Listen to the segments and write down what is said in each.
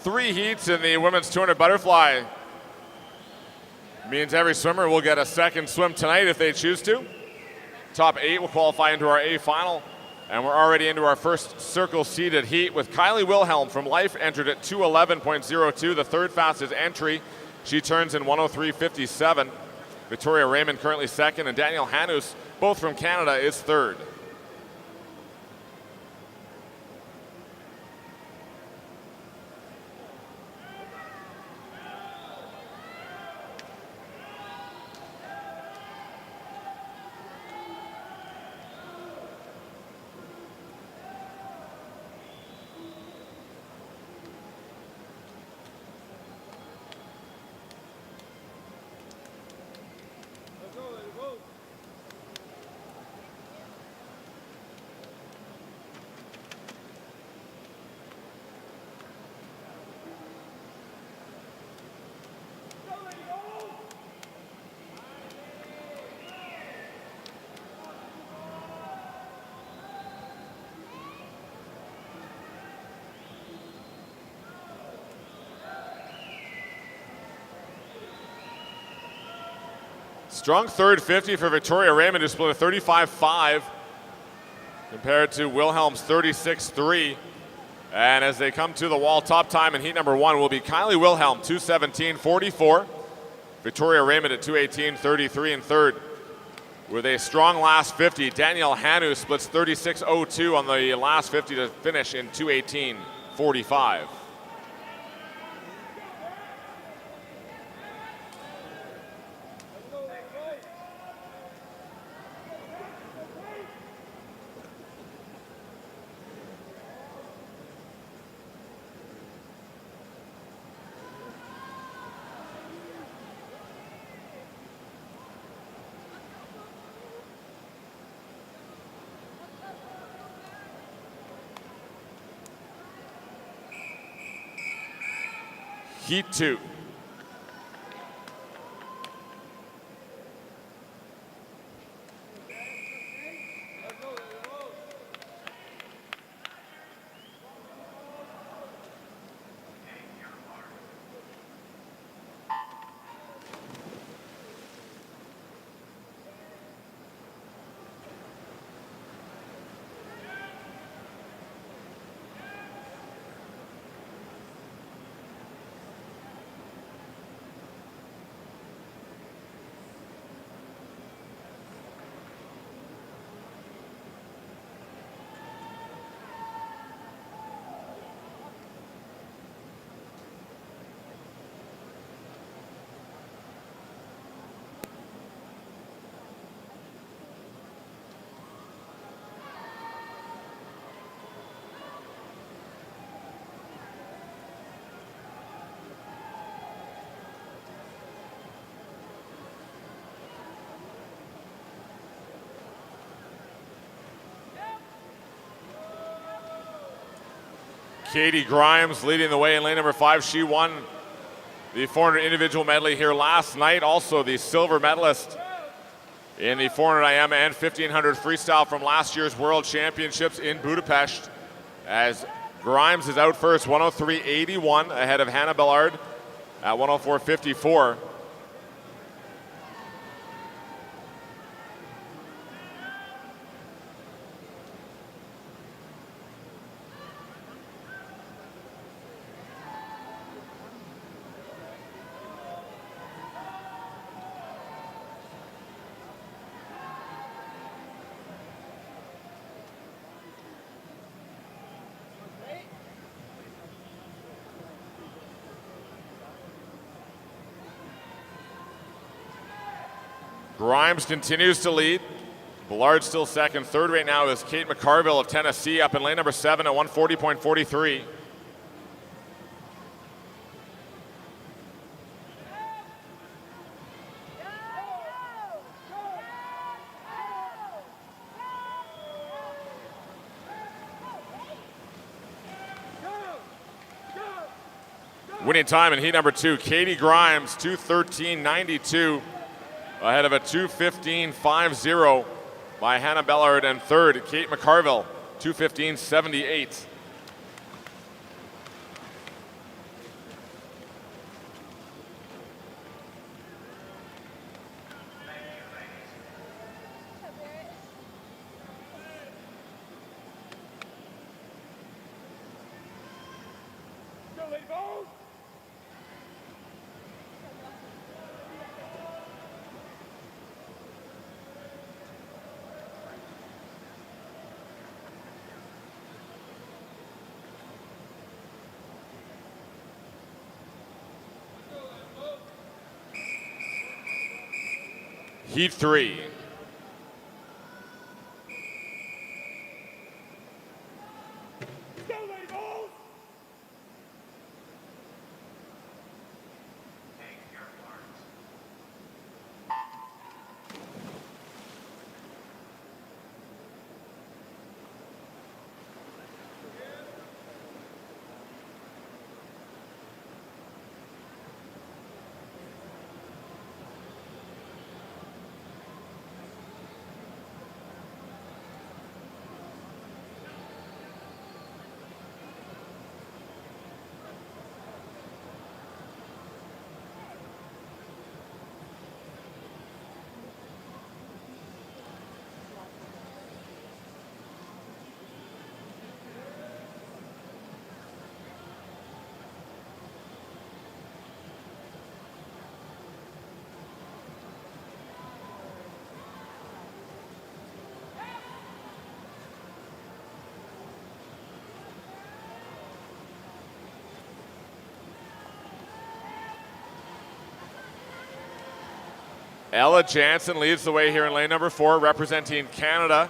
3 heats in the women's 200 butterfly. Means every swimmer will get a second swim tonight if they choose to. Top 8 will qualify into our A final. And we're already into our first circle seeded heat with Kylie Wilhelm from Life entered at 2:11.02, the third fastest entry. She turns in 1:03.57. Victoria Raymond currently second, and Danielle Hanus, both from Canada, is third. Strong third 50 for Victoria Raymond, who split a 35.5 compared to Wilhelm's 36.3. And as they come to the wall, top time in heat number 1 will be Kylie Wilhelm, 2:17.44. Victoria Raymond at 2:18.33 in third. With a strong last 50, Danielle Hanu splits 36.02 on the last 50 to finish in 2:18.45. Heat 2. Katie Grimes leading the way in lane number 5. She won the 400 individual medley here last night. Also the silver medalist in the 400 IM and 1500 freestyle from last year's World Championships in Budapest. As Grimes is out first, 103.81 ahead of Hannah Bellard at 104.54. Grimes continues to lead. Ballard still second. Third right now is Kate McCarville of Tennessee up in lane number 7 at 140.43. Winning time in heat number 2, Katie Grimes, 2:13.92. Ahead of a 2:15.50 by Hannah Bellard, and third, Kate McCarville, 2:15.78. Heat 3. Ella Jansen leads the way here in lane number 4, representing Canada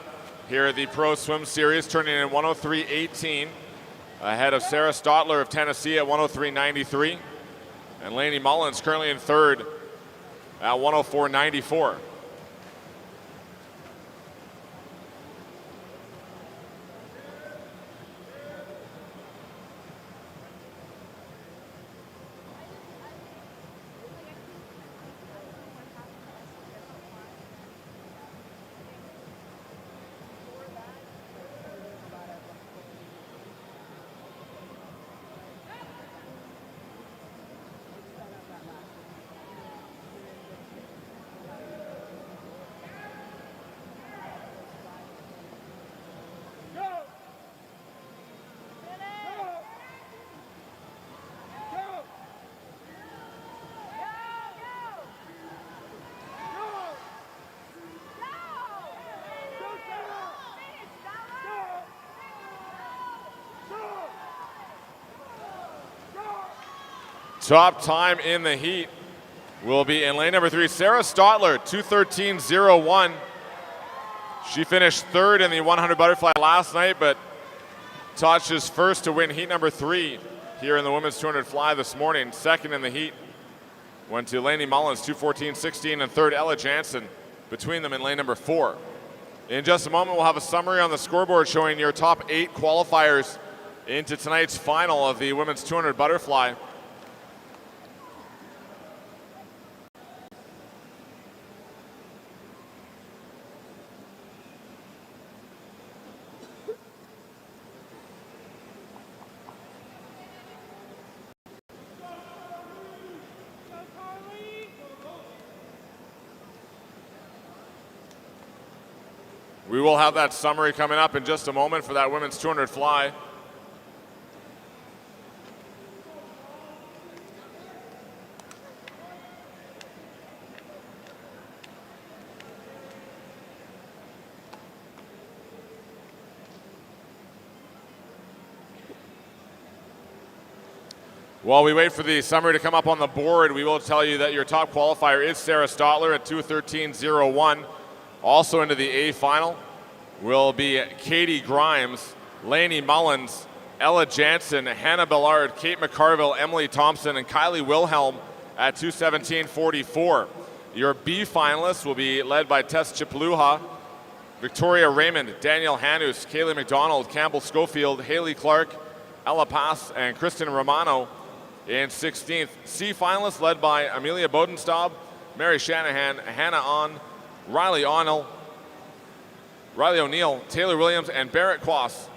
here at the Pro Swim Series, turning in 103.18, ahead of Sarah Stotler of Tennessee at 103.93, and Lainey Mullins currently in third at 104.94. Top time in the heat will be in lane number 3, Sarah Stotler, 2:13.01. She finished third in the 100 butterfly last night, but touches first to win heat number 3 here in the women's 200 fly this morning. Second in the heat went to Lainey Mullins, 2:14.16, and third Ella Jansen between them in lane number 4. In just a moment, we'll have a summary on the scoreboard showing your top 8 qualifiers into tonight's final of the women's 200 butterfly. We will have that summary coming up in just a moment for that women's 200 fly. While we wait for the summary to come up on the board, we will tell you that your top qualifier is Sarah Stotler at 2:13.01. Also into the A final will be Katie Grimes, Lainey Mullins, Ella Jansen, Hannah Ballard, Kate McCarville, Emily Thompson, and Kylie Wilhelm at 2:17.44. Your B finalists will be led by Tess Chipluha, Victoria Raymond, Danielle Hanus, Kaylee McDonald, Campbell Schofield, Haley Clark, Ella Pass, and Kristen Romano in 16th. C finalists led by Amelia Bodenstab, Mary Shanahan, Hannah On, Riley O'Neill, Taylor Williams, and Barrett Quass.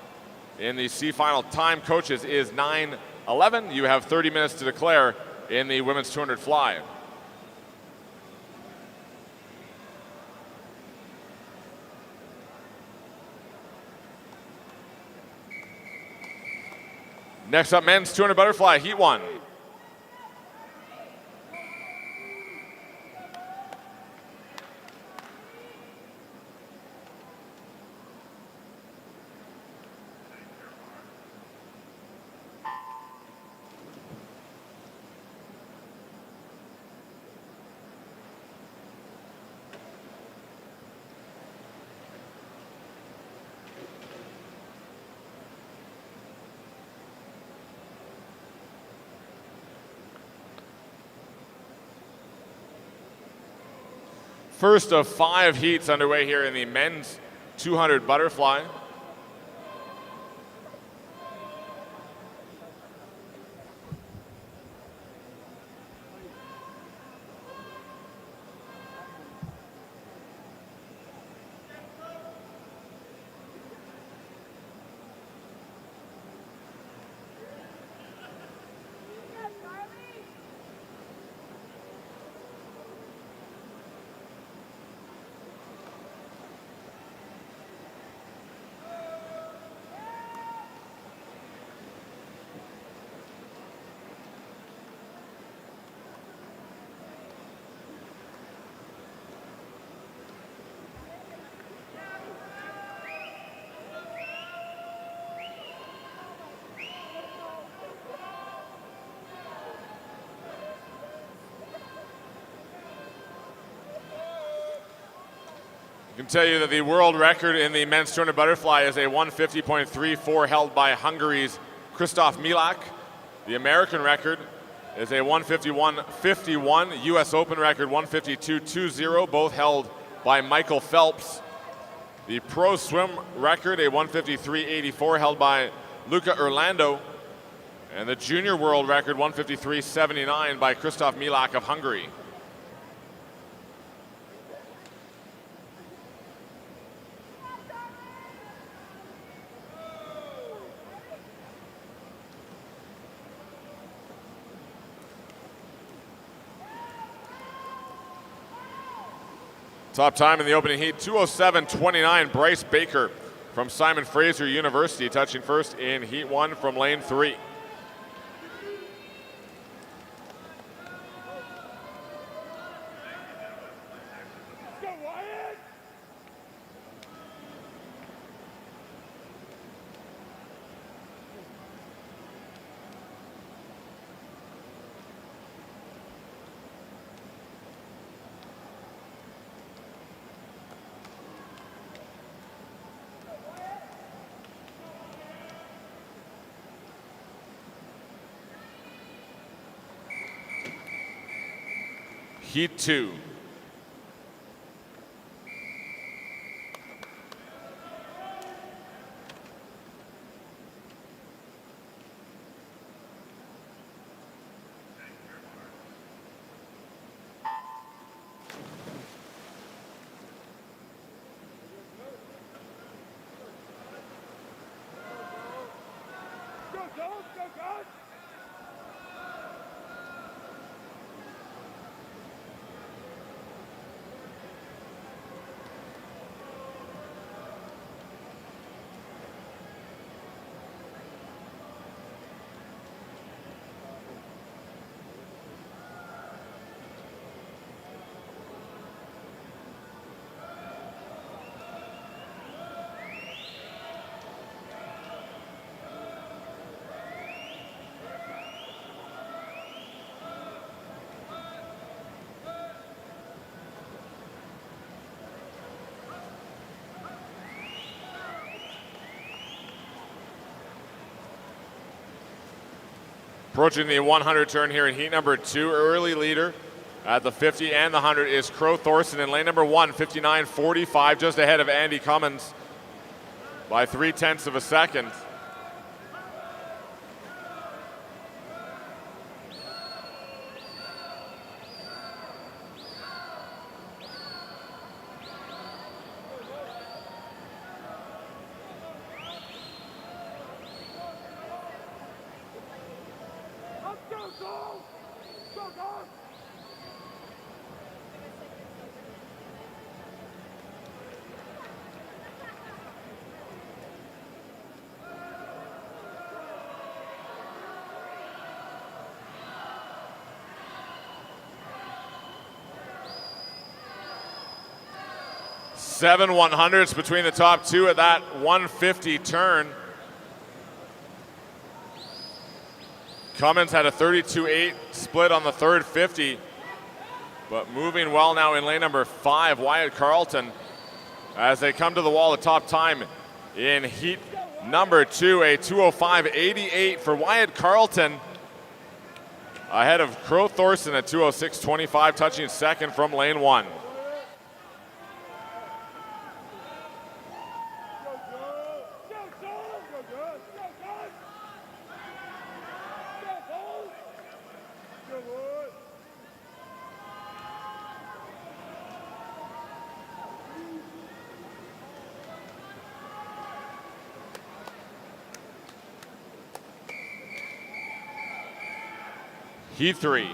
In the C final, time coaches is 9:11. You have 30 minutes to declare in the women's 200 fly. Next up, men's 200 butterfly, heat 1. First of 5 heats underway here in the men's 200 butterfly. I can tell you that the world record in the men's 200 butterfly is a 150.34 held by Hungary's Christoph Milak. The American record is a 151.51. US Open record 152.20, both held by Michael Phelps. The pro swim record, a 153.84 held by Luca Orlando. And the junior world record 153.79 by Christoph Milak of Hungary. Top time in the opening heat, 2:07.29, Bryce Baker from Simon Fraser University, touching first in heat 1 from lane 3. Heat 2. Approaching the 100 turn here in heat number 2, early leader at the 50 and the 100 is Crow Thorson in lane number 1, 59.45, just ahead of Andy Cummins by 0.3 of a second. 7 100s between the top two at that 150 turn. Cummins had a 32-8 split on the third 50, but moving well now in lane number 5, Wyatt Carlton, as they come to the wall. The top time in heat number 2, a 2:05.88 for Wyatt Carlton, ahead of Crow Thorson at 2:06.25, touching second from lane 1. Heat 3.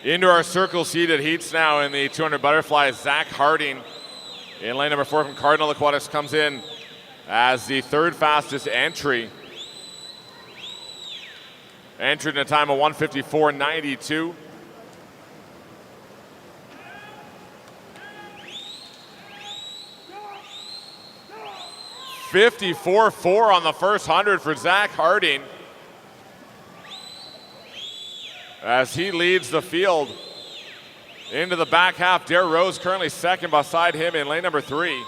Into our circle seated heats now in the 200 butterflies. Zach Harding in lane number 4 from Cardinal Aquatics comes in as the third fastest entry. Entered in a time of 1:54.92. .54.4 on the first 100 for Zach Harding, as he leads the field into the back half. Dare Rose currently second beside him in lane number 3.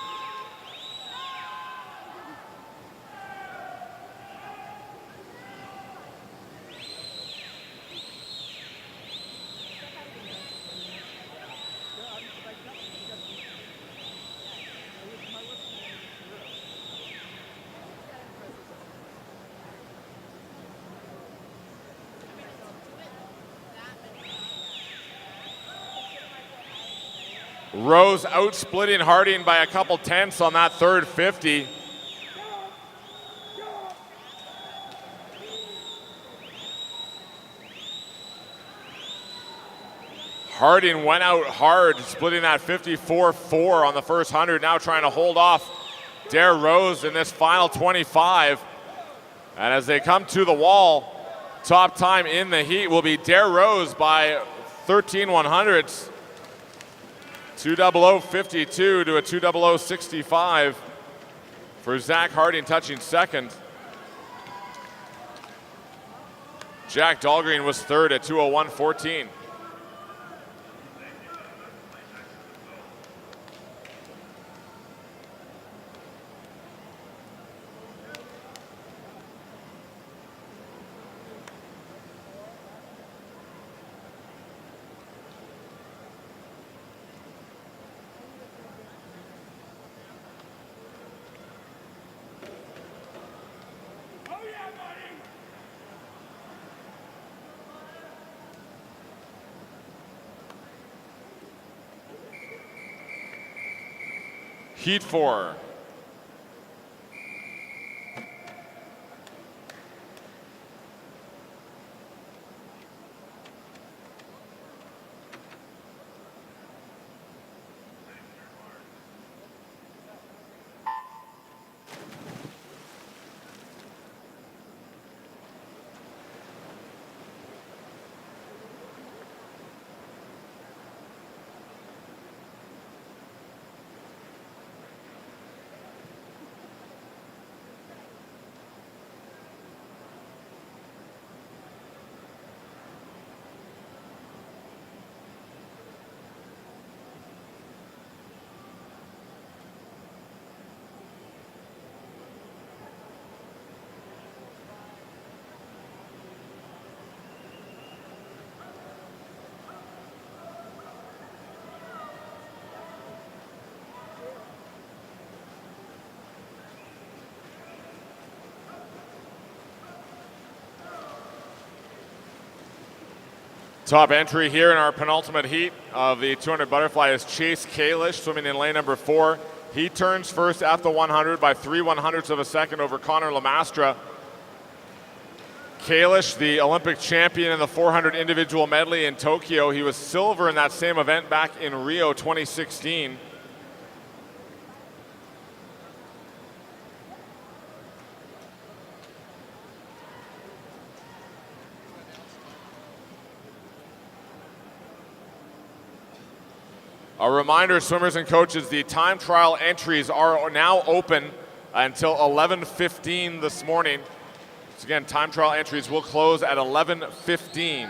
Rose outsplitting Harding by a couple tenths on that third 50. Harding went out hard, splitting that 54.4 on the first 100, now trying to hold off Dare Rose in this final 25. And as they come to the wall, top time in the heat will be Dare Rose by 13 100ths. 2:00.52 to a 2:00.65 for Zach Harding, touching second. Jack Dahlgreen was third at 2:01.14. Heat 4. Top entry here in our penultimate heat of the 200 butterfly is Chase Kalish, swimming in lane number 4. He turns first at the 100 by 3/100ths of a second over Connor Lamastra. Kalish, the Olympic champion in the 400 individual medley in Tokyo. He was silver in that same event back in Rio 2016. A reminder, swimmers and coaches, the time trial entries are now open until 11:15 this morning. So again, time trial entries will close at 11:15.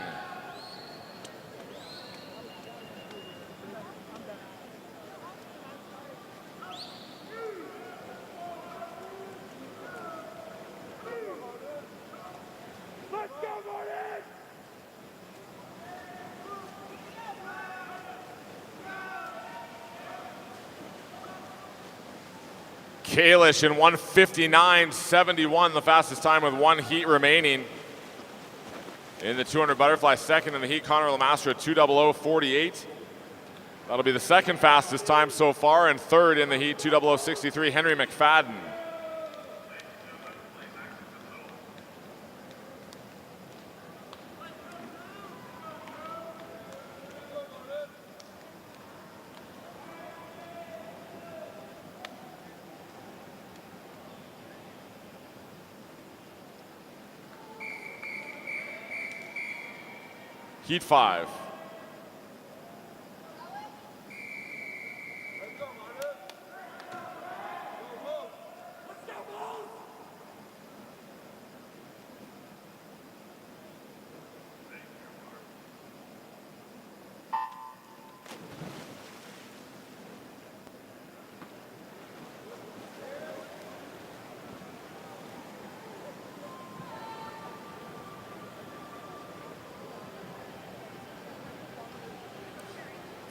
Kalish in 1:59.71, the fastest time with one heat remaining. In the 200 butterfly, second in the heat, Connor Lamastra, 2:00.48. That'll be the second fastest time so far, and third in the heat, 2:00.63, Henry McFadden. Heat 5.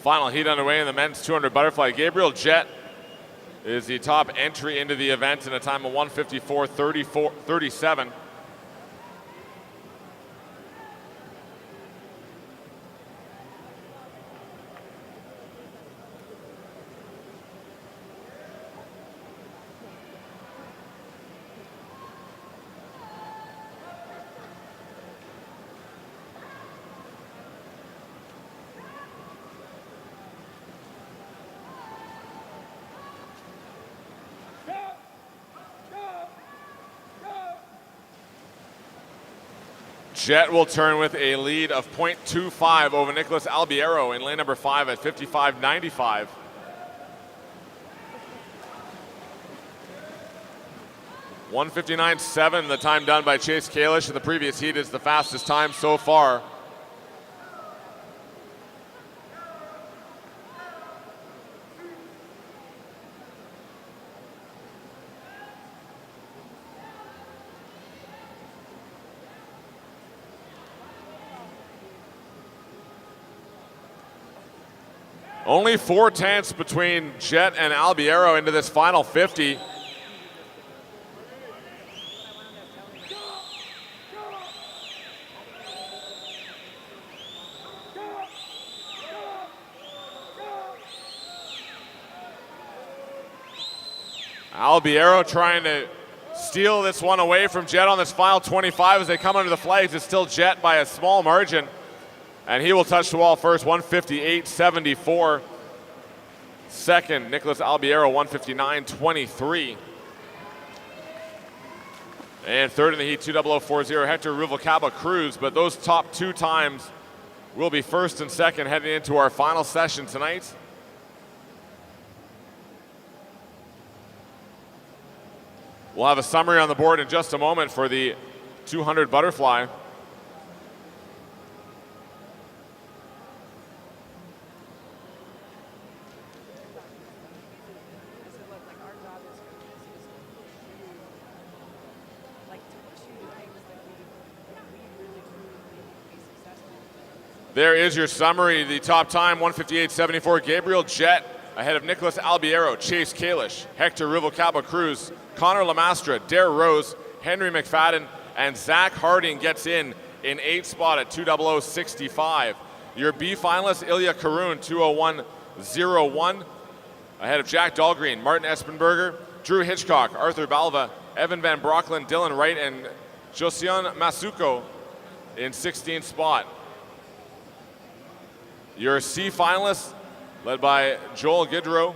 Final heat underway in the men's 200 butterfly. Gabriel Jett is the top entry into the event in a time of 1:54.37. Jett will turn with a lead of 0.25 over Nicholas Albiero in lane number 5 at 55.95. (1:59.7), the time done by Chase Kalish in the previous heat, is the fastest time so far. Only 4/10 between Jett and Albiero into this final 50. Albiero trying to steal this one away from Jett on this final 25 as they come under the flags. It's still Jett by a small margin. And he will touch the wall first, 1:58.74. Second, Nicholas Albiero, 1:59.23. And third in the heat, 2:00.40, Hector Ruvalcaba Cruz. But those top two times will be first and second heading into our final session tonight. We'll have a summary on the board in just a moment for the 200 butterfly. There is your summary. The top time, 1:58.74. Gabriel Jett ahead of Nicholas Albiero, Chase Kalish, Hector Ruvalcaba Cruz, Connor Lamastra, Dare Rose, Henry McFadden, and Zach Harding gets in in 8th spot at 2:00:65. Your B finalist, Ilya Karun, 2:01:01. Ahead of Jack Dahlgreen, Martin Espenberger, Drew Hitchcock, Arthur Balva, Evan Van Brockland, Dylan Wright, and Josion Masuko in 16th spot. Your C finalists, led by Joel Gidrow,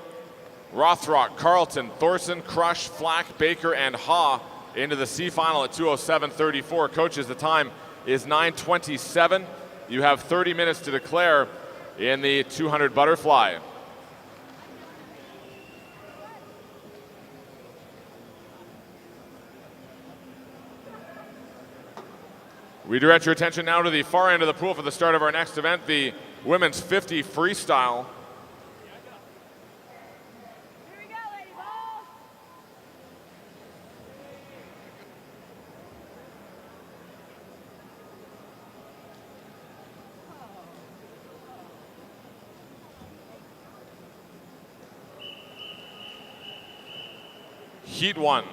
Rothrock, Carlton, Thorson, Crush, Flack, Baker, and Ha into the C final at 2:07:34. Coaches, the time is 9:27. You have 30 minutes to declare in the 200 butterfly. We direct your attention now to the far end of the pool for the start of our next event, the women's 50 freestyle. Here we go, Lady Balls. Heat 1.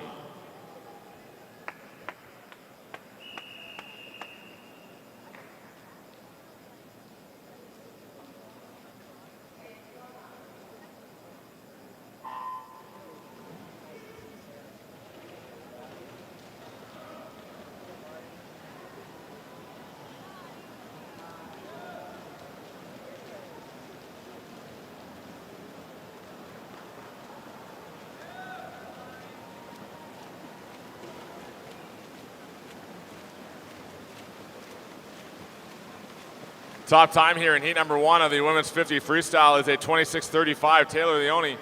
Top time here in heat number 1 of the women's 50 freestyle is a 26:35. Taylor Leone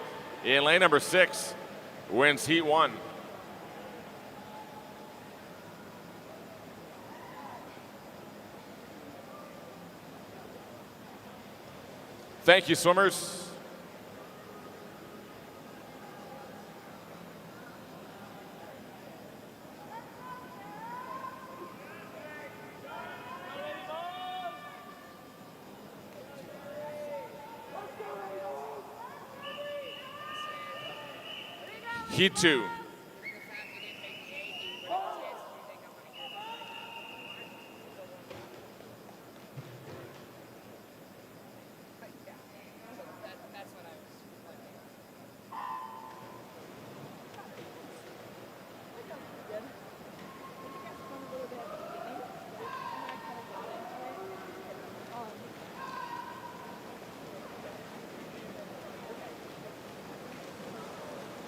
in lane number 6 wins heat 1. Thank you, swimmers. Heat 2.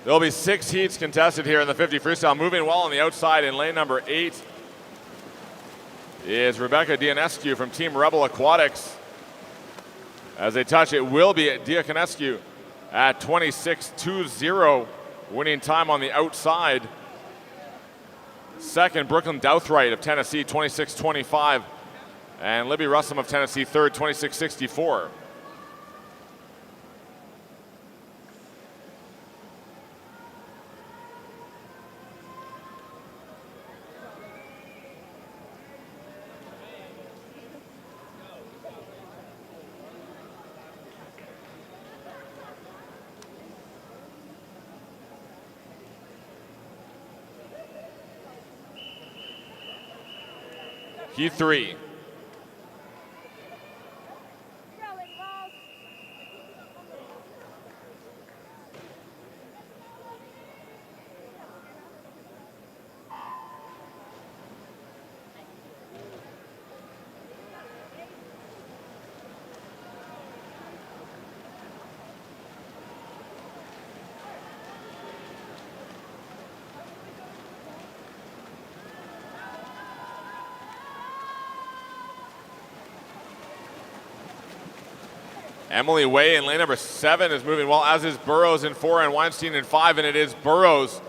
There'll be 6 heats contested here in the 50 freestyle. Moving well on the outside in lane number 8 is Rebecca Dianescu from Team Rebel Aquatics. As they touch, it will be Dianescu at 26:20, winning time on the outside. Second, Brooklyn Douthright of Tennessee, 26:25. And Libby Russum of Tennessee, third, 26:64. Heat 3. Emily Way in lane number 7 is moving well, as is Burrows in 4 and Weinstein in 5, and it is Burrows.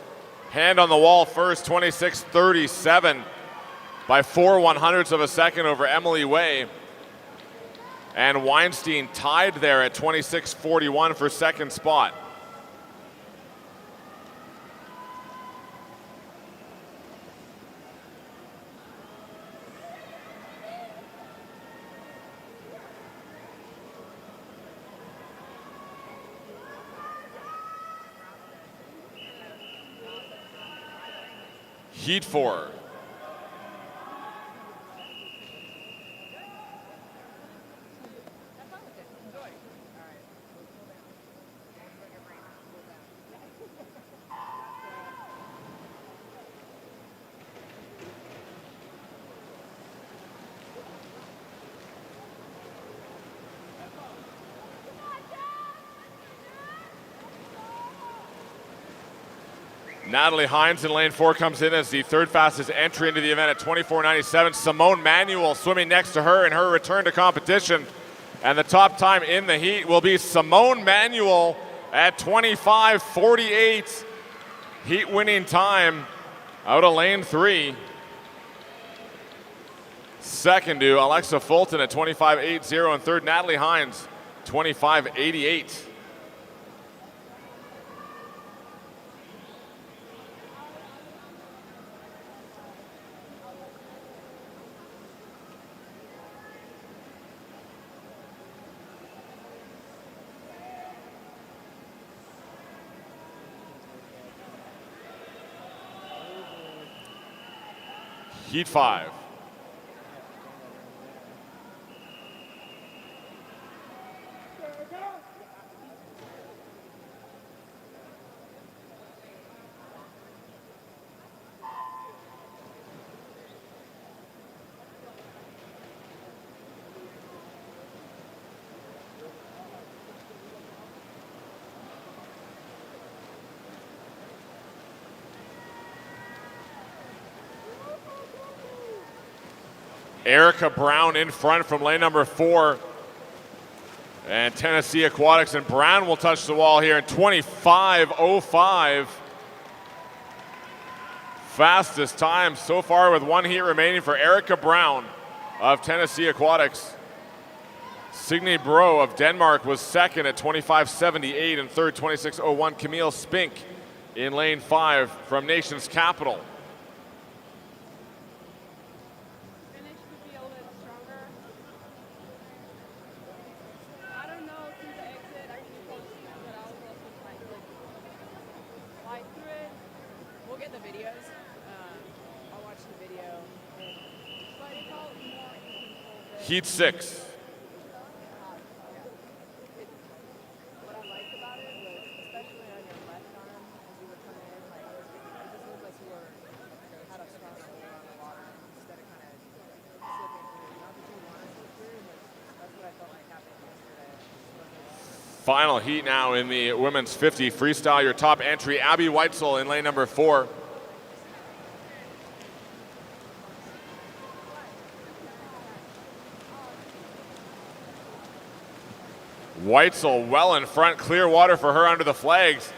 Hand on the wall first, 26:37 by 4/100ths of a second over Emily Way. And Weinstein tied there at 26:41 for second spot. Heat 4. Natalie Hines in lane 4 comes in as the third fastest entry into the event at 24.97. Simone Manuel swimming next to her in her return to competition. And the top time in the heat will be Simone Manuel at 25.48. Heat winning time out of lane 3. Second to Alexa Fulton at 25.80, and third Natalie Hines, 25.88. Heat 5. Erica Brown in front from lane number 4. And Tennessee Aquatics, and Brown will touch the wall here in 25.05. Fastest time so far with one heat remaining for Erica Brown of Tennessee Aquatics. Signe Bro of Denmark was second at 25.78, and third 26.01. Camille Spink in lane 5 from Nation's Capital. Heat 6. What I liked about it was, especially on your left arm, as you were coming in, like, it just looked like you had a strong hold on the water instead of kind of slipping through. Not that you want to slip through, but that's what I felt like happened yesterday. Final heat now in the women's 50 freestyle. Your top entry, Abby Weitzel in lane number 4. Weitzel well in front, clear water for her under the flags,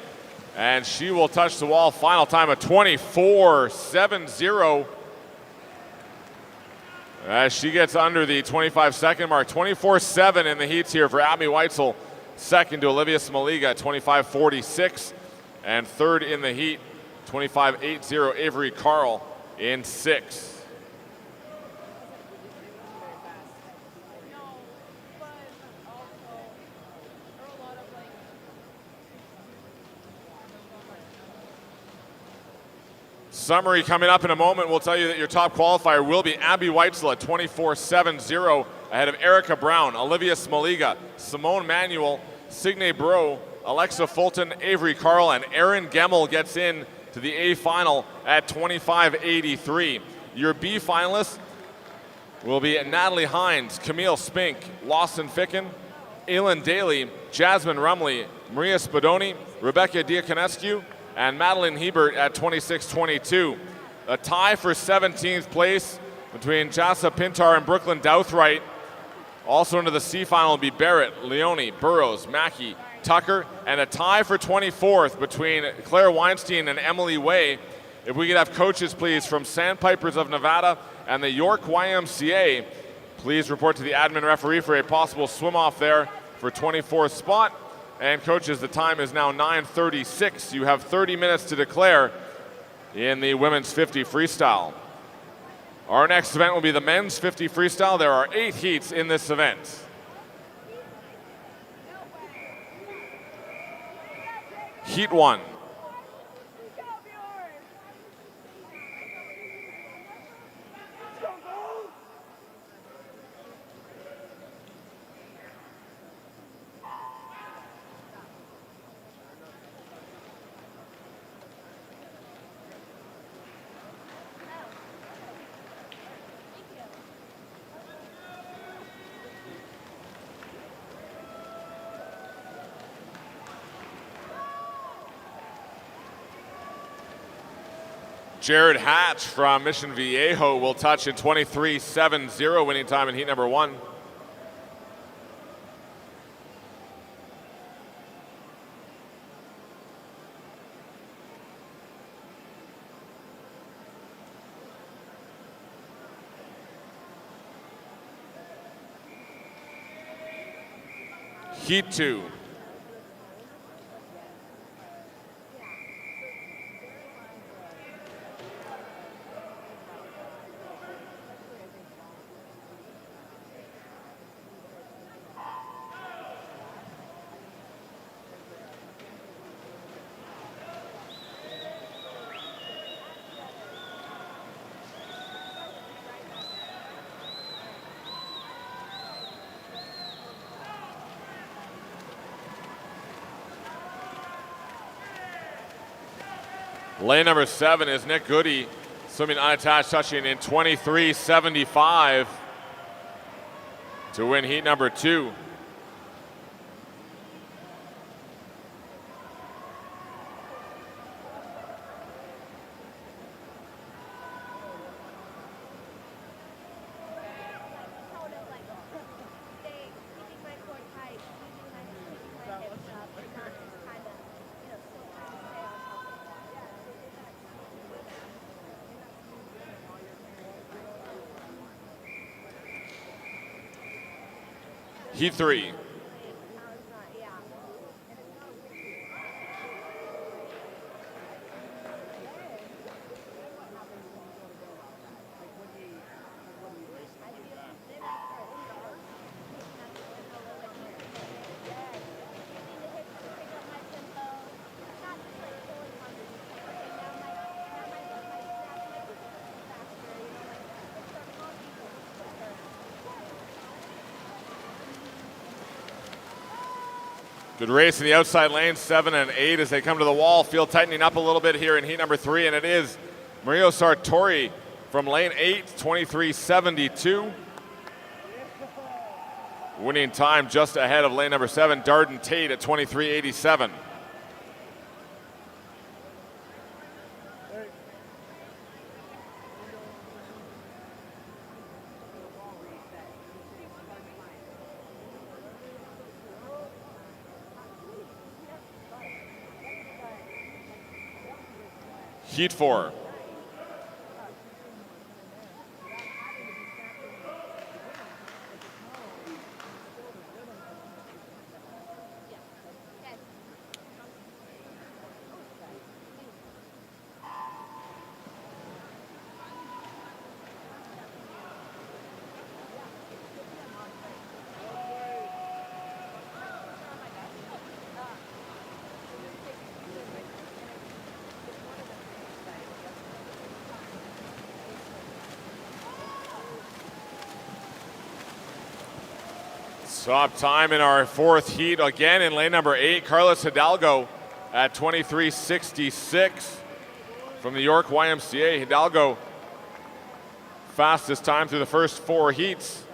and she will touch the wall. Final time of 24.70 as she gets under the 25-second mark. 24.7 in the heats here for Abby Weitzel. Second to Olivia Smaliga at 25.46, and third in the heat, 25.80, Avery Carl in 6. Summary coming up in a moment. We'll tell you that your top qualifier will be Abby Weitzel at 24.70, ahead of Erica Brown, Olivia Smaliga, Simone Manuel, Signe Bro, Alexa Fulton, Avery Carl, and Erin Gemmel gets in to the A final at 25.83. Your B finalists will be Natalie Hines, Camille Spink, Lawson Ficken, Aylin Daly, Jasmine Rumley, Maria Spadoni, Rebecca Diaconescu, and Madeline Hebert at 26.22. A tie for 17th place between Jassa Pintar and Brooklyn Douthright. Also into the C final will be Barrett, Leone, Burrows, Mackey, Tucker, and a tie for 24th between Claire Weinstein and Emily Way. If we could have coaches, please, from Sandpipers of Nevada and the York YMCA, please report to the admin referee for a possible swim off there for 24th spot. And coaches, the time is now 9:36. You have 30 minutes to declare in the women's 50 freestyle. Our next event will be the men's 50 freestyle. There are 8 heats in this event. Heat 1. Jared Hatch from Mission Viejo will touch in 23.70, winning time in heat number 1. Heat 2. Lane number 7 is Nick Goody, swimming unattached, touching in 23.75 to win heat number 2. Heat 3. Good race in the outside lane, 7 and 8 as they come to the wall. Field tightening up a little bit here in heat number 3, and it is Mario Sartori from lane 8, 23.72. Winning time just ahead of lane number 7, Darden Tate at 23.87. Heat 4. Top time in our 4th heat, again in lane number 8, Carlos Hidalgo at 23.66 from the York YMCA. Hidalgo, fastest time through the first 4 heats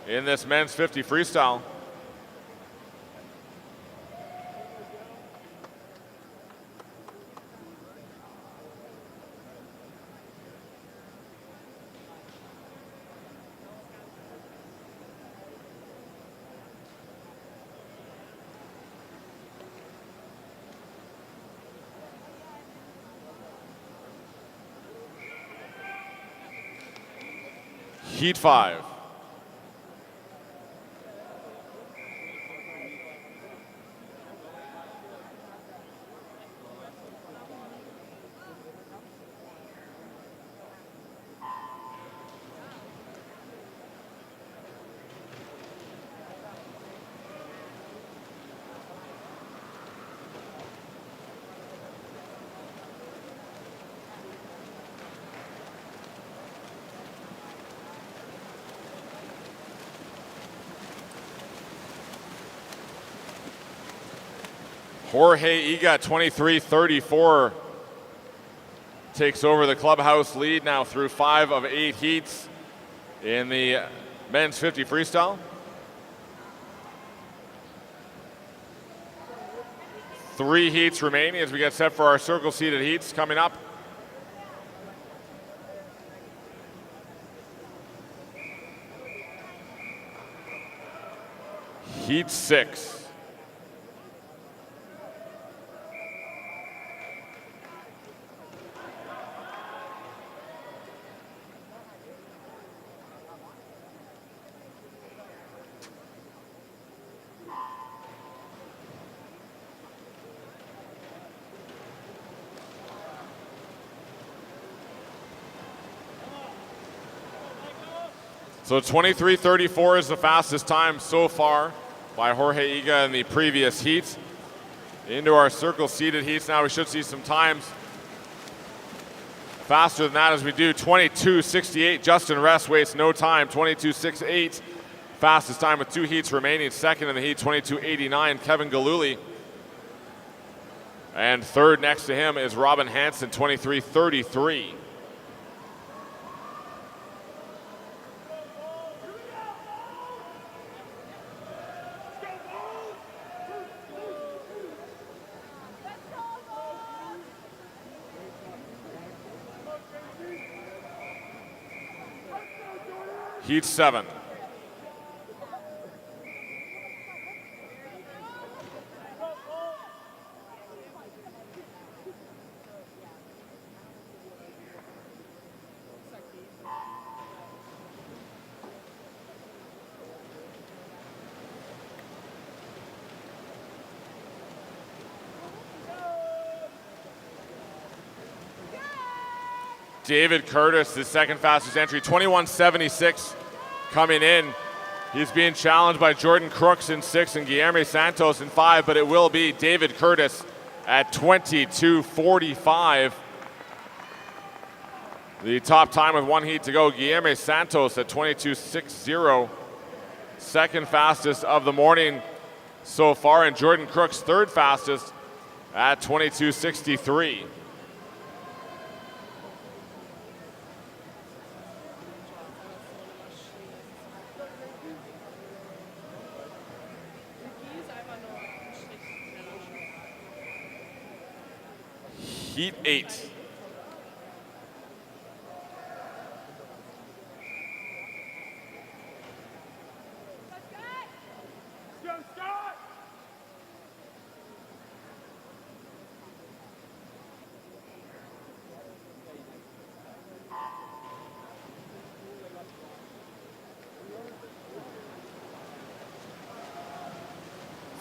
in this men's 50 freestyle. Heat 5. Jorge Iga, 23.34, takes over the clubhouse lead now through 5 of 8 heats in the men's 50 freestyle. 3 heats remaining as we get set for our circle seated heats coming up. Heat 6. So 23:34 is the fastest time so far by Jorge Iga in the previous heats. Into our circle seated heats now, we should see some times faster than that as we do. 22:68, Justin Ress wastes no time. 22:68, fastest time with 2 heats remaining. Second in the heat, 22:89, Kevin Galuli. And third next to him is Robin Hansen, 23:33. Heat 7. David Curtis, the second fastest entry, 21:76 coming in. He's being challenged by Jordan Crooks in 6 and Guilherme Santos in 5, but it will be David Curtis at 22:45. The top time with 1 heat to go, Guilherme Santos at 22:60. Second fastest of the morning so far, and Jordan Crooks third fastest at 22:63. Heat 8.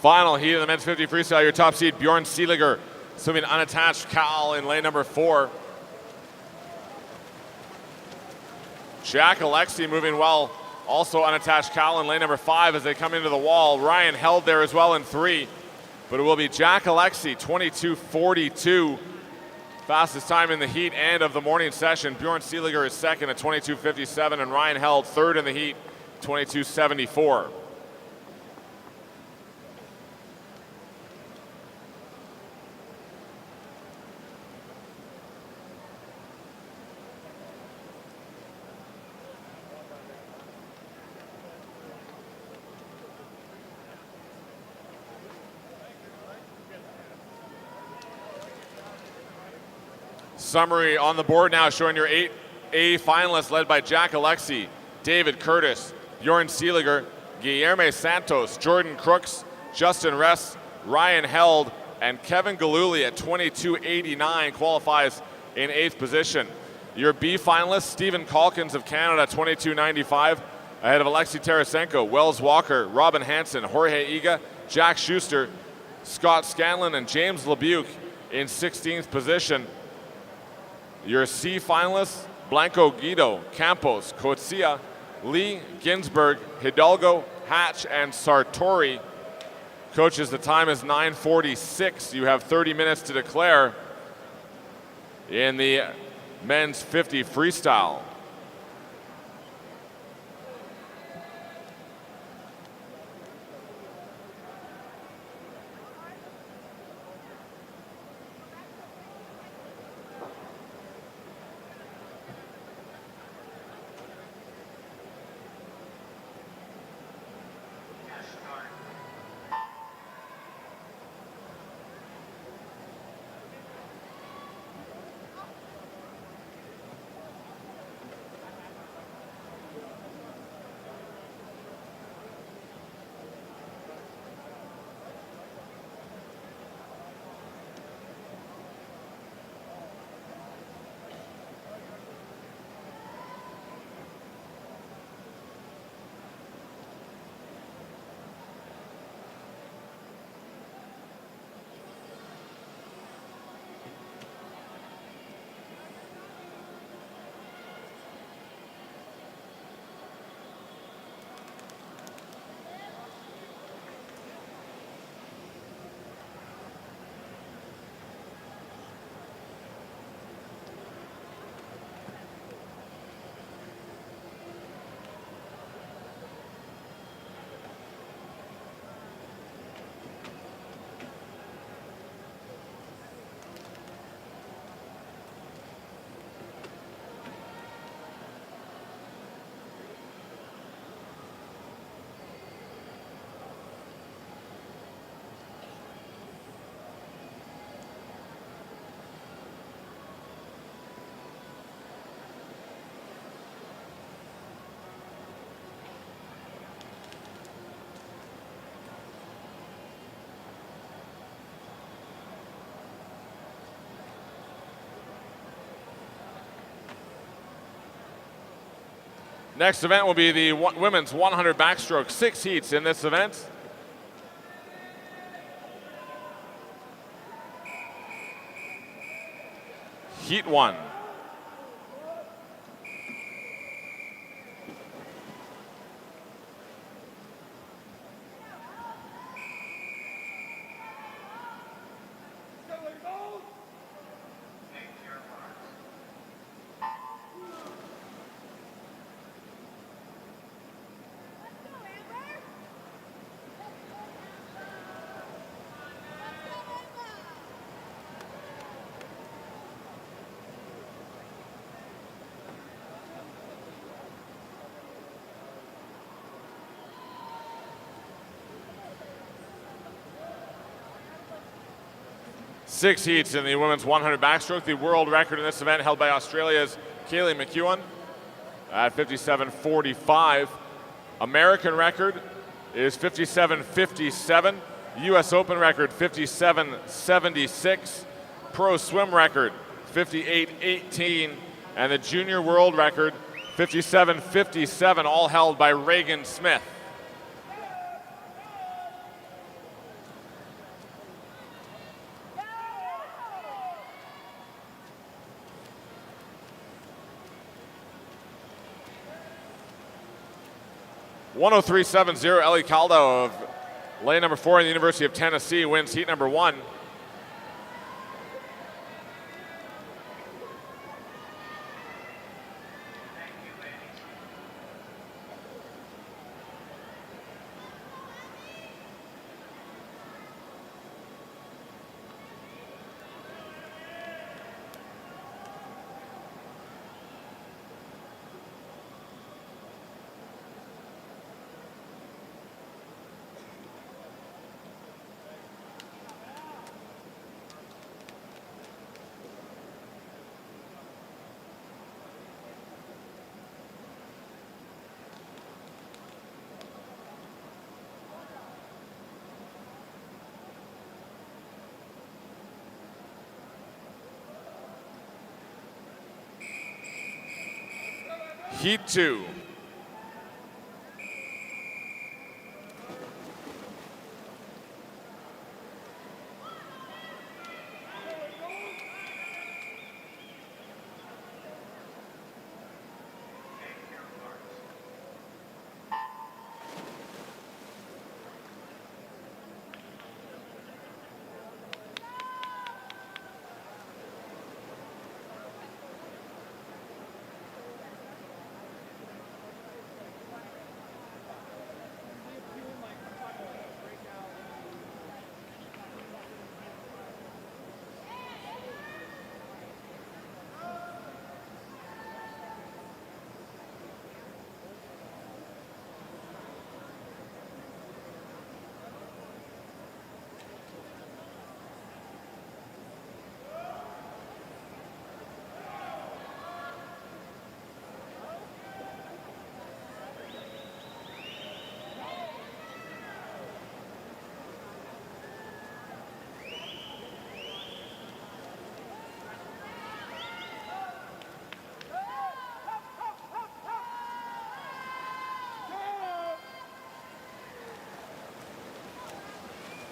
Final heat of the men's 50 freestyle. Your top seed, Bjorn Seeliger, swimming unattached cowl in lane number 4. Jack Alexi moving well, also unattached cowl in lane number 5 as they come into the wall. Ryan held there as well in 3, but it will be Jack Alexi, 22:42. Fastest time in the heat and of the morning session. Bjorn Seeliger is second at 22:57, and Ryan held third in the heat, 22:74. Summary on the board now showing your 8A finalists led by Jack Alexi, David Curtis, Bjorn Seeliger, Guilherme Santos, Jordan Crooks, Justin Ress, Ryan Held, and Kevin Galuli at 22:89 qualifies in 8th position. Your B finalists, Stephen Calkins of Canada, 22:95, ahead of Alexei Tarasenko, Wells Walker, Robin Hansen, Jorge Iga, Jack Schuster, Scott Scanlon, and James LeBuc in 16th position. Your C finalists, Blanco Guido, Campos, Coetzee, Lee, Ginsberg, Hidalgo, Hatch, and Sartori. Coaches, the time is 9:46. You have 30 minutes to declare in the men's 50 freestyle. Next event will be the women's 100 backstroke. 6 heats in this event. Heat 1. Six heats in the women's 100 backstroke. The world record in this event held by Australia's Kaylee McEwen at 57.45. American record is 57.57. U.S. Open record 57.76. Pro swim record 58.18. And the junior world record 57.57, all held by Reagan Smith. .103.70, Ellie Caldo of lane number 4 in the University of Tennessee wins heat number 1. Heat 2.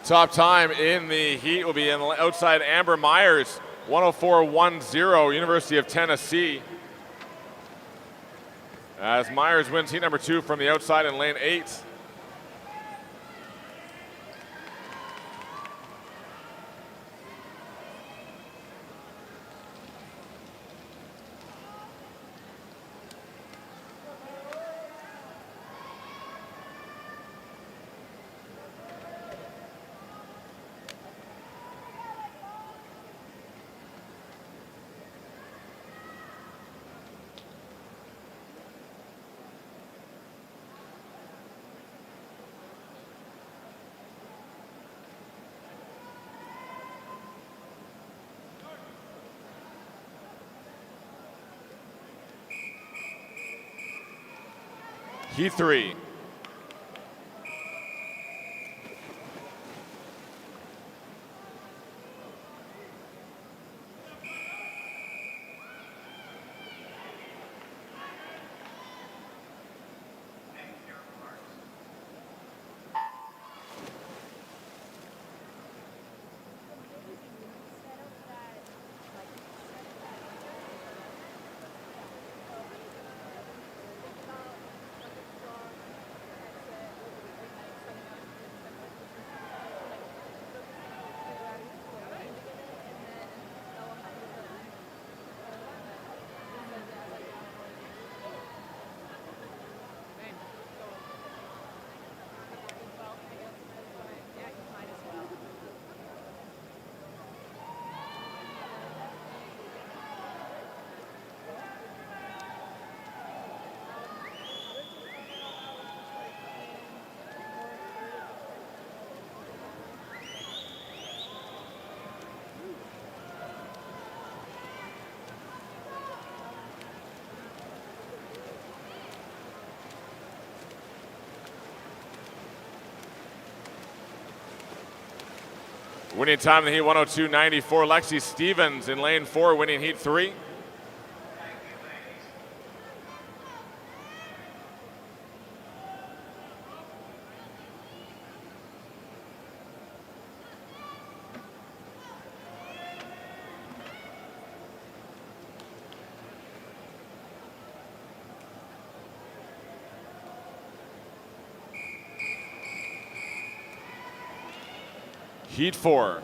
Top time in the heat will be in outside Amber Myers, 104.10, University of Tennessee. As Myers wins heat number 2 from the outside in lane 8. Heat 3. Winning time in the heat, 102.94. Lexi Stevens in lane 4, winning heat 3. Heat 4.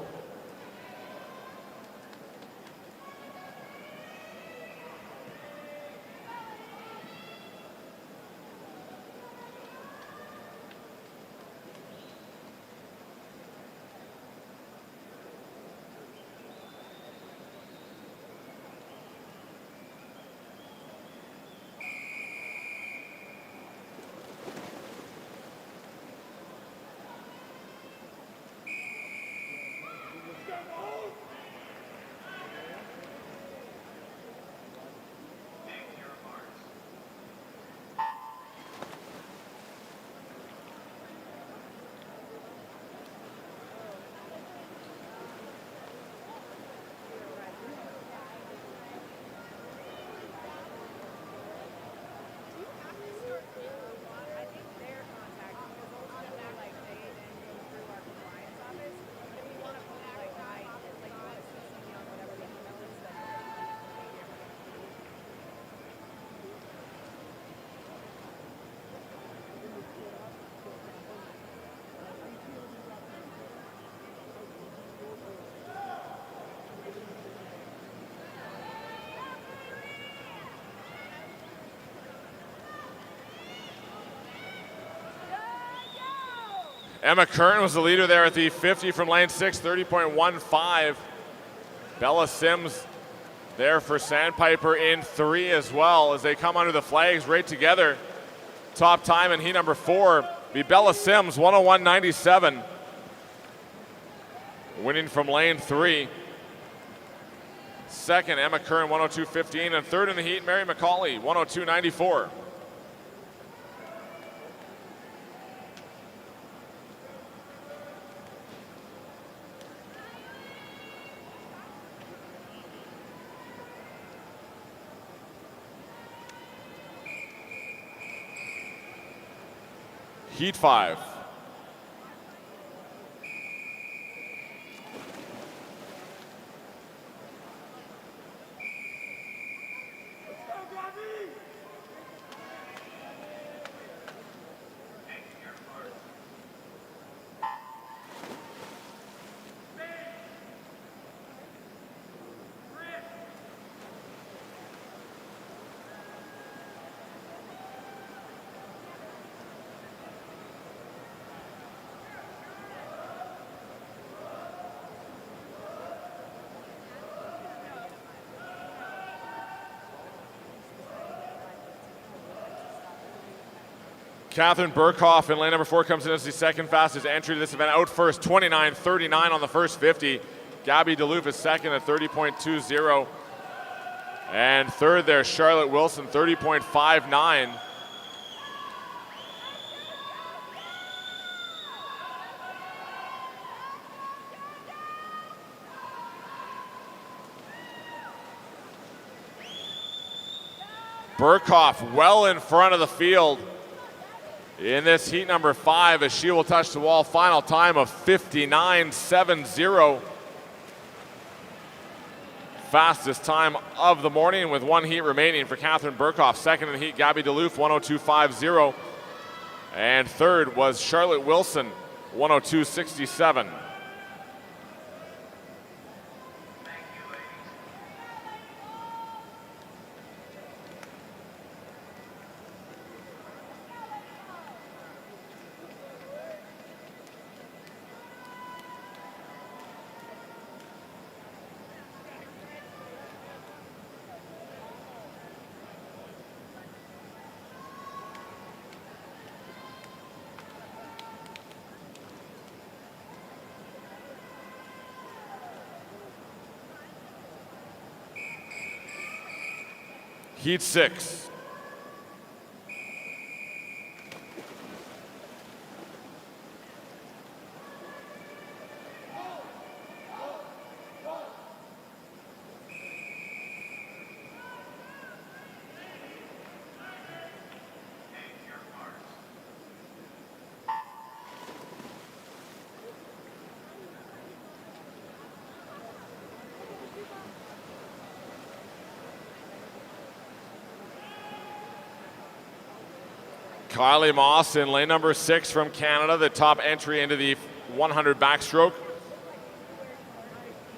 Emma Curtin was the leader there at the 50 from lane 6, 30.15. Bella Sims there for Sandpiper in 3 as well as they come under the flags right together. Top time in heat number 4 be Bella Sims, 101.97. Winning from lane 3. Second, Emma Curran, 102.15. And third in the heat, Mary McCauley, 102.94. Heat 5. Catherine Burkhoff in lane number 4 comes in as the second fastest entry to this event. Out first, 29.39 on the first 50. Gabby DeLoof is second at 30.20. And third there, Charlotte Wilson, 30.59. Burkhoff well in front of the field in this heat number 5 as she will touch the wall. Final time of 59.70. Fastest time of the morning with one heat remaining for Catherine Burkhoff. Second in the heat, Gabby DeLoof, 102.50. And third was Charlotte Wilson, 102.67. Heat 6. Kylie Moss in lane number 6 from Canada, the top entry into the 100 backstroke.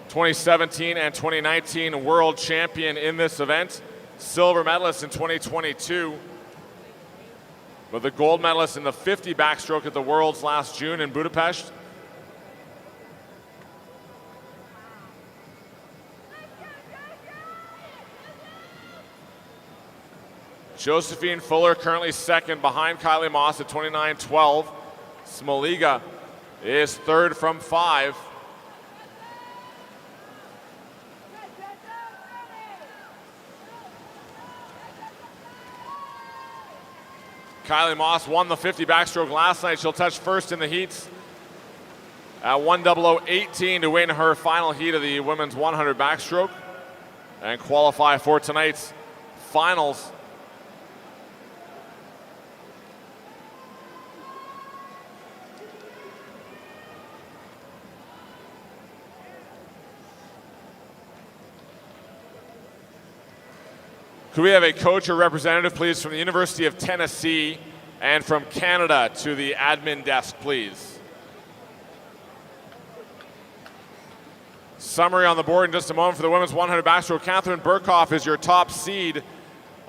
2017 and 2019 world champion in this event. Silver medalist in 2022. But the gold medalist in the 50 backstroke at the Worlds last June in Budapest. Josephine Fuller currently second behind Kylie Moss at 29.12. Smoliga is third from 5. Kylie Moss won the 50 backstroke last night. She'll touch first in the heats at 1:00:18 to win her final heat of the women's 100 backstroke and qualify for tonight's finals. Could we have a coach or representative, please, from the University of Tennessee and from Canada to the admin desk, please? Summary on the board in just a moment for the women's 100 backstroke. Catherine Burkhoff is your top seed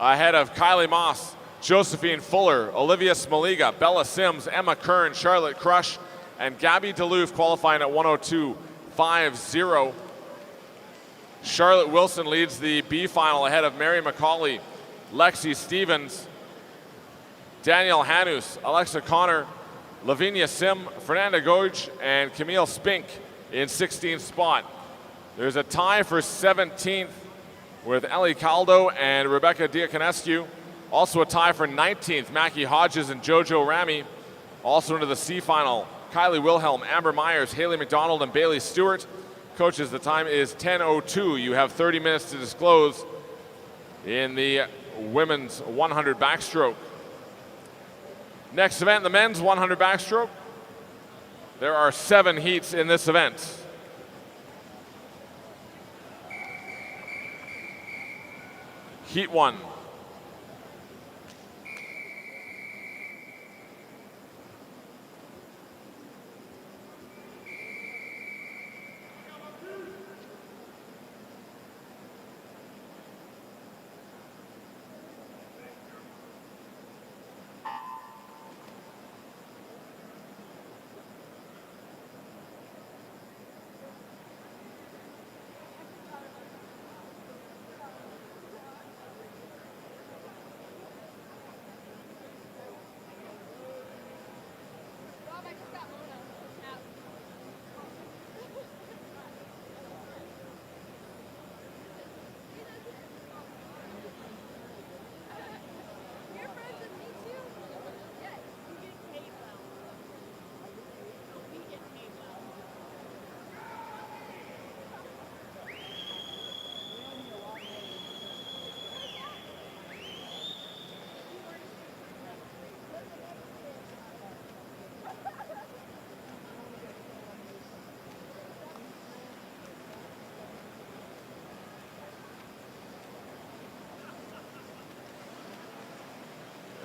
ahead of Kylie Moss, Josephine Fuller, Olivia Smoliga, Bella Sims, Emma Kern, Charlotte Crush, and Gabby DeLoof qualifying at 1:02:50. Charlotte Wilson leads the B final ahead of Mary McCauley, Lexi Stevens, Danielle Hanus, Alexa Connor, Lavinia Sim, Fernanda Goj, and Camille Spink in 16th spot. There's a tie for 17th with Ellie Caldo and Rebecca Diaconescu. Also a tie for 19th, Mackie Hodges and Jojo Rami. Also into the C final, Kylie Wilhelm, Amber Myers, Haley McDonald, and Bailey Stewart. Coaches, the time is 10:02. You have 30 minutes to disclose in the women's 100 backstroke. Next event, the men's 100 backstroke. There are 7 heats in this event. Heat 1.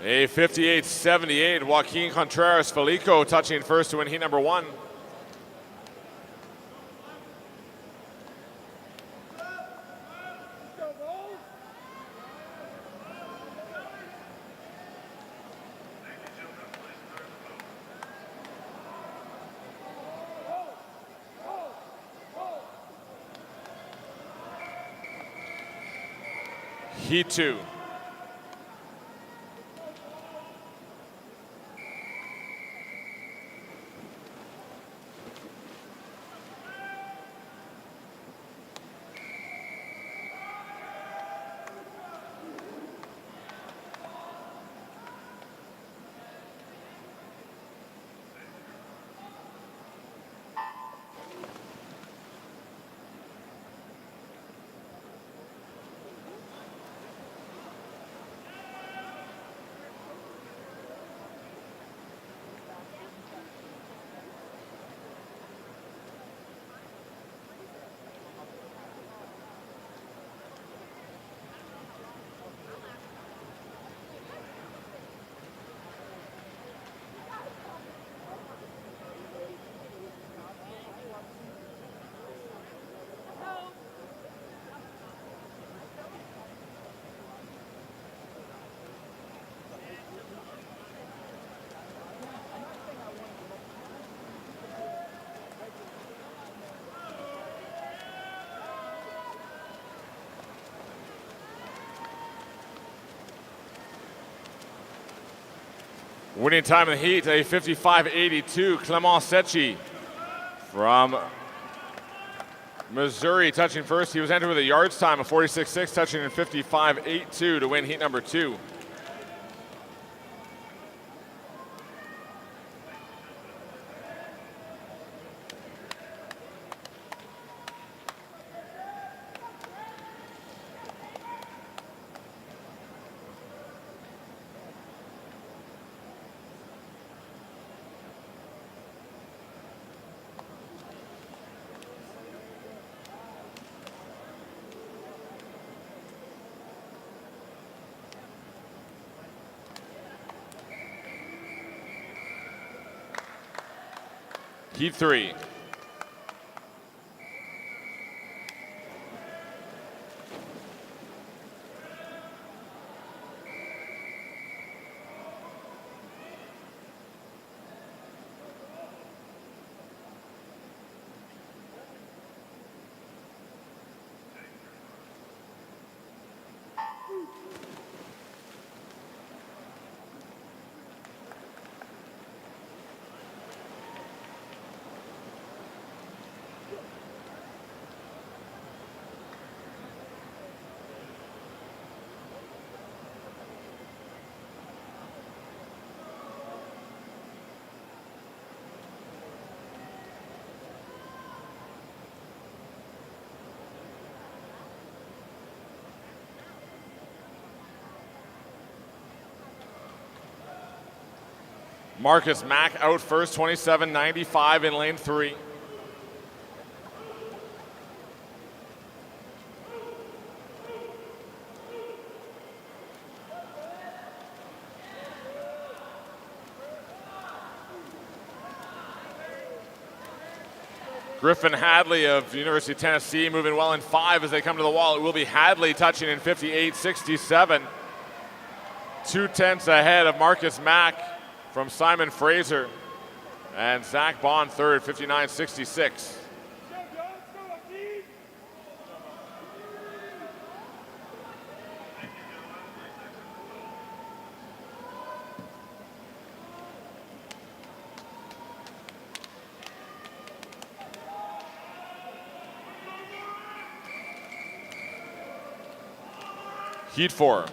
A 58.78, Joaquin Contreras Felico touching first to win heat number 1. Heat 2. Winning time in the heat, a 55.82, Clement Secchi from Missouri touching first. He was entered with a yards time of 46.6, touching in 55.82 to win heat number 2. Heat 3. Marcus Mack out first, 27.95 in lane 3. Griffin Hadley of University of Tennessee moving well in 5 as they come to the wall. It will be Hadley touching in 58.67. 2/10 ahead of Marcus Mack from Simon Fraser. And Zach Bond third, 59.66. Heat 4.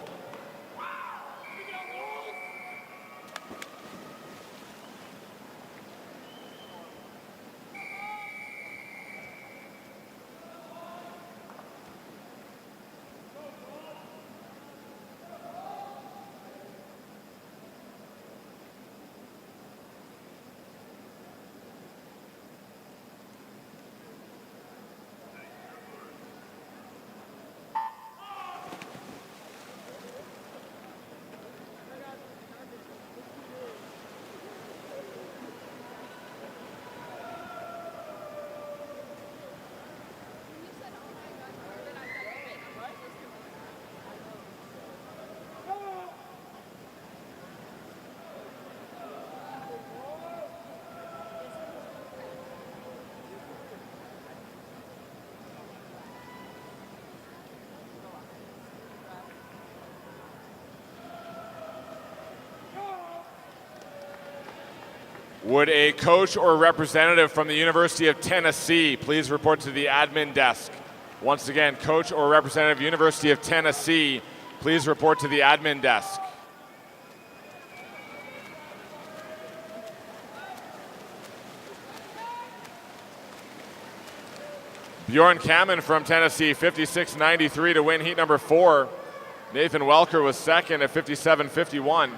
Would a coach or representative from the University of Tennessee please report to the admin desk? Once again, coach or representative, University of Tennessee, please report to the admin desk. Bjorn Kamen from Tennessee, 56.93 to win heat number 4. Nathan Welker was second at 57.51.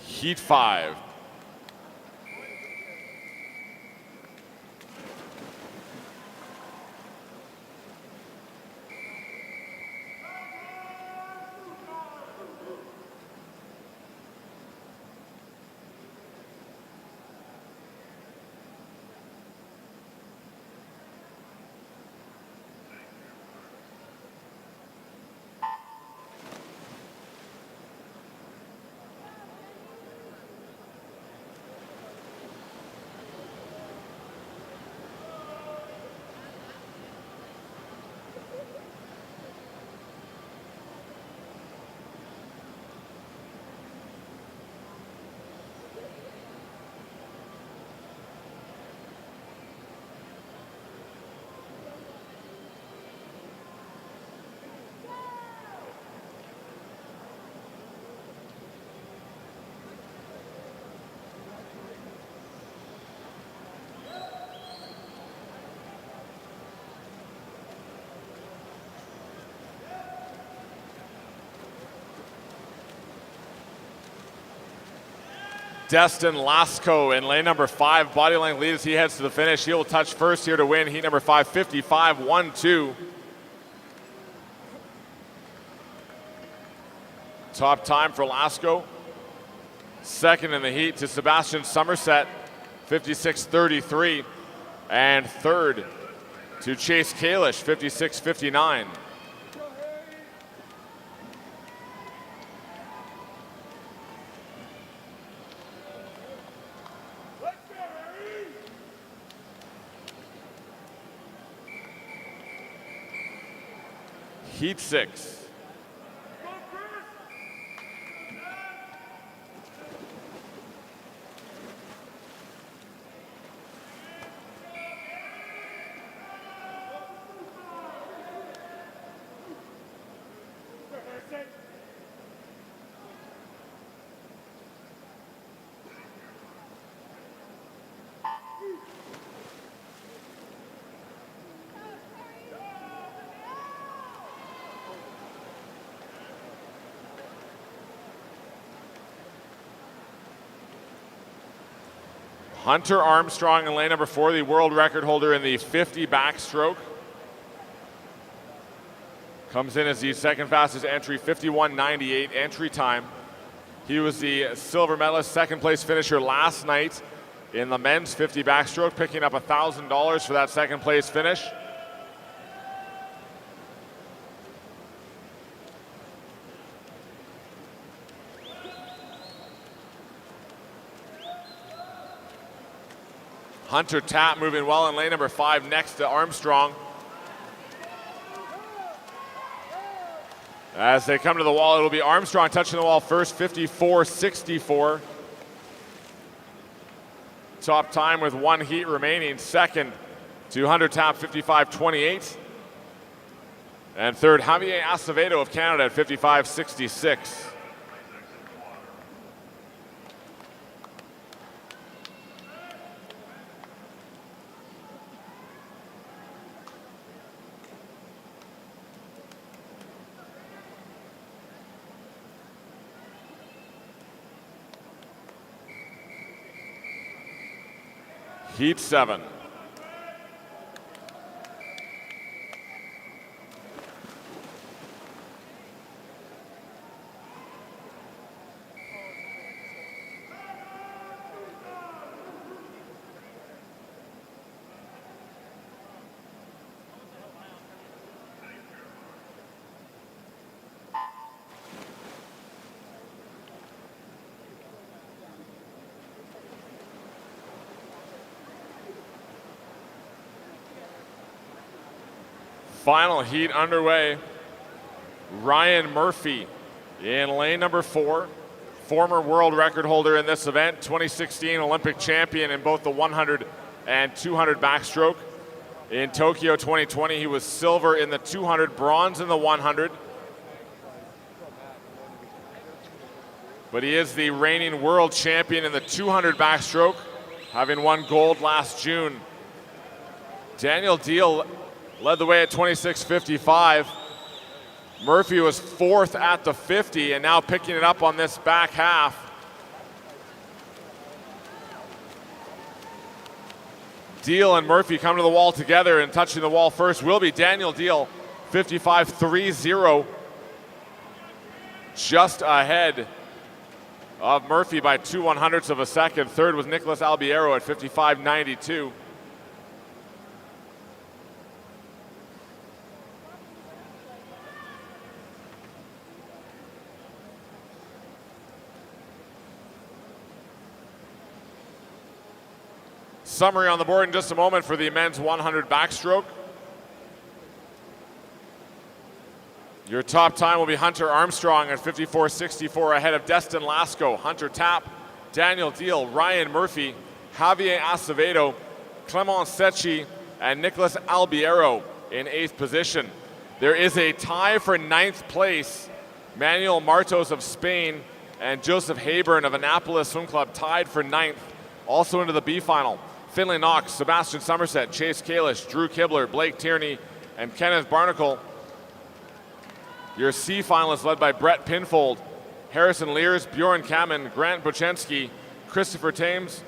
Heat 5. Destin Lasco in lane number 5. Body length lead as he heads to the finish. He will touch first here to win heat number 5, 55-1-2. Top time for Lasco. Second in the heat to Sebastian Somerset, 56-33. And third to Chase Kalish, 56-59. Heat 6. Hunter Armstrong in lane number 4, the world record holder in the 50 backstroke. Comes in as the second fastest entry, 51.98 entry time. He was the silver medalist, second place finisher last night in the men's 50 backstroke, picking up $1,000 for that second place finish. Hunter Tapp moving well in lane number 5 next to Armstrong. As they come to the wall, it'll be Armstrong touching the wall first, 54-64. Top time with 1 heat remaining. Second to Hunter Tapp, 55-28. And third, Javier Acevedo of Canada at 55-66. Heat 7. Final heat underway. Ryan Murphy in lane number 4. Former world record holder in this event, 2016 Olympic champion in both the 100 and 200 backstroke. In Tokyo 2020, he was silver in the 200, bronze in the 100. But he is the reigning world champion in the 200 backstroke, having won gold last June. Daniel Deal led the way at 26.55. Murphy was 4th at the 50 and now picking it up on this back half. Deal and Murphy come to the wall together, and touching the wall first will be Daniel Deal, 55.30. Just ahead of Murphy by 2/100ths of a second. Third was Nicholas Albiero at 55.92. Summary on the board in just a moment for the men's 100 backstroke. Your top time will be Hunter Armstrong at 54.64 ahead of Destin Lasco, Hunter Tapp, Daniel Deal, Ryan Murphy, Javier Acevedo, Clement Secchi, and Nicholas Albiero in 8th position. There is a tie for 9th place. Manuel Martos of Spain and Joseph Hayburn of Annapolis Swim Club tied for 9th. Also into the B final. Finley Knox, Sebastian Somerset, Chase Kalish, Drew Kibler, Blake Tierney, and Kenneth Barnacle. Your C finalists led by Brett Pinfold, Harrison Lears, Bjorn Kamen, Grant Bochensky, Christopher Thames,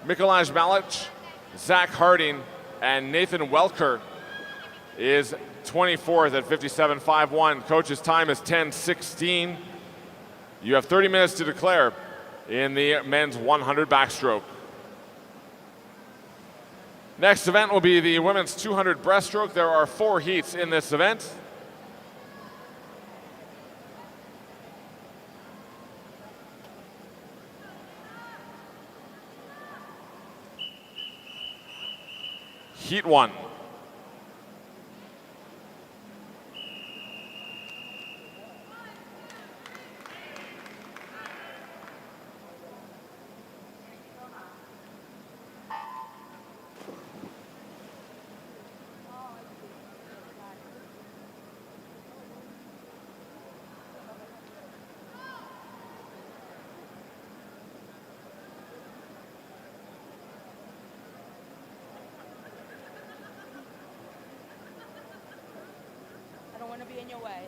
Mikolaj Malic, Zach Harding, and Nathan Welker is 24th at 57.51. Coach's time is 10:16. You have 30 minutes to declare in the men's 100 backstroke. Next event will be the women's 200 breaststroke. There are 4 heats in this event. Heat 1. I don't want to be in your way.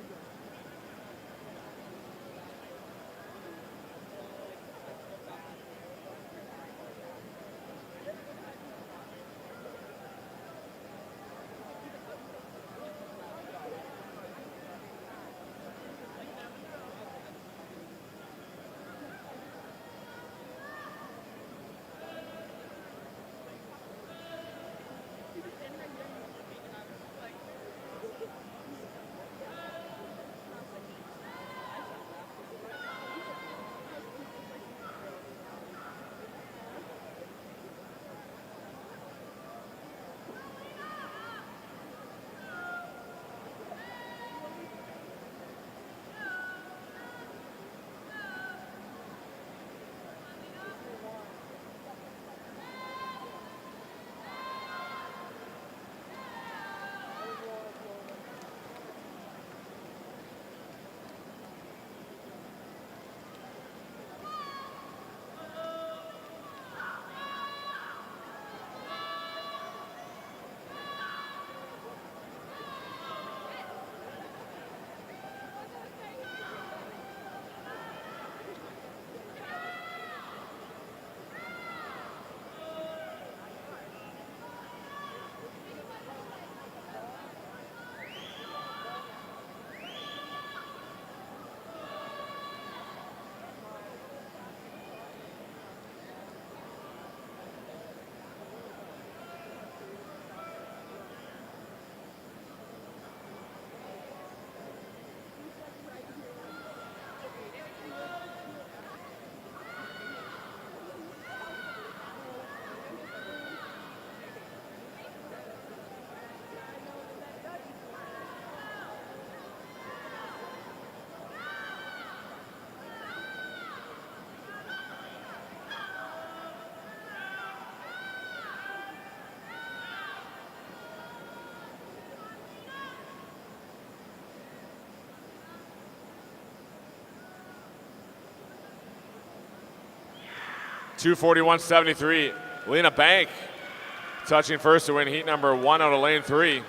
.241.73. Lena Bank touching first to win heat number 1 out of lane 3.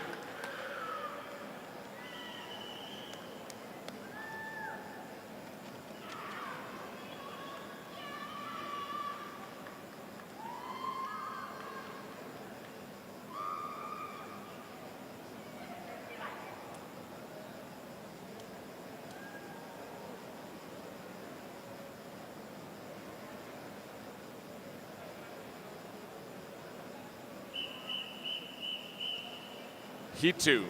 Heat 2.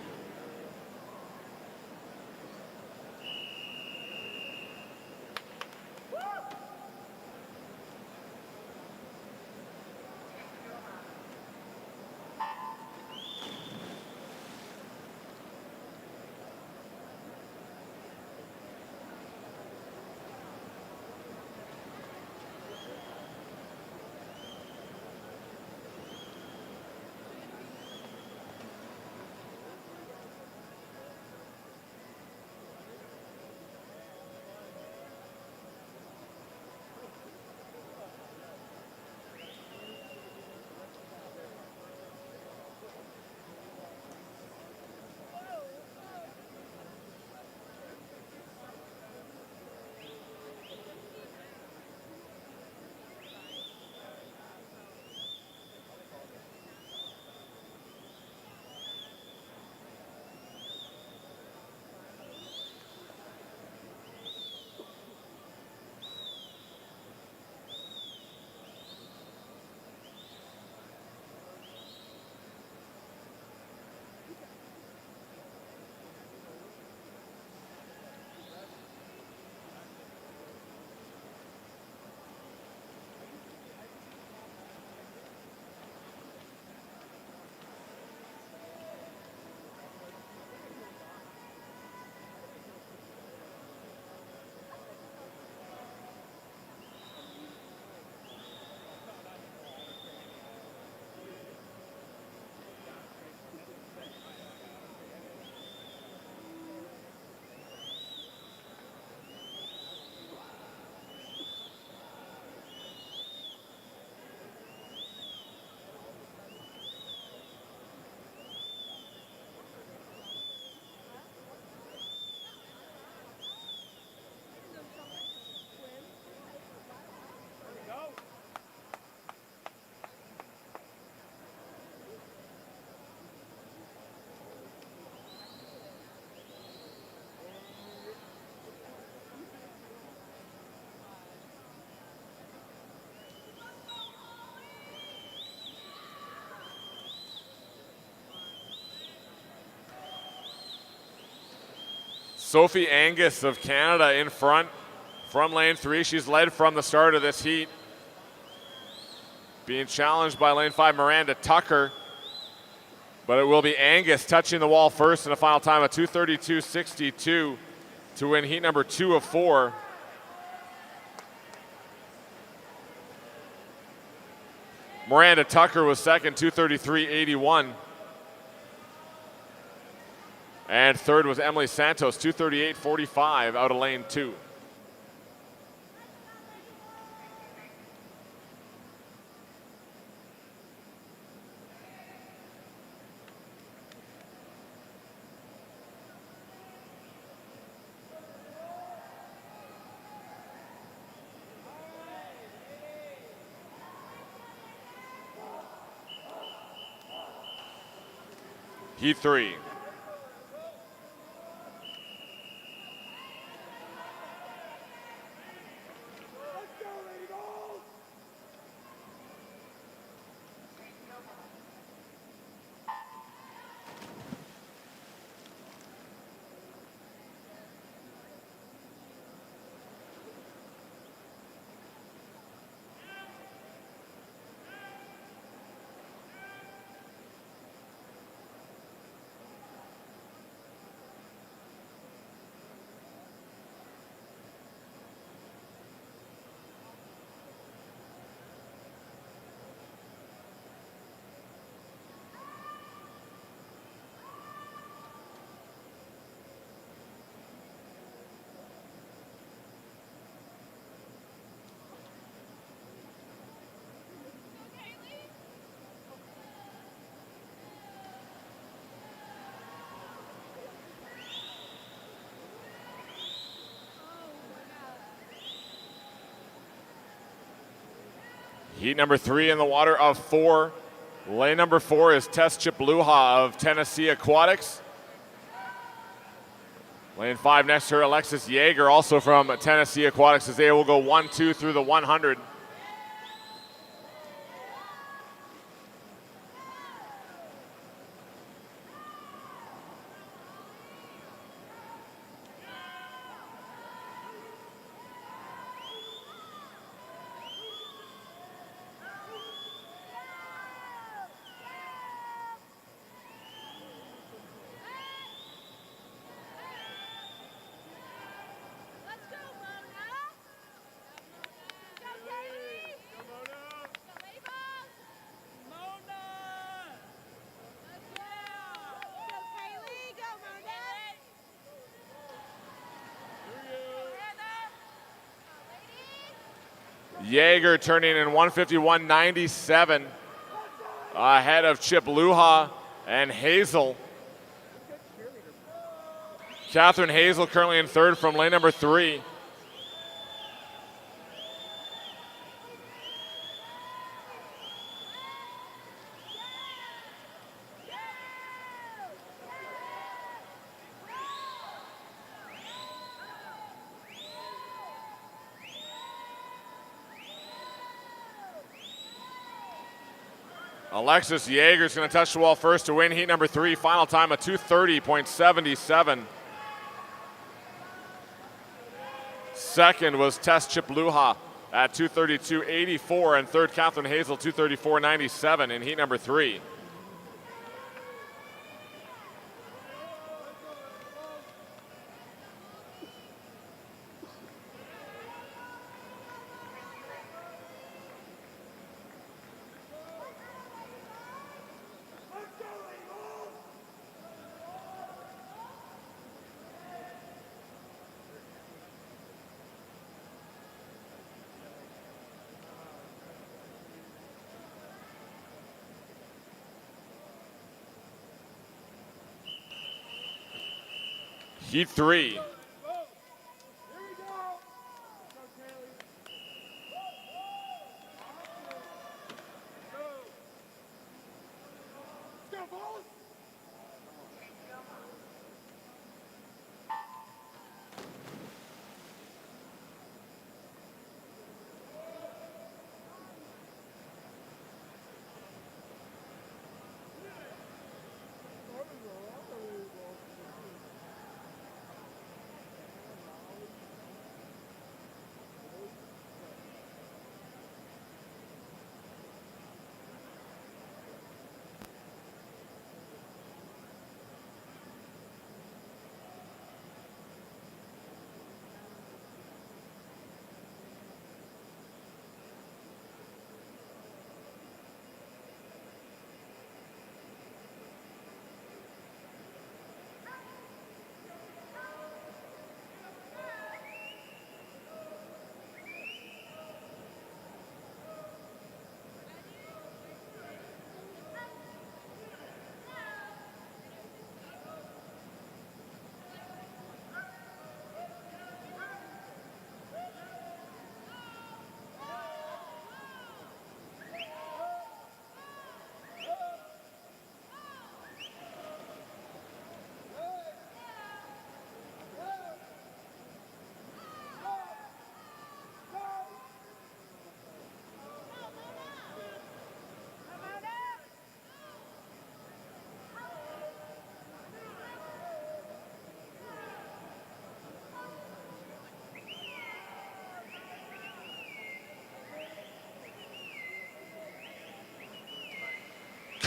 Sophie Angus of Canada in front from lane 3. She's led from the start of this heat. Being challenged by lane 5, Miranda Tucker. But it will be Angus touching the wall first in a final time of 2:32.62 to win heat number 2 of 4. Miranda Tucker was second, 2:33.81. And third was Emily Santos, 2:38.45 out of lane 2. Heat 3. Heat number 3 in the water of 4. Lane number 4 is Tess Chipluha of Tennessee Aquatics. Lane 5 next to her, Alexis Yeager, also from Tennessee Aquatics, as they will go 1-2 through the 100. Yeager turning in 151.97 ahead of Chip Luha and Hazel. Catherine Hazel currently in third from lane number 3. Alexis Yeager is going to touch the wall first to win heat number 3. Final time of 2:30.77. Second was Tess Chipluha at 2:32.84, and third Catherine Hazel 2:34.97 in heat number 3. Heat 3.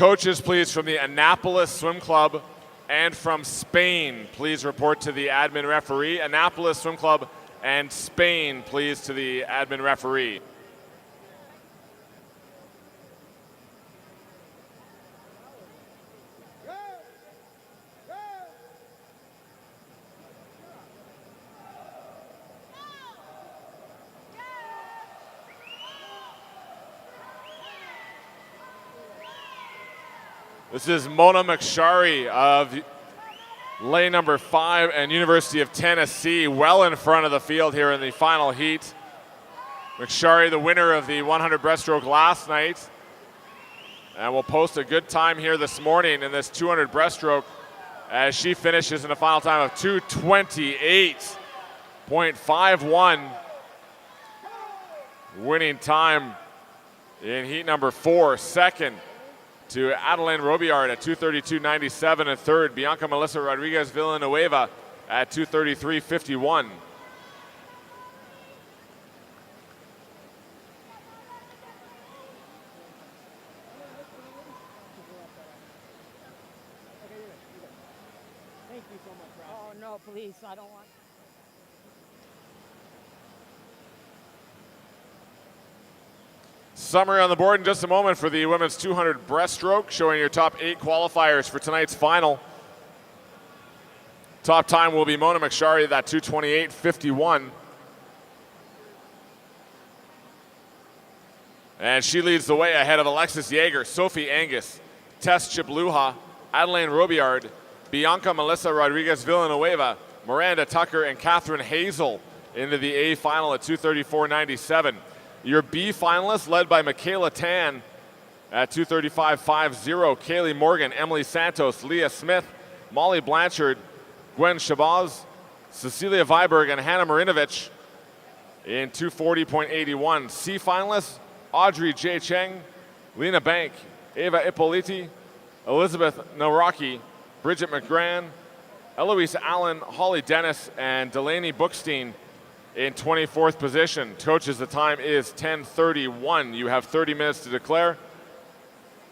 coaches, please, from the Annapolis Swim Club and from Spain, please report to the admin referee. Annapolis Swim Club and Spain, please, to the admin referee. This is Mona McSharry of lane number 5 and University of Tennessee, well in front of the field here in the final heat. McSharry, the winner of the 100 breaststroke last night, and will post a good time here this morning in this 200 breaststroke as she finishes in a final time of 2:28.51. Winning time in heat number 4, second to Adeline Robillard at 2:32.97, and third, Bianca Melissa Rodriguez Villanueva at 2:33.51. Thank you so much, Rob. Oh, no, please, I don't want. Summary on the board in just a moment for the women's 200 breaststroke, showing your top 8 qualifiers for tonight's final. Top time will be Mona McSharry, that 2:28.51. And she leads the way ahead of Alexis Yeager, Sophie Angus, Tess Chipluha, Adeline Robillard, Bianca Melissa Rodriguez Villanueva, Miranda Tucker, and Catherine Hazel into the A final at 2:34.97. Your B finalists, led by Michaela Tan at 2:35.50, Kaylee Morgan, Emily Santos, Leah Smith, Molly Blanchard, Gwen Shabazz, Cecilia Viberg, and Hannah Marinovich in 2:40.81. C finalists, Audrey J. Cheng, Lena Bank, Ava Ippoliti, Elizabeth Nawrocki, Bridget McGran, Eloise Allen, Holly Dennis, and Delaney Bookstein in 24th position. Coaches, the time is 10:31. You have 30 minutes to declare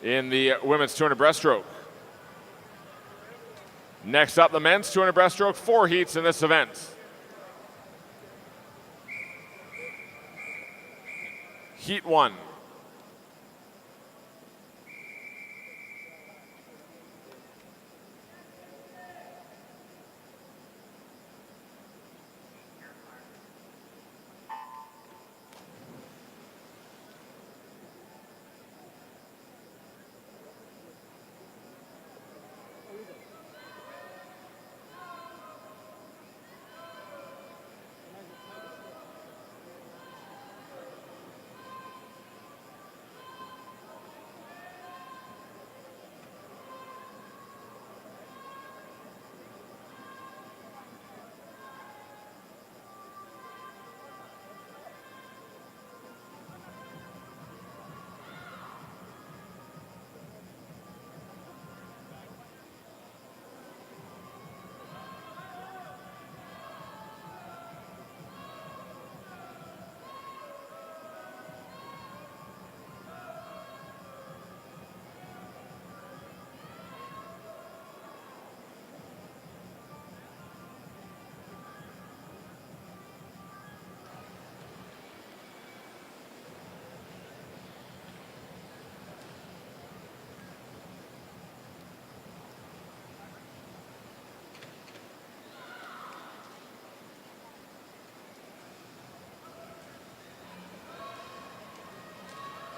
in the women's 200 breaststroke. Next up, the men's 200 breaststroke, 4 heats in this event. Heat 1.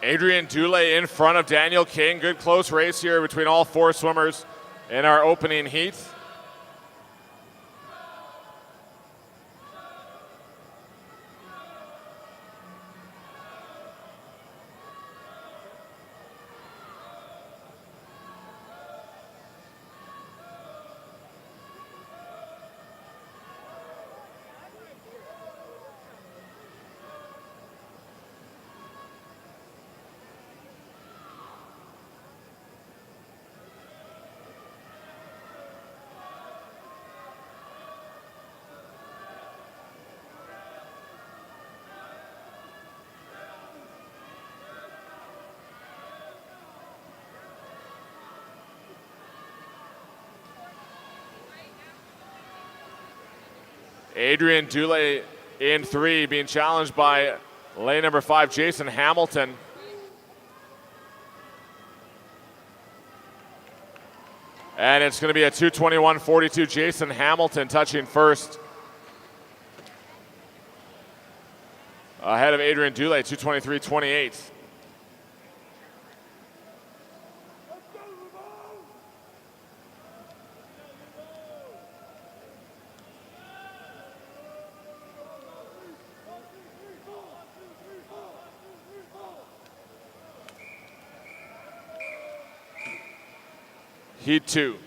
Adrian Dule in front of Daniel King. Good close race here between all 4 swimmers in our opening heat. Adrian Dulé in 3, being challenged by lane number 5, Jason Hamilton. And it's going to be a 2:21.42. Jason Hamilton touching first. Ahead of Adrian Dulé, 2:23.28. Heat 2.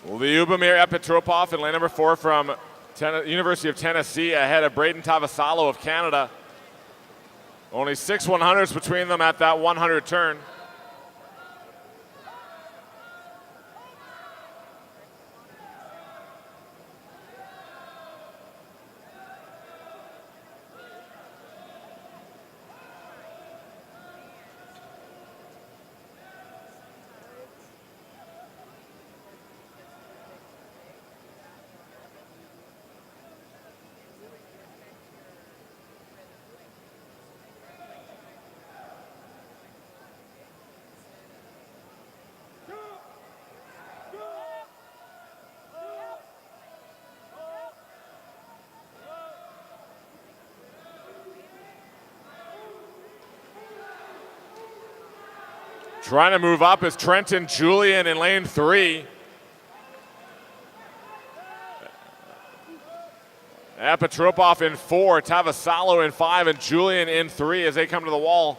Lyubomir Epitropov in lane number 4 from University of Tennessee, ahead of Braden Tavasalo of Canada. Only 6 100s between them at that 100 turn. Trying to move up is Trenton Julian in lane 3. Epitropov in 4, Tavasalo in 5, and Julian in 3 as they come to the wall.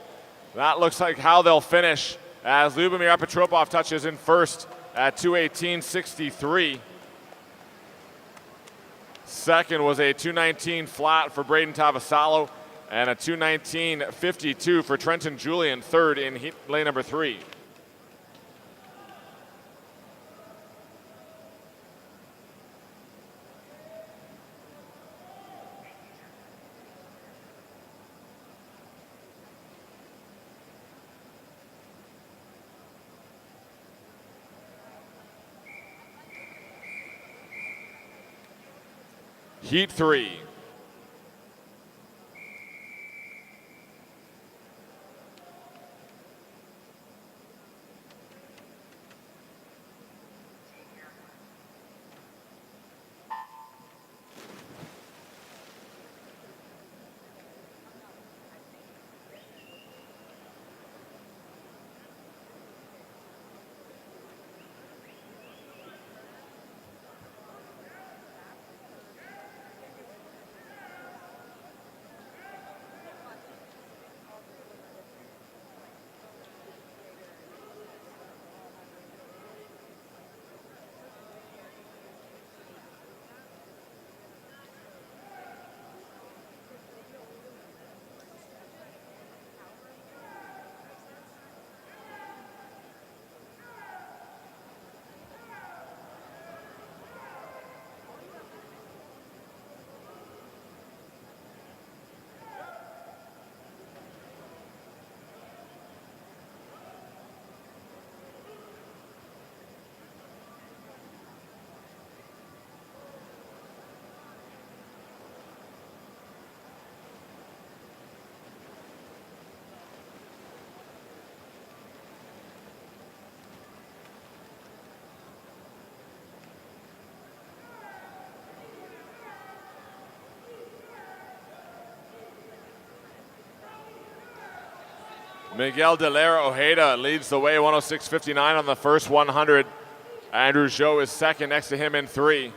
That looks like how they'll finish as Lyubomir Epitropov touches in first at 2:18.63. Second was a 2:19 flat for Braden Tavasalo, and a 2:19.52 for Trenton Julian, third in lane number 3. Heat 3. Miguel de Lara Ojeda leads the way, 106.59 on the first 100. Andrew Zhou is second, next to him in 3.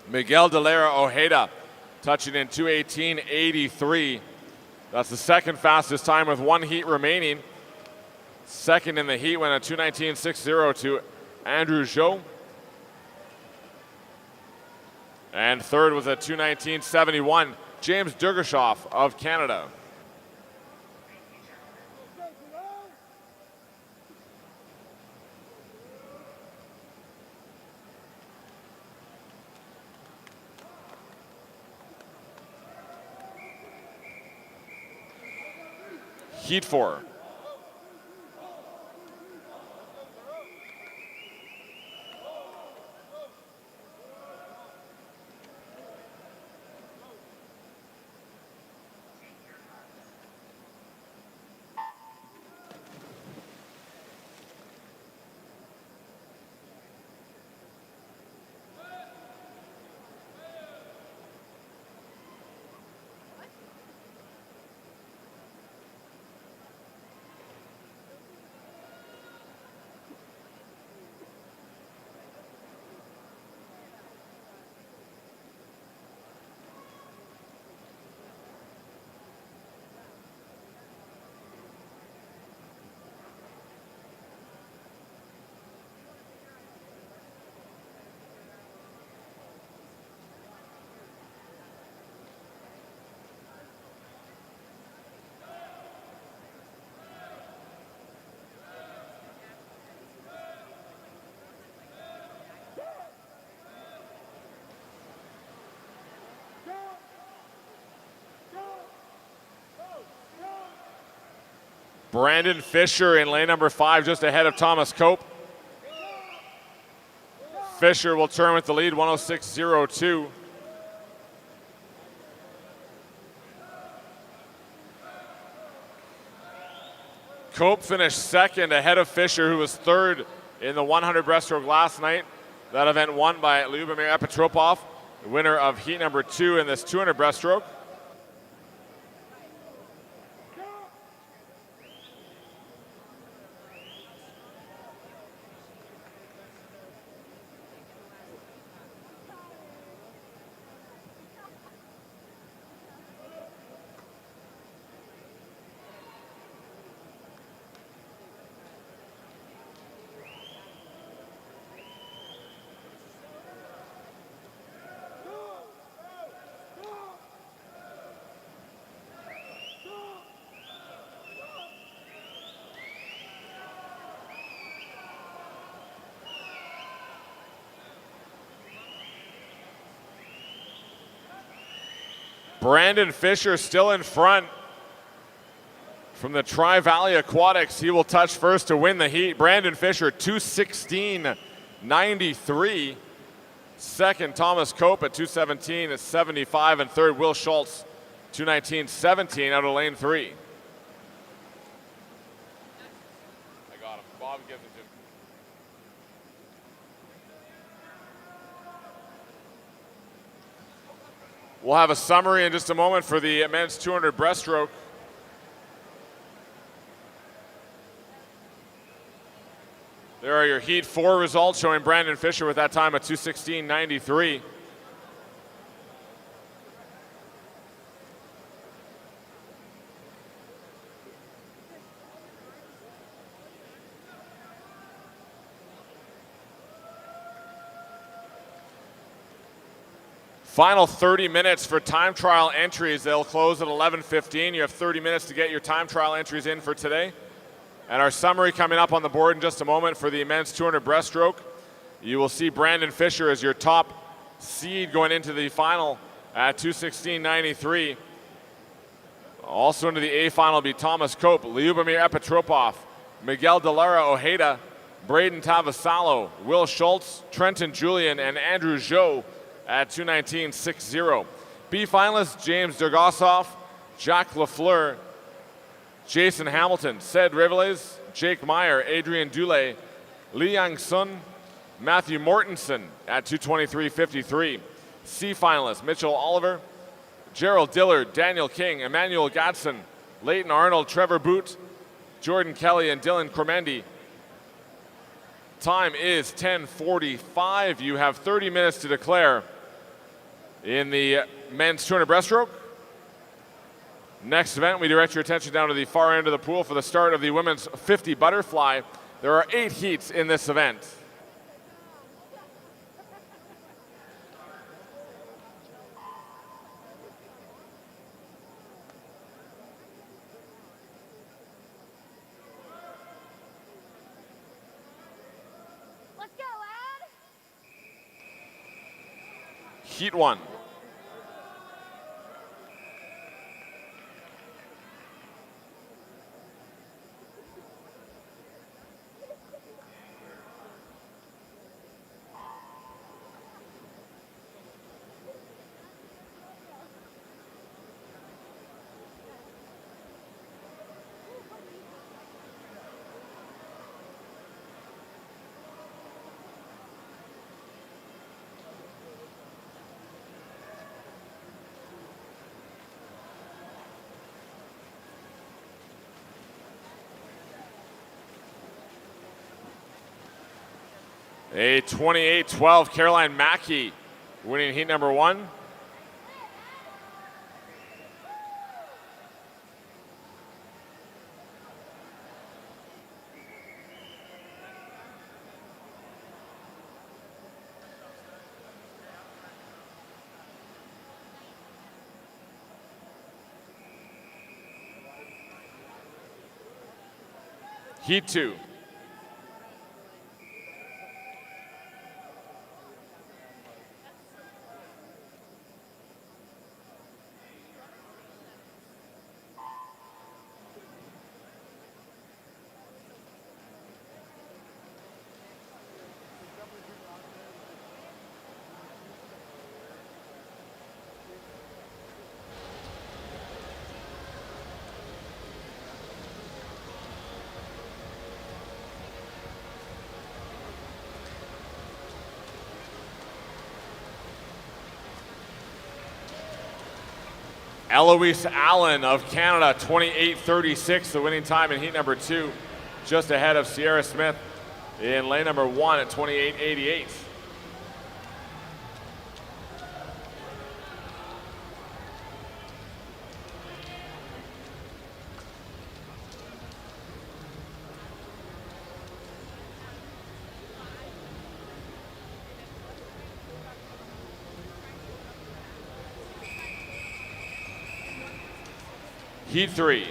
Miguel de Lara Ojeda touching in 2:18.83. That's the second fastest time with 1 heat remaining. Second in the heat went a 2:19.60 to Andrew Zhou. And third was a 2:19.71, James Durgashoff of Canada. Heat 4. Brandon Fisher in lane number 5, just ahead of Thomas Cope. Fisher will turn with the lead, 106.02. Cope finished second ahead of Fisher, who was third in the 100 breaststroke last night. That event won by Lyubomir Epitropov, the winner of heat number 2 in this 200 breaststroke. Brandon Fisher still in front from the Tri-Valley Aquatics. He will touch first to win the heat. Brandon Fisher, 2:16.93. Second, Thomas Cope at 2:17.75. And third, Will Schultz, 2:19.17 out of lane 3. I got him. Bob gives it to him. We'll have a summary in just a moment for the men's 200 breaststroke. There are your heat 4 results showing Brandon Fisher with that time at 2:16.93. Final 30 minutes for time trial entries. They'll close at 11:15. You have 30 minutes to get your time trial entries in for today. And our summary coming up on the board in just a moment for the men's 200 breaststroke. You will see Brandon Fisher as your top seed going into the final at 2:16.93. Also into the A final will be Thomas Cope, Lyubomir Epitropov, Miguel Delara Ojeda, Braden Tavasalo, Will Schultz, Trenton Julian, and Andrew Zhou at 2:19.60. B finalists James Dergosov, Jacques Lafleur, Jason Hamilton, Ced Riveles, Jake Meyer, Adrian Dulé, Li Yang Sun, Matthew Mortensen at 2:23.53. C finalists Mitchell Oliver, Gerald Dillard, Daniel King, Emmanuel Gadsden, Leighton Arnold, Trevor Boot, Jordan Kelly, and Dylan Cormendi. Time is 10:45. You have 30 minutes to declare in the men's 200 breaststroke. Next event, we direct your attention down to the far end of the pool for the start of the women's 50 butterfly. There are 8 heats in this event. Let's go, lad! Heat 1. A 28-12 Caroline Mackey winning heat number 1. Heat 2. Eloise Allen of Canada, 28:36, the winning time in heat number 2, just ahead of Sierra Smith in lane number 1 at 28:88. Heat 3.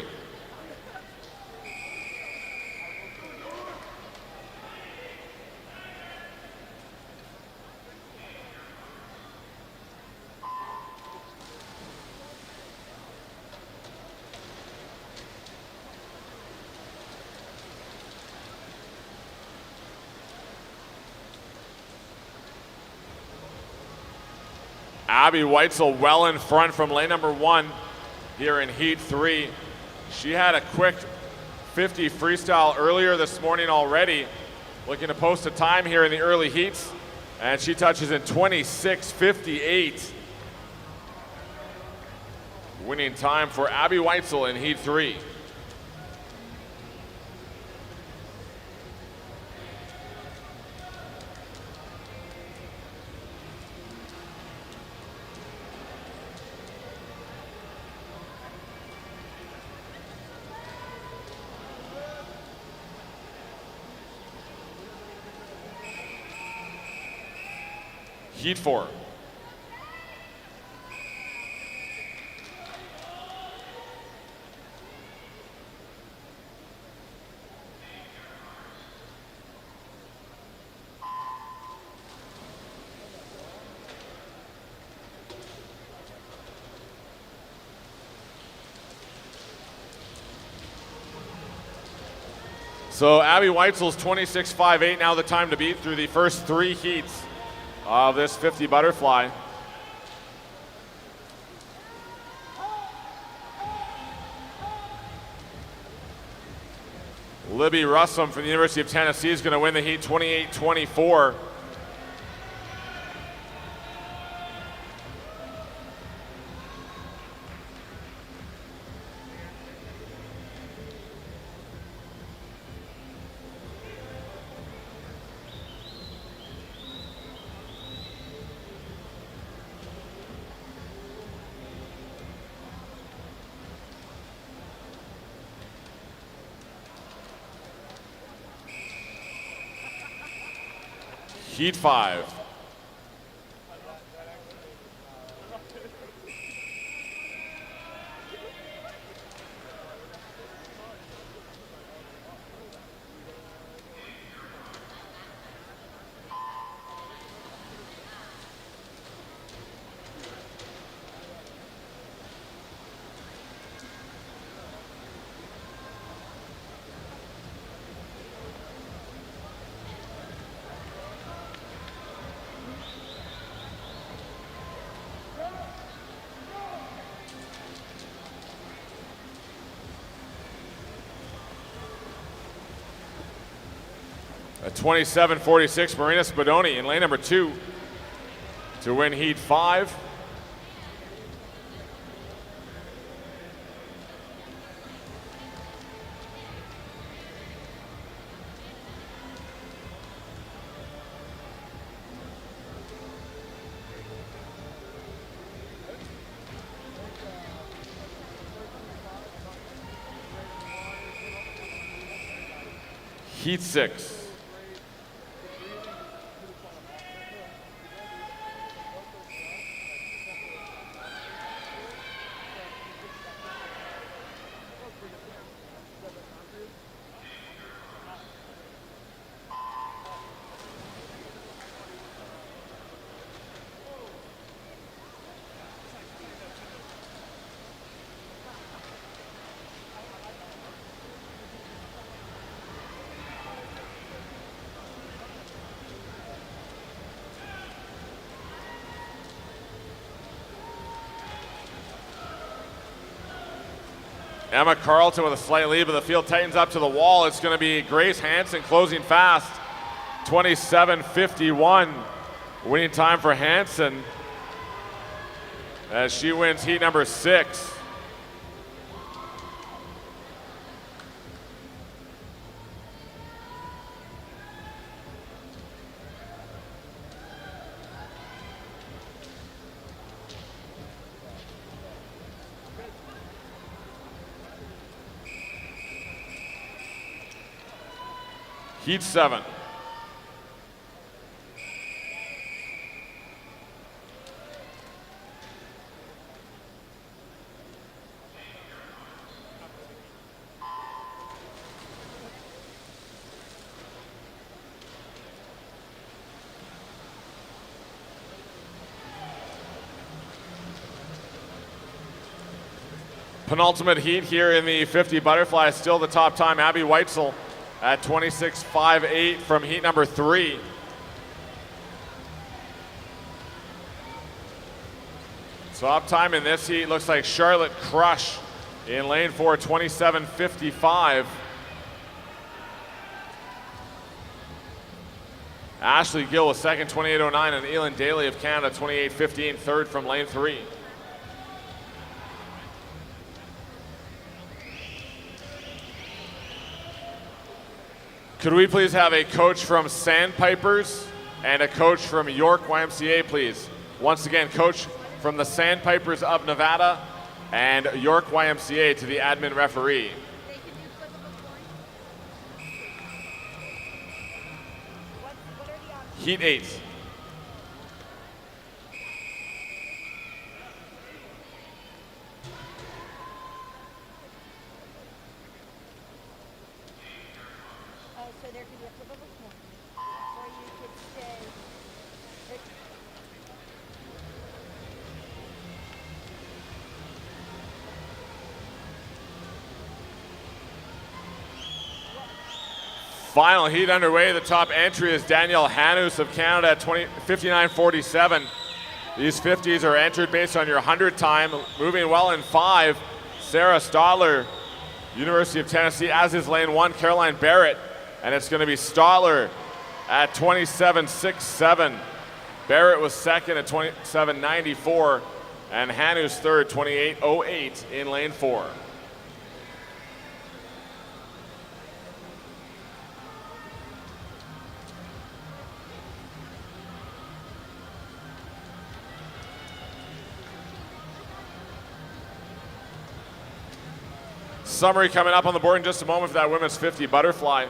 Abby Weitzel well in front from lane number 1 here in heat 3. She had a quick 50 freestyle earlier this morning already, looking to post a time here in the early heats, and she touches in 26:58. Winning time for Abby Weitzel in heat 3. Heat 4. So Abby Weitzel's 26.58 now the time to beat through the first 3 heats of this 50 butterfly. Libby Russum from the University of Tennessee is going to win the heat 28-24. Heat 5. At 27.46, Marina Spadoni in lane number 2 to win heat 5. Heat 6. Emma Carlton with a slight lead, but the field tightens up to the wall. It's going to be Grace Hansen closing fast. 27.51 winning time for Hansen as she wins heat number 6. Heat 7. Penultimate heat here in the 50 butterfly. Still the top time, Abby Weitzel at 26.58 from heat number 3. Top time in this heat looks like Charlotte Crush in lane 4, 27.55. Ashley Gill was second, 28.09, and Elin Daly of Canada, 28.15, third from lane 3. Could we please have a coach from Sandpipers and a coach from York YMCA, please? Once again, coach from the Sandpipers of Nevada and York YMCA to the admin referee. Heat 8. So there could be a flip of a coin, or you could stay. Final heat underway. The top entry is Danielle Hanus of Canada at 59.47. These 50s are entered based on your 100 time. Moving well in 5, Sarah Stadler, University of Tennessee, as is lane 1, Caroline Barrett. And it's going to be Stadler at 27.67. Barrett was second at 27.94. And Hanus third, 28.08 in lane 4. Summary coming up on the board in just a moment for that women's 50 butterfly.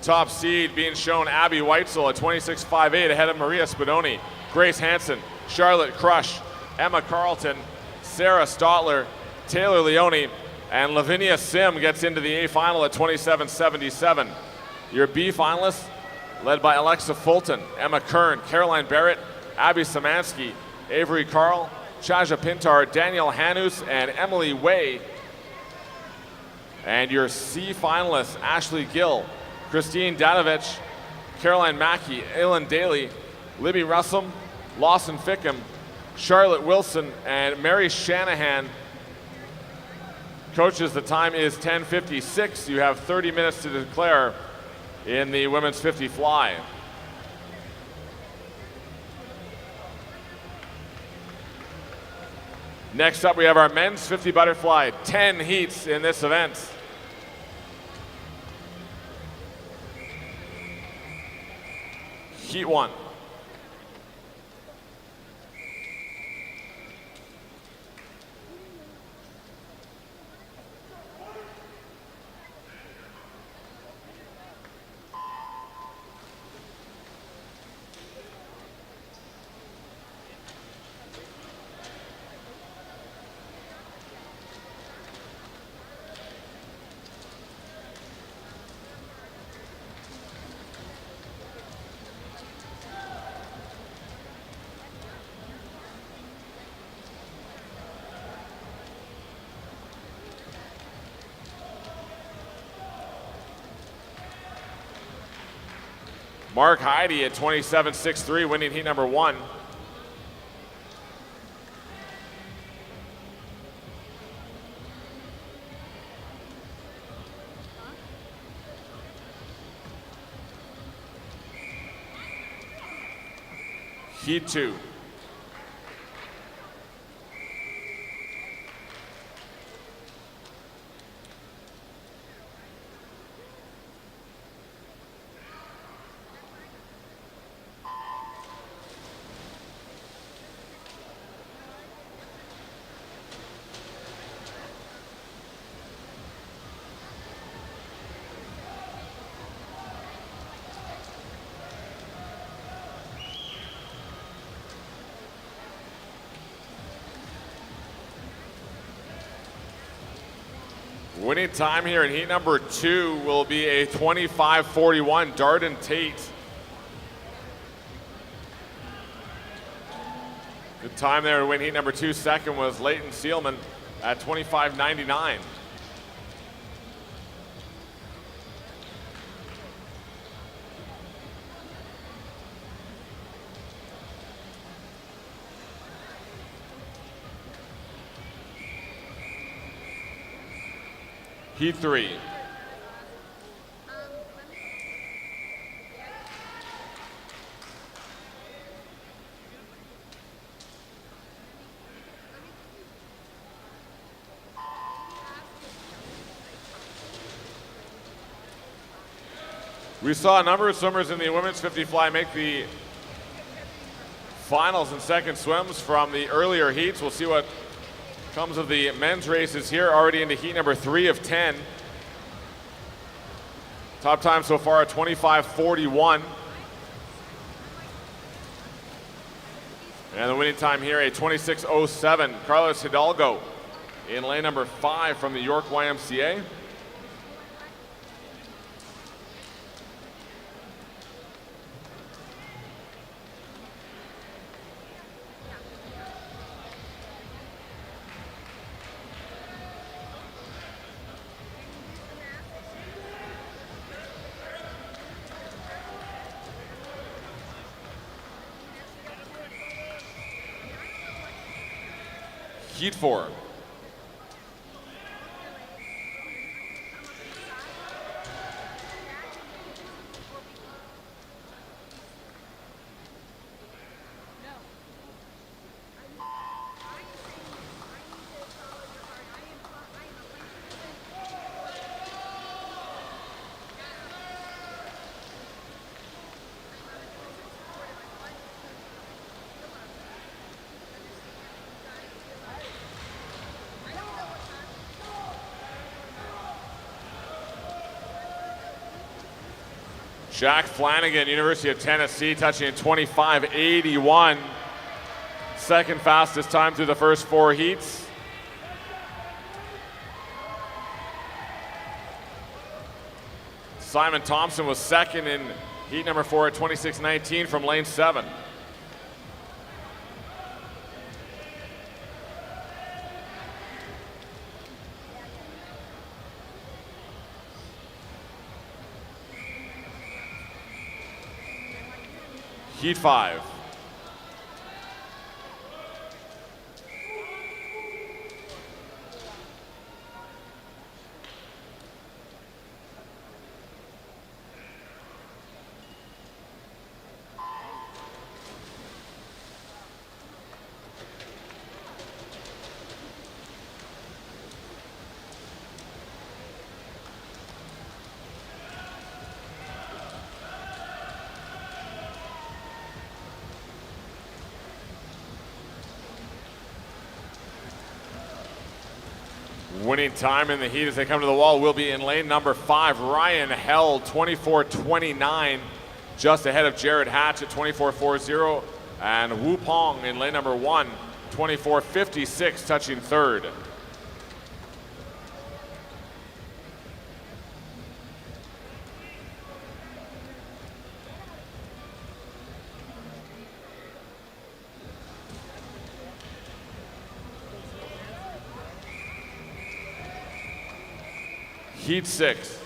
Top seed being shown Abby Weitzel at 26.58 ahead of Maria Spadoni, Grace Hansen, Charlotte Crush, Emma Carlton, Sarah Stotler, Taylor Leone, and Lavinia Sim gets into the A final at 27.77. Your B finalists led by Alexa Fulton, Emma Kern, Caroline Barrett, Abby Samansky, Avery Carl, Chaja Pintar, Danielle Hanus, and Emily Way. And your C finalists, Ashley Gill, Christine Danovich, Caroline Mackey, Aileen Daly, Libby Russell, Lawson Fickham, Charlotte Wilson, and Mary Shanahan. Coaches, the time is 10:56. You have 30 minutes to declare in the women's 50 fly. Next up, we have our men's 50 butterfly, 10 heats in this event. Heat 1. Mark Heide at 27.63, winning heat number 1. Heat 2. Winning time here in heat number 2 will be a 25.41, Darden Tate. The time there to win heat number 2 second was Leighton Seelman at 25.99. Heat 3. We saw a number of swimmers in the women's 50 fly make the finals and second swims from the earlier heats. We'll see what comes of the men's races here, already into heat number 3 of 10. Top time so far at 25.41. And the winning time here, a 26.07. Carlos Hidalgo in lane number 5 from the York YMCA. Heat 4. Jack Flanagan, University of Tennessee, touching in 25.81. Second fastest time through the first 4 heats. Simon Thompson was second in heat number 4 at 26.19 from lane 7. Heat 5. Winning time in the heat as they come to the wall will be in lane number 5. Ryan Hell, 24.29, just ahead of Jared Hatch at 24.40. And Wu Pong in lane number 1, 24.56, touching third. Heat 6.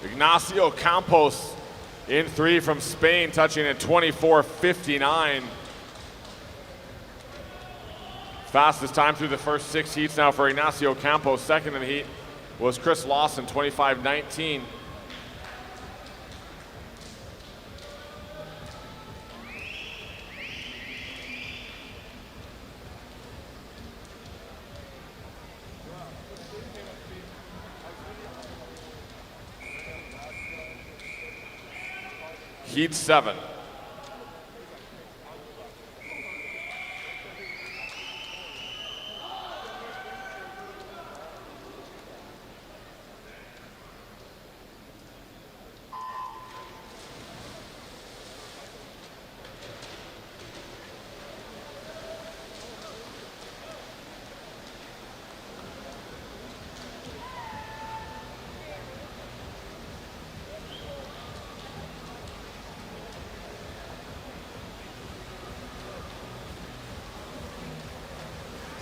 Ignacio Campos in 3 from Spain, touching at 24.59. Fastest time through the first 6 heats now for Ignacio Campos. Second in the heat was Chris Lawson, 25.19. Heat 7.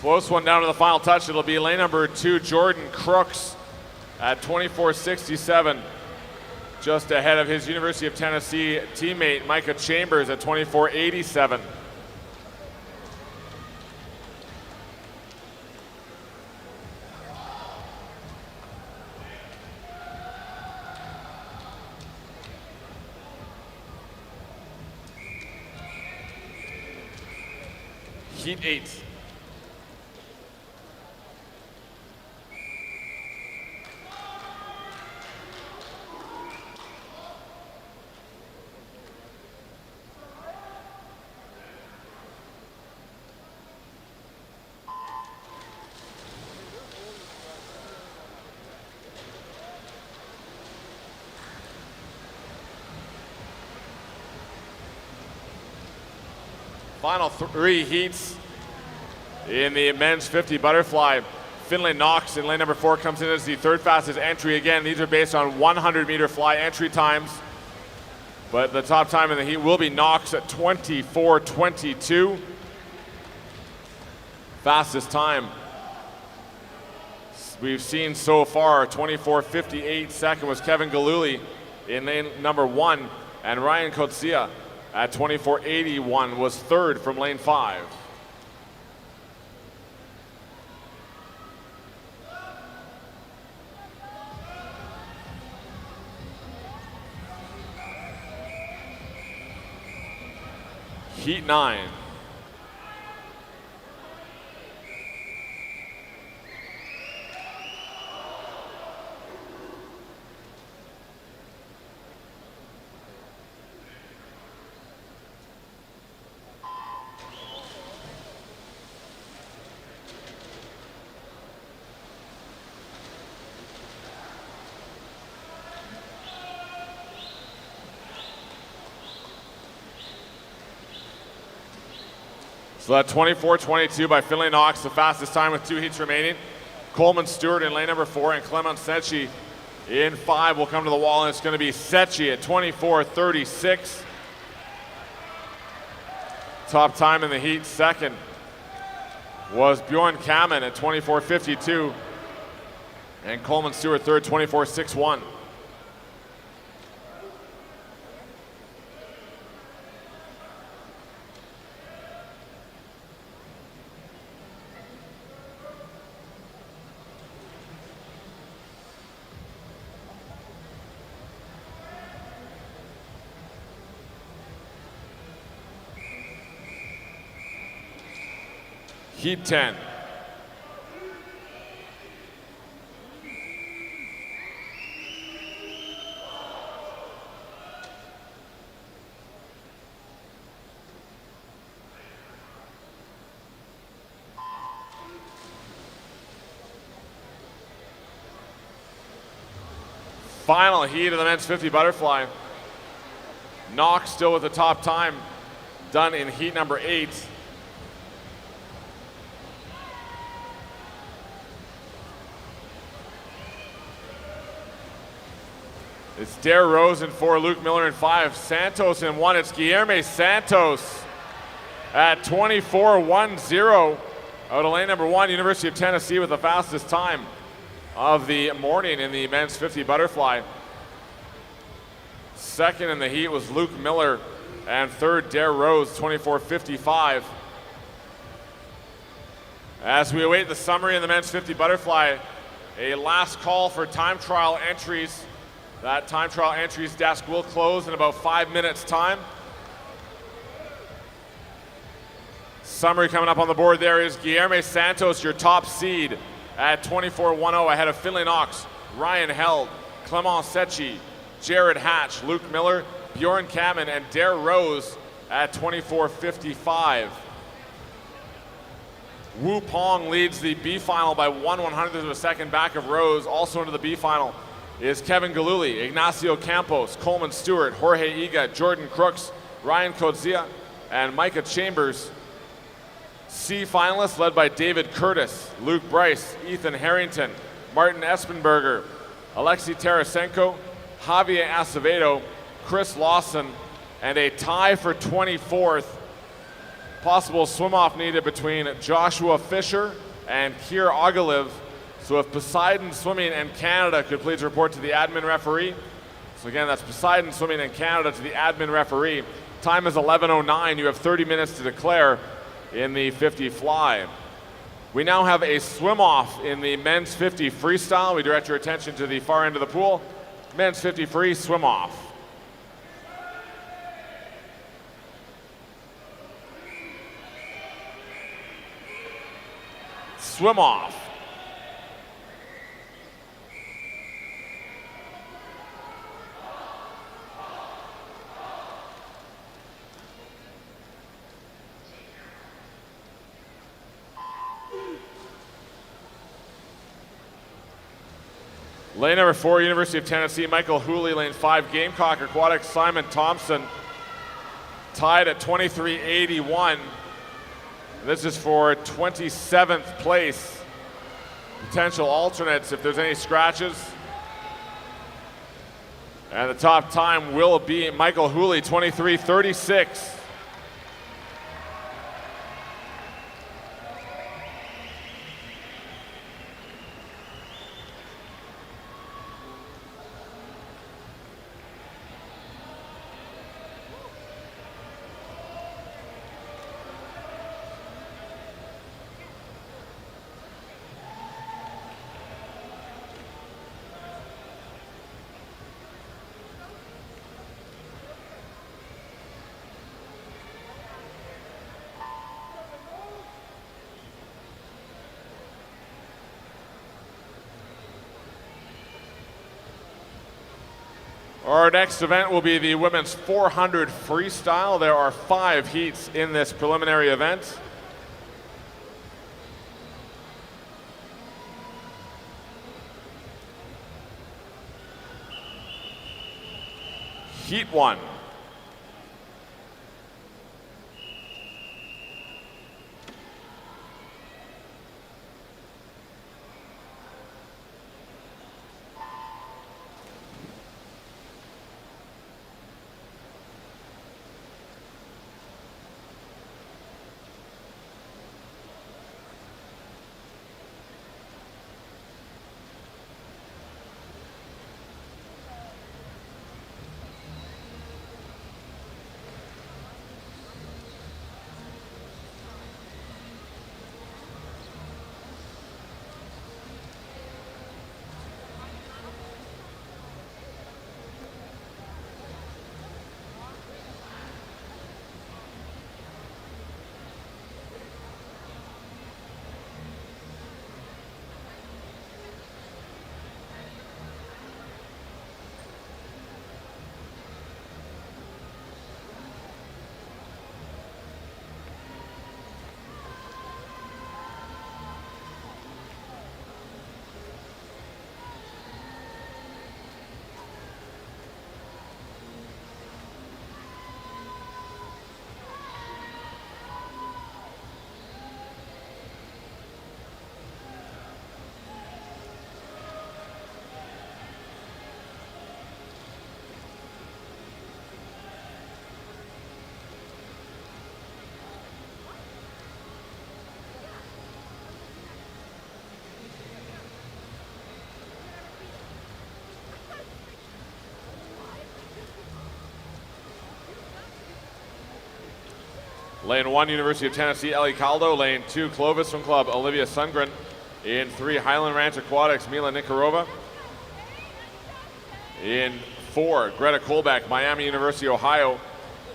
Close one down to the final touch. It'll be lane number 2, Jordan Crooks at 24.67, just ahead of his University of Tennessee teammate Micah Chambers at 24.87. Heat 8. Final 3 heats in the men's 50 butterfly. Finlay Knox in lane number 4 comes in as the third fastest entry. Again, these are based on 100-meter fly entry times. But the top time in the heat will be Knox at 24:22. Fastest time we've seen so far, 24:58. Second was Kevin Galuli in lane number 1. And Ryan Kotsia at 24:81 was third from lane 5. Heat 9. So that 24:22 by Finlay Knox, the fastest time with 2 heats remaining. Coleman Stewart in lane number 4 and Clement Secchi in 5 will come to the wall, and it's going to be Secchi at 24:36. Top time in the heat. Second was Bjorn Kamen at 24:52, and Coleman Stewart third, 24:61. Heat 10. Final heat of the men's 50 butterfly. Knox still with the top time, done in heat number 8. It's Dare Rose in 4, Luke Miller in 5, Santos in 1. It's Guilherme Santos at 24:10 out of lane number 1, University of Tennessee with the fastest time of the morning in the men's 50 butterfly. Second in the heat was Luke Miller, and third Dare Rose, 24:55. As we await the summary in the men's 50 butterfly, a last call for time trial entries. That time trial entries desk will close in about 5 minutes' time. Summary coming up on the board there is Guilherme Santos, your top seed at 24:10 ahead of Finlay Knox, Ryan Held, Clement Secchi, Jared Hatch, Luke Miller, Bjorn Kamen, and Dare Rose at 24:55. Wu Pong leads the B final by 1/100th of a second back of Rose. Also into the B final is Kevin Galuli, Ignacio Campos, Coleman Stewart, Jorge Iga, Jordan Crooks, Ryan Kodzia, and Micah Chambers. C finalists led by David Curtis, Luke Bryce, Ethan Harrington, Martin Espenberger, Alexei Tarasenko, Javier Acevedo, Chris Lawson, and a tie for 24th. Possible swim-off needed between Joshua Fisher and Keir Ogiliv. So if Poseidon Swimming and Canada could please report to the admin referee. So again, that's Poseidon Swimming and Canada to the admin referee. Time is 11:09. You have 30 minutes to declare in the 50 fly. We now have a swim-off in the men's 50 freestyle. We direct your attention to the far end of the pool. Men's 50 free swim-off. Swim-off. Lane number 4, University of Tennessee, Michael Hooley. Lane 5, Gamecock Aquatics, Simon Thompson. tied at 23.81. This is for 27th place. Potential alternates if there's any scratches. And the top time will be Michael Hooley, 23.36. Our next event will be the women's 400 freestyle. There are 5 heats in this preliminary event. Heat 1. Lane 1, University of Tennessee, Ellie Caldo. Lane 2, Clovis Swim Club, Olivia Sundgren. In 3, Highland Ranch Aquatics, Mila Nikarova. In 4, Greta Kolbeck, Miami University, Ohio.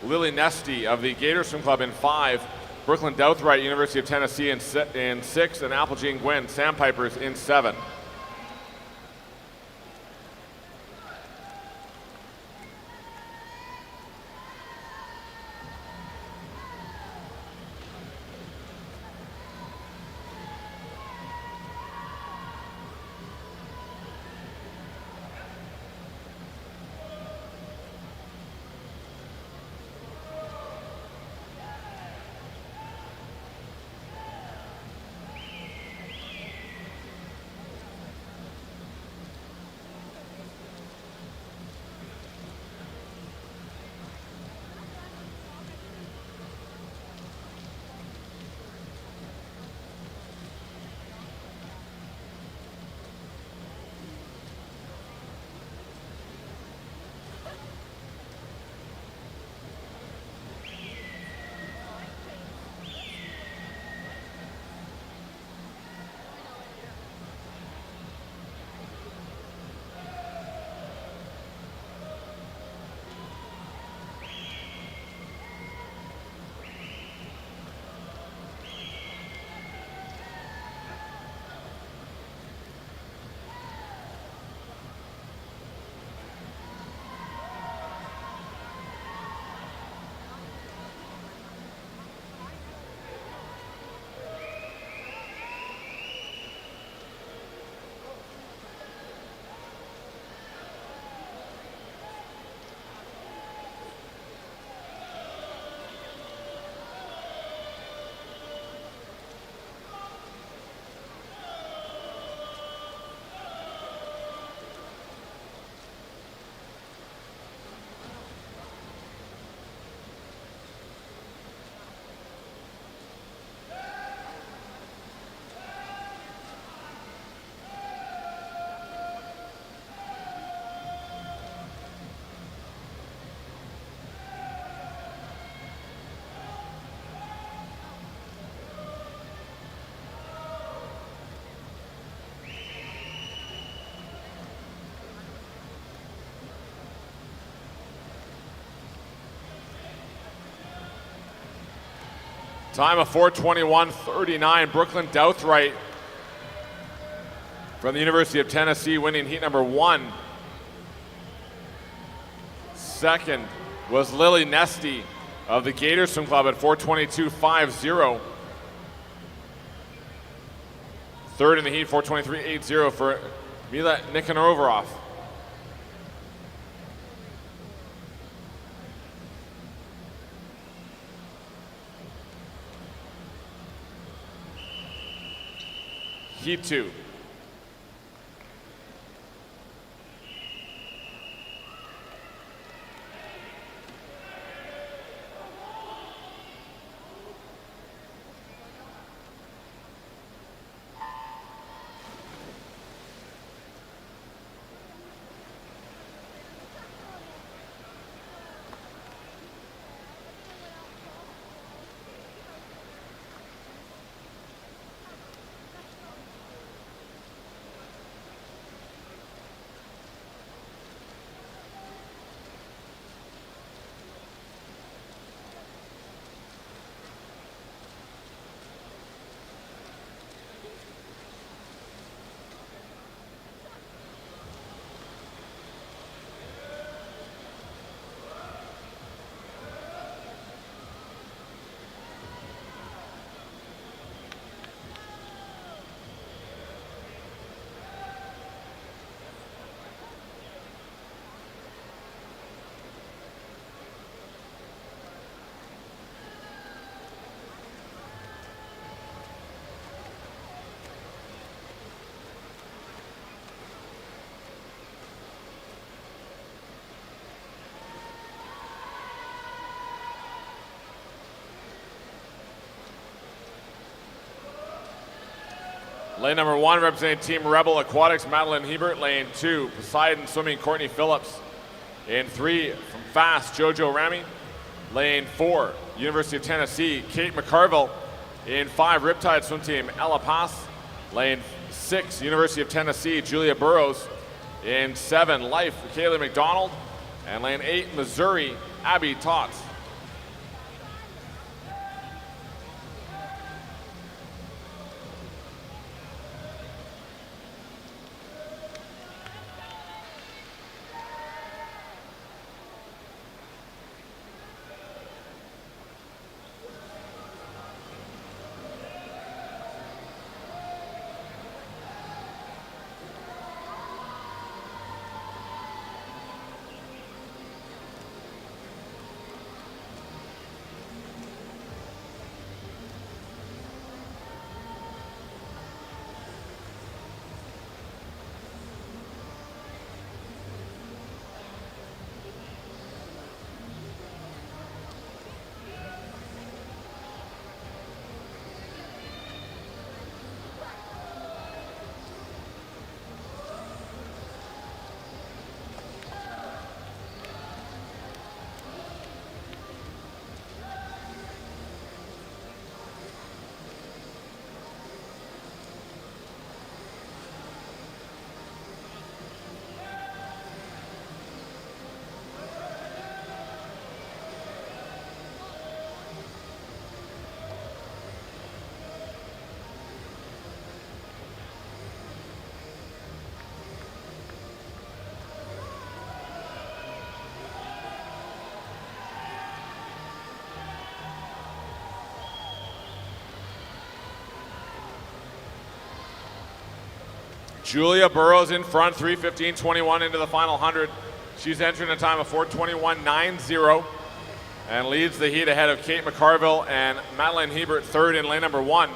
Lily Nesty of the Gator Swim Club in 5. Brooklyn Douthright, University of Tennessee in 6. And Applejean Gwynn, Sandpipers in 7. Time of 4:21:39. Brooklyn Douthright from the University of Tennessee winning heat number 1. Second was Lily Nesty of the Gator Swim Club at 4:22:50. Third in the heat, 4:23:80 for Mila Nikanovarov. Heat 2. Lane number 1 representing Team Rebel Aquatics, Madeline Hebert. Lane 2, Poseidon Swimming, Courtney Phillips. In 3, from Fast, Jojo Rami. Lane 4, University of Tennessee, Kate McCarville. In 5, Riptide Swim Team, Ella Pass. Lane 6, University of Tennessee, Julia Burrows. In 7, Life, Kaylee McDonald. And lane 8, Missouri, Abby Tots. Julia Burrows in front, 3:15:21 into the final 100. She's entering a time of 4:21:90 and leads the heat ahead of Kate McCarville and Madeline Hebert, third in lane number 1.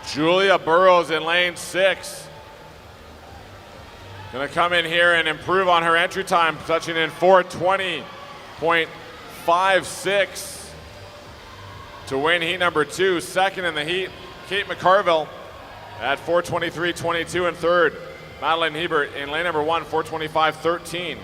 Julia Burrows in lane 6. Gonna come in here and improve on her entry time, touching in 4:20.56 to win heat number 2. Second in the heat, Kate McCarville at 4:23.22, and third, Madeline Hebert in lane number 1, 4:25.13.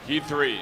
Heat 3.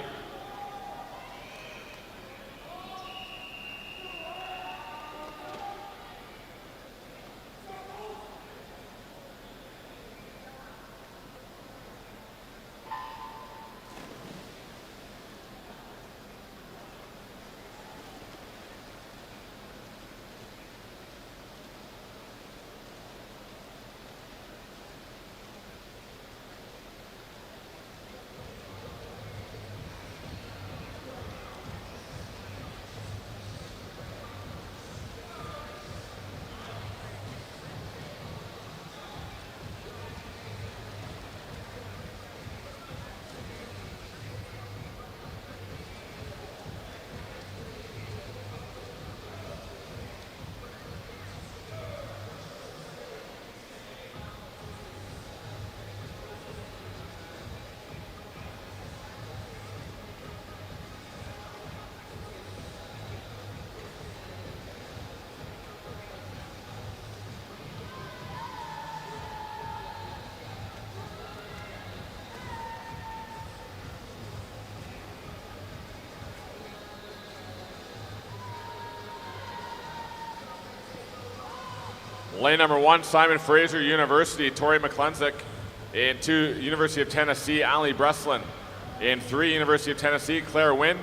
Lane number 1, Simon Fraser University, Tori McClensick. In 2, University of Tennessee, Allie Breslin. In 3, University of Tennessee, Claire Wynn.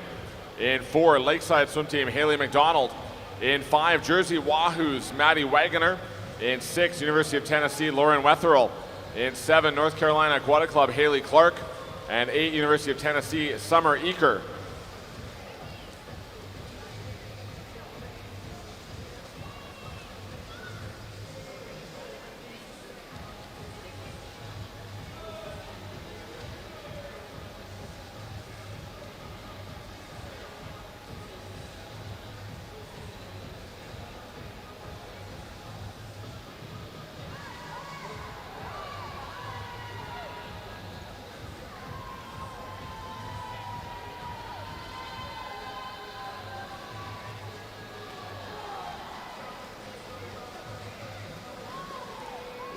In 4, Lakeside Swim Team, Haley McDonald. In 5, Jersey Wahoos, Maddie Wagoner. In 6, University of Tennessee, Lauren Wetherell. In 7, North Carolina Aquatic Club, Haley Clark. And 8, University of Tennessee, Summer Eaker.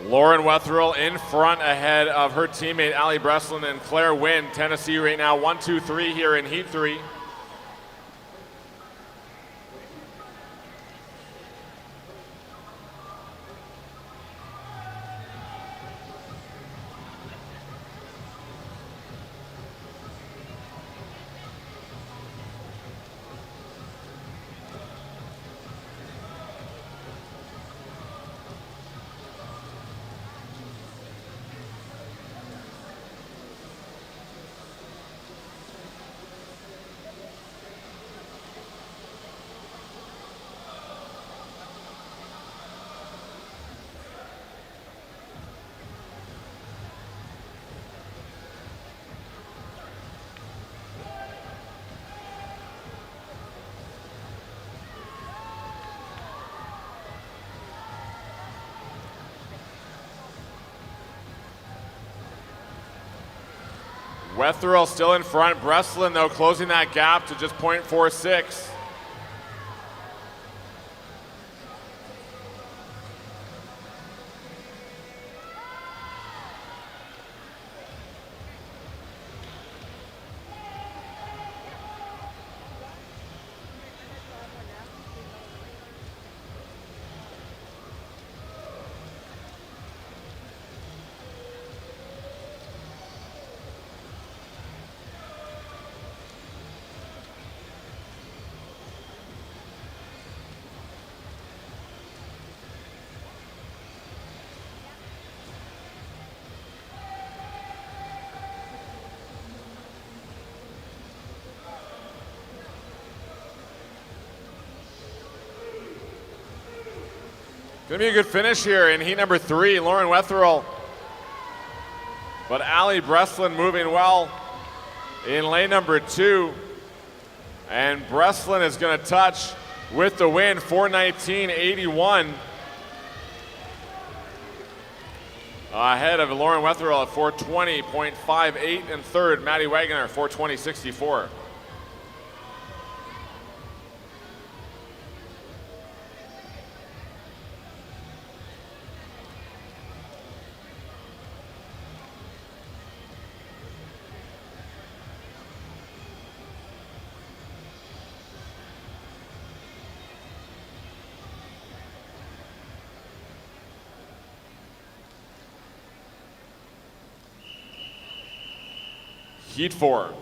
Lauren Wetherell in front ahead of her teammate Allie Breslin and Claire Wynn. Tennessee right now 1-2-3 here in Heat 3. Wetherell still in front. Breslin, though, closing that gap to just .46. Gonna be a good finish here in heat number 3. Lauren Wetherill, but Ali Breslin moving well in lane number 2. And Breslin is gonna touch with the win, 4:19.81. Ahead of Lauren Wetherill at 4:20.58, and third, Maddie Wagoner, 4:20.64. Heat 4.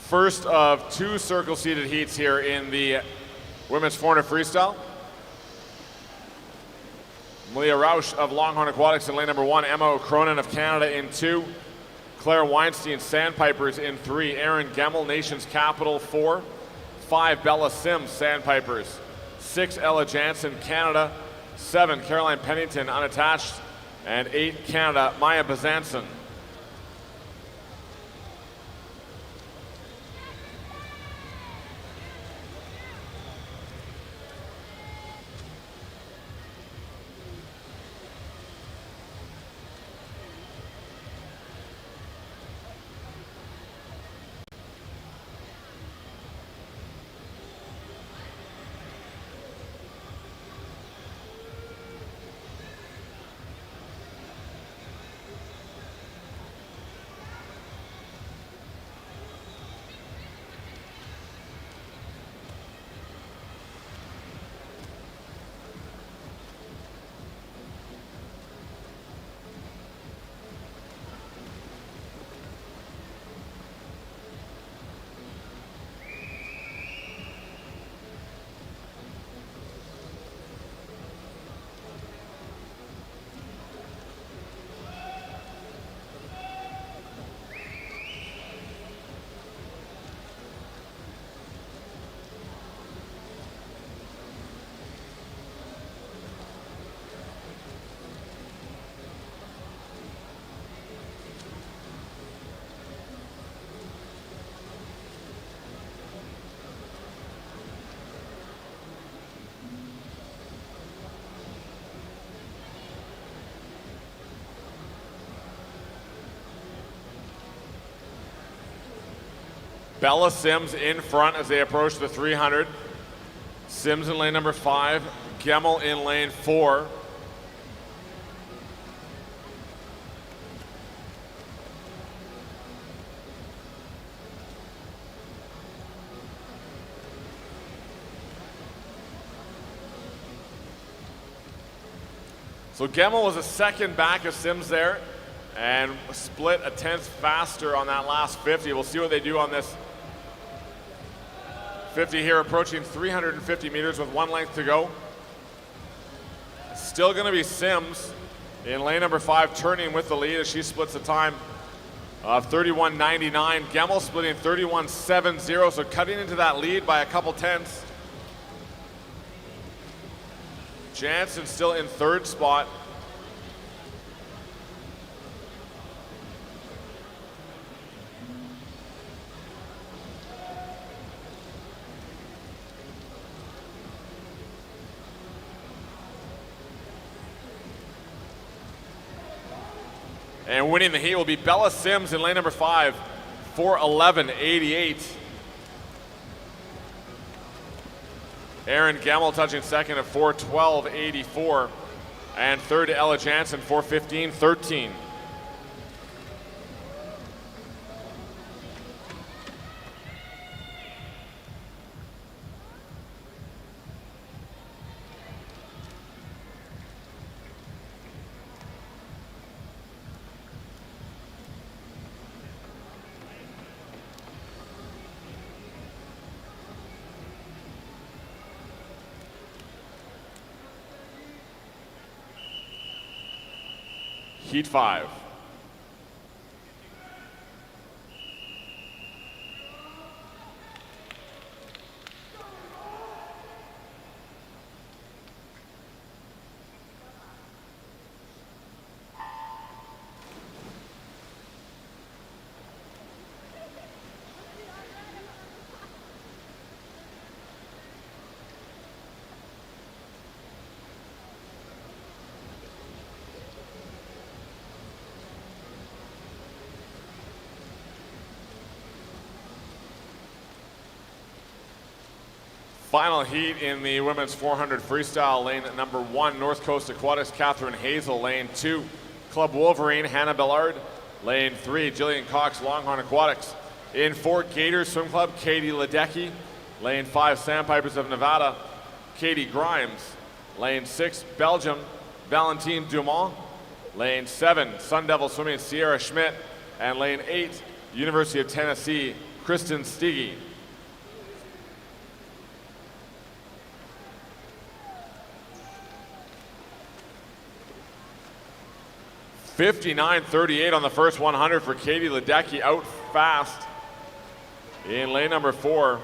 First of 2 circle-seated heats here in the women's 400 freestyle. Malia Rausch of Longhorn Aquatics in lane number 1. Emma Cronin of Canada in 2. Claire Weinstein, Sandpipers in 3. Erin Gemmel, Nation's Capital, 4. 5, Bella Sims, Sandpipers. 6, Ella Jansen, Canada. 7, Caroline Pennington, unattached. And 8, Canada, Maya Bazanson. Bella Sims in front as they approach the 300. Sims in lane number 5, Gemmel in lane 4. So Gemmel was a second back of Sims there and split a tenth faster on that last 50. We'll see what they do on this 50 here, approaching 350 meters with 1 length to go. Still going to be Sims in lane number 5, turning with the lead as she splits a time of 31.99. Gemmel splitting 31.70, so cutting into that lead by a couple tenths. Jansen still in 3rd spot. And winning the heat will be Bella Sims in lane number 5, 4:11.88. Erin Gemmel touching second at 4:12.84. And third to Ella Jansen, 4:15.13. Heat 5. Final heat in the women's 400 freestyle, lane number 1, North Coast Aquatics, Catherine Hazel. Lane 2, Club Wolverine, Hannah Bellard. Lane 3, Jillian Cox, Longhorn Aquatics. In 4, Gators Swim Club, Katie Ledecky. Lane 5, Sandpipers of Nevada, Katie Grimes. Lane 6, Belgium, Valentine Dumont. Lane 7, Sun Devil Swimming, Sierra Schmidt. And lane 8, University of Tennessee, Kristen Stiggy. 59.38 on the first 100 for Katie Ledecky, out fast in lane number 4.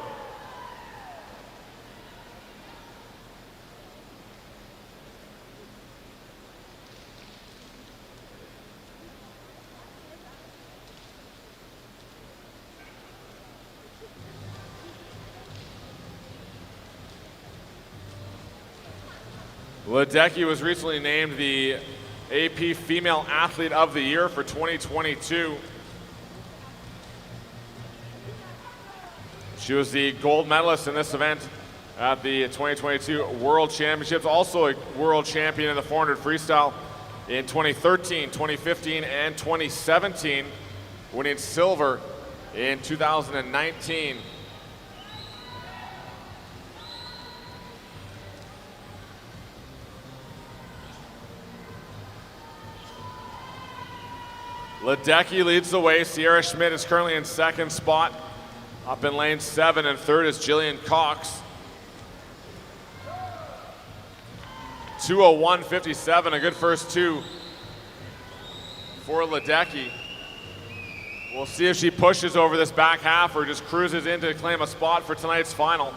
Ledecky was recently named the AP Female Athlete of the Year for 2022. She was the gold medalist in this event at the 2022 World Championships, also a world champion in the 400 freestyle in 2013, 2015, and 2017, winning silver in 2019. Ledecky leads the way. Sierra Schmidt is currently in second spot. Up in lane 7, and third is Jillian Cox. 2:01.57, a good first 2 for Ledecky. We'll see if she pushes over this back half or just cruises in to claim a spot for tonight's final.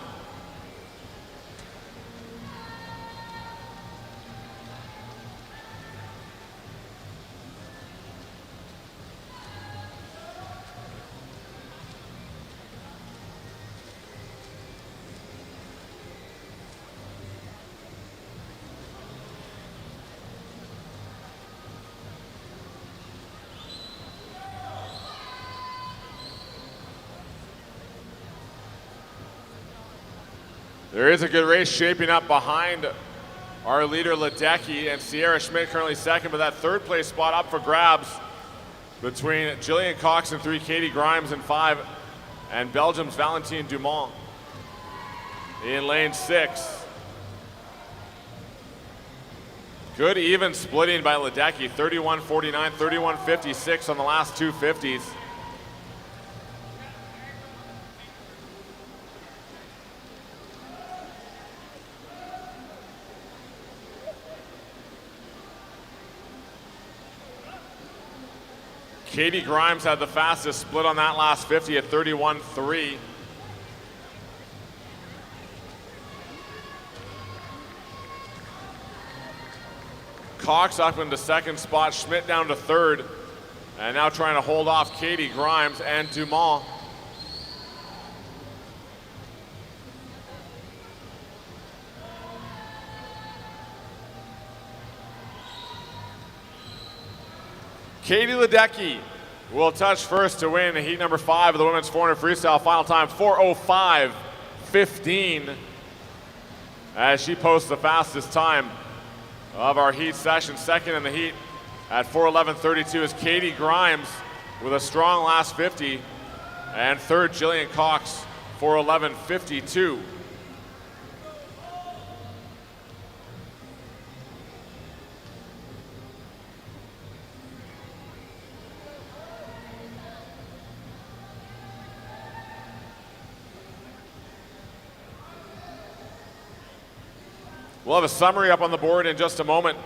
There is a good race shaping up behind our leader Ledecky, and Sierra Schmidt currently second, but that third place spot up for grabs between Jillian Cox in 3, Katie Grimes in 5, and Belgium's Valentine Dumont in lane 6. Good even splitting by Ledecky, 31.49, 31.56 on the last 250s. Katie Grimes had the fastest split on that last 50 at 31.3. Cox up into second spot, Schmidt down to third, and now trying to hold off Katie Grimes and Dumont. Katie Ledecky will touch first to win heat number 5 of the women's 400 freestyle. Final time 4:05.15 as she posts the fastest time of our heat session. Second in the heat at 4:11.32 is Katie Grimes with a strong last 50. And third, Jillian Cox, 4:11.52. We'll have a summary up on the board in just a moment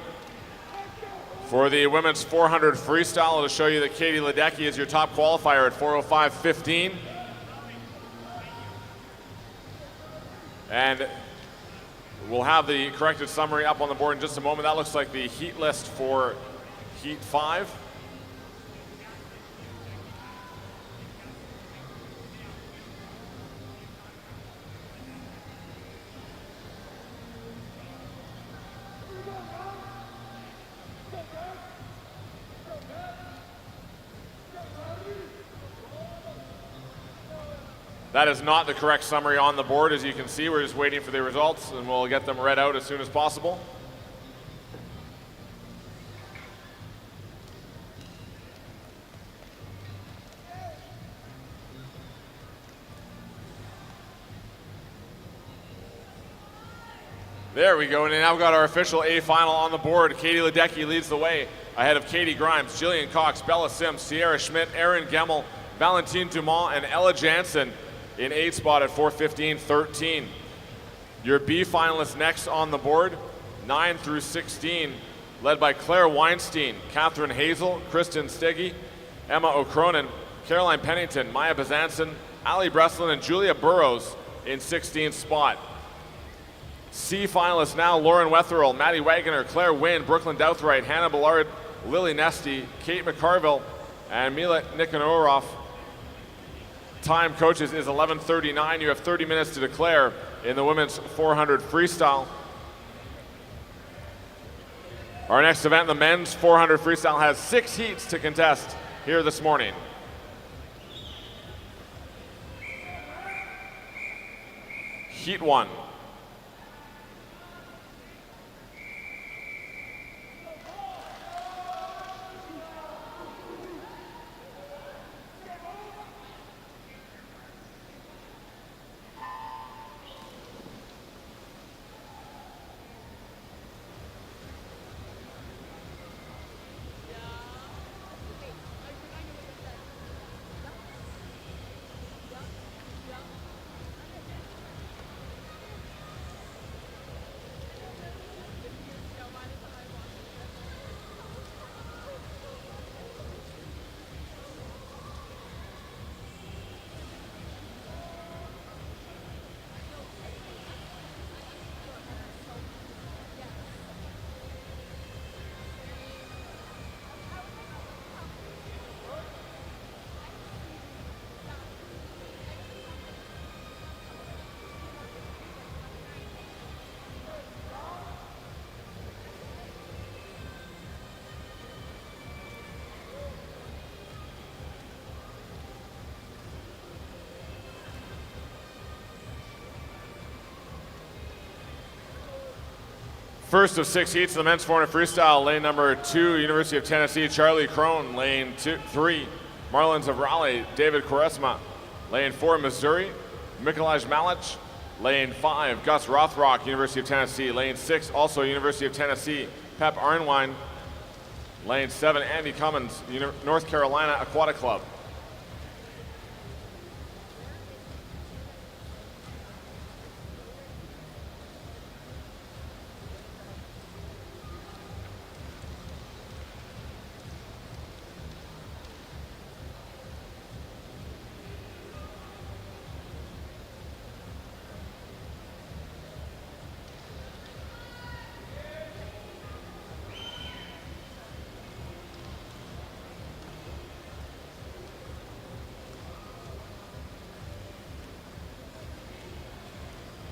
for the women's 400 freestyle to show you that Katie Ledecky is your top qualifier at 4:05.15. And we'll have the corrected summary up on the board in just a moment. That looks like the heat list for heat 5. That is not the correct summary on the board. As you can see, we're just waiting for the results and we'll get them read out as soon as possible. There we go, and now we've got our official A final on the board. Katie Ledecky leads the way ahead of Katie Grimes, Jillian Cox, Bella Sims, Sierra Schmidt, Erin Gemmel, Valentine Dumont, and Ella Jansen in 8th spot at 4:15.13. Your B finalists next on the board, 9 through 16, led by Claire Weinstein, Catherine Hazel, Kristen Steggy, Emma O'Cronin, Caroline Pennington, Maya Bazanson, Ali Breslin, and Julia Burrows in 16th spot. C finalists now, Lauren Wetherell, Maddie Wagoner, Claire Wynn, Brooklyn Douthright, Hannah Ballard, Lily Nesty, Kate McCarville, and Mila Nikonoroff. Time, coaches, is 11:39. You have 30 minutes to declare in the women's 400 freestyle. Our next event, the men's 400 freestyle, has 6 heats to contest here this morning. Heat 1. First of 6 heats, the men's 400 freestyle, lane number 2, University of Tennessee, Charlie Crone, lane 3, Marlins of Raleigh, David Quaresma, lane 4, Missouri, Mikolaj Malic, lane 5, Gus Rothrock, University of Tennessee, lane 6, also University of Tennessee, Pep Arnwine, lane 7, Andy Cummins, North Carolina Aquatic Club.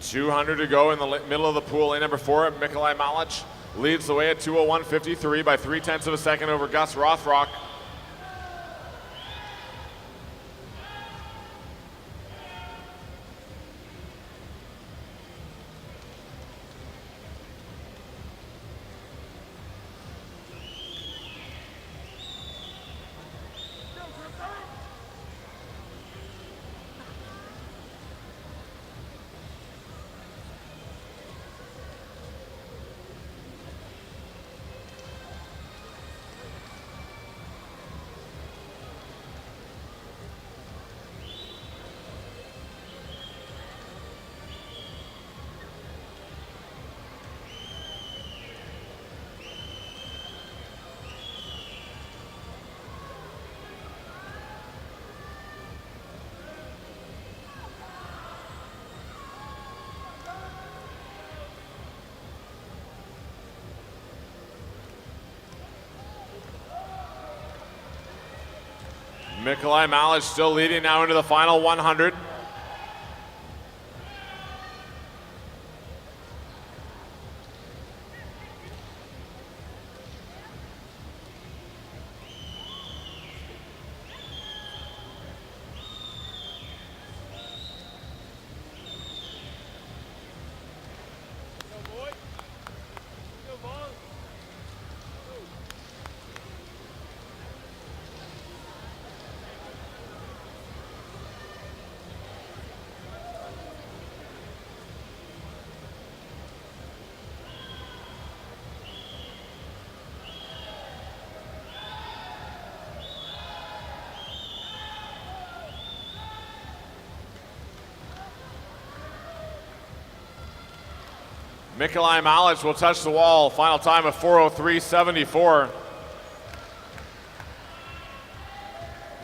.200 to go in the middle of the pool. Lane number 4, Mikolaj Malic leads the way at 2:01.53 by 0.3 of a second over Gus Rothrock. Mikolai Malic still leading now into the final 100. Mikolai Malic will touch the wall. Final time of 4:03.74.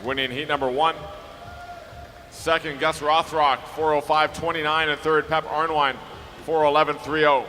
Winning heat number 1. Second, Gus Rothrock, 4:05.29. And third, Pep Arnwine, 4:11.30.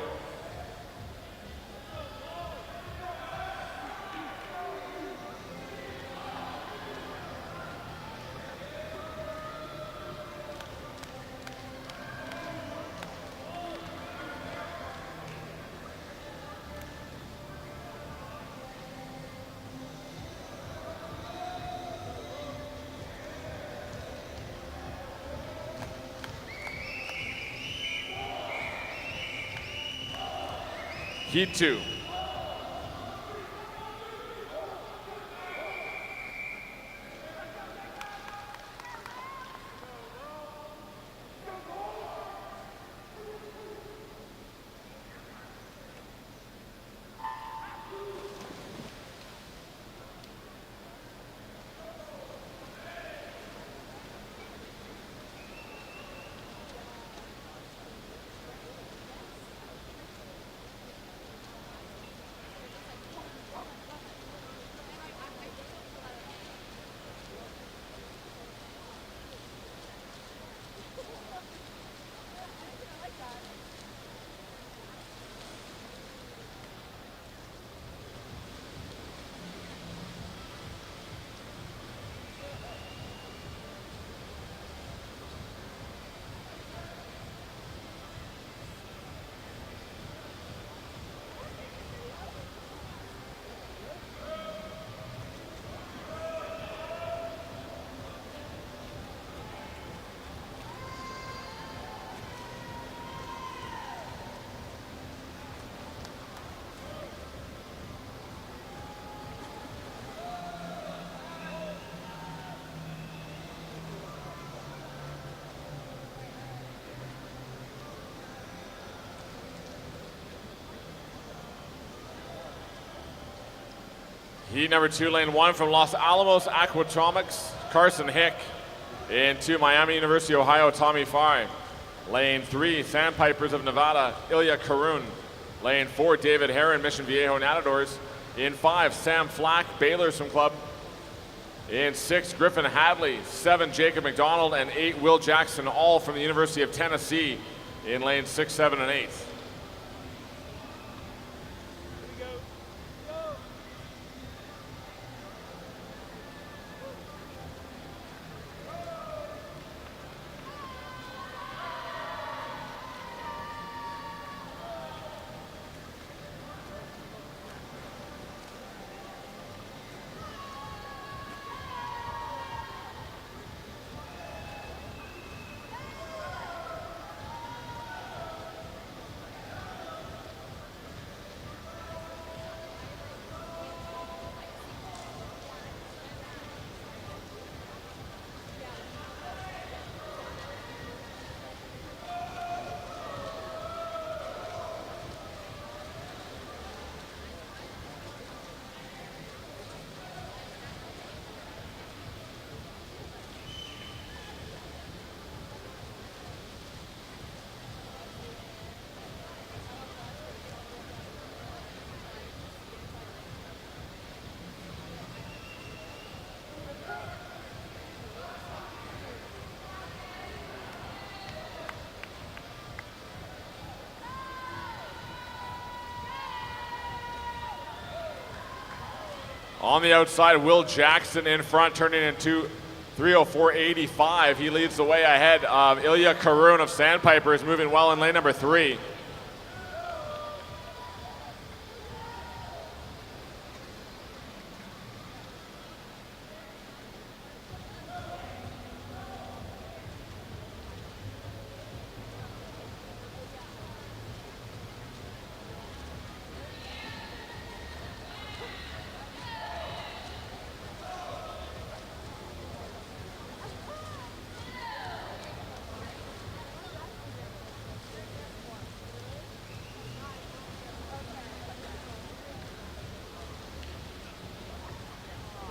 Heat 2. Heat number 2, lane 1 from Los Alamos Aquatomics, Carson Hick. In 2, Miami University, Ohio, Tommy Fry. Lane 3, Sandpipers of Nevada, Ilya Karun. Lane 4, David Heron, Mission Viejo Matadors. In 5, Sam Flack, Baylor Swim Club. In 6, Griffin Hadley. 7, Jacob McDonald. And 8, Will Jackson, all from the University of Tennessee in lanes 6, 7, and 8. On the outside, Will Jackson in front, turning into 3:04.85. He leads the way ahead of Ilya Karun of Sandpipers, moving well in lane number 3.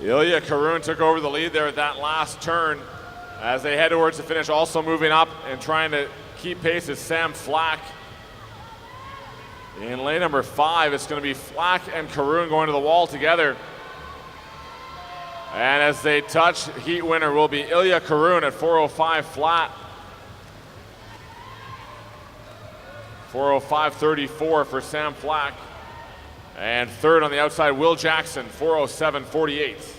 Ilya Karun took over the lead there at that last turn as they head towards the finish. Also moving up and trying to keep pace is Sam Flack. In lane number 5, it's going to be Flack and Karun going to the wall together. And as they touch, heat winner will be Ilya Karun at 4:05 flat. 4:05.34 for Sam Flack. And third on the outside, Will Jackson, 4:07.48.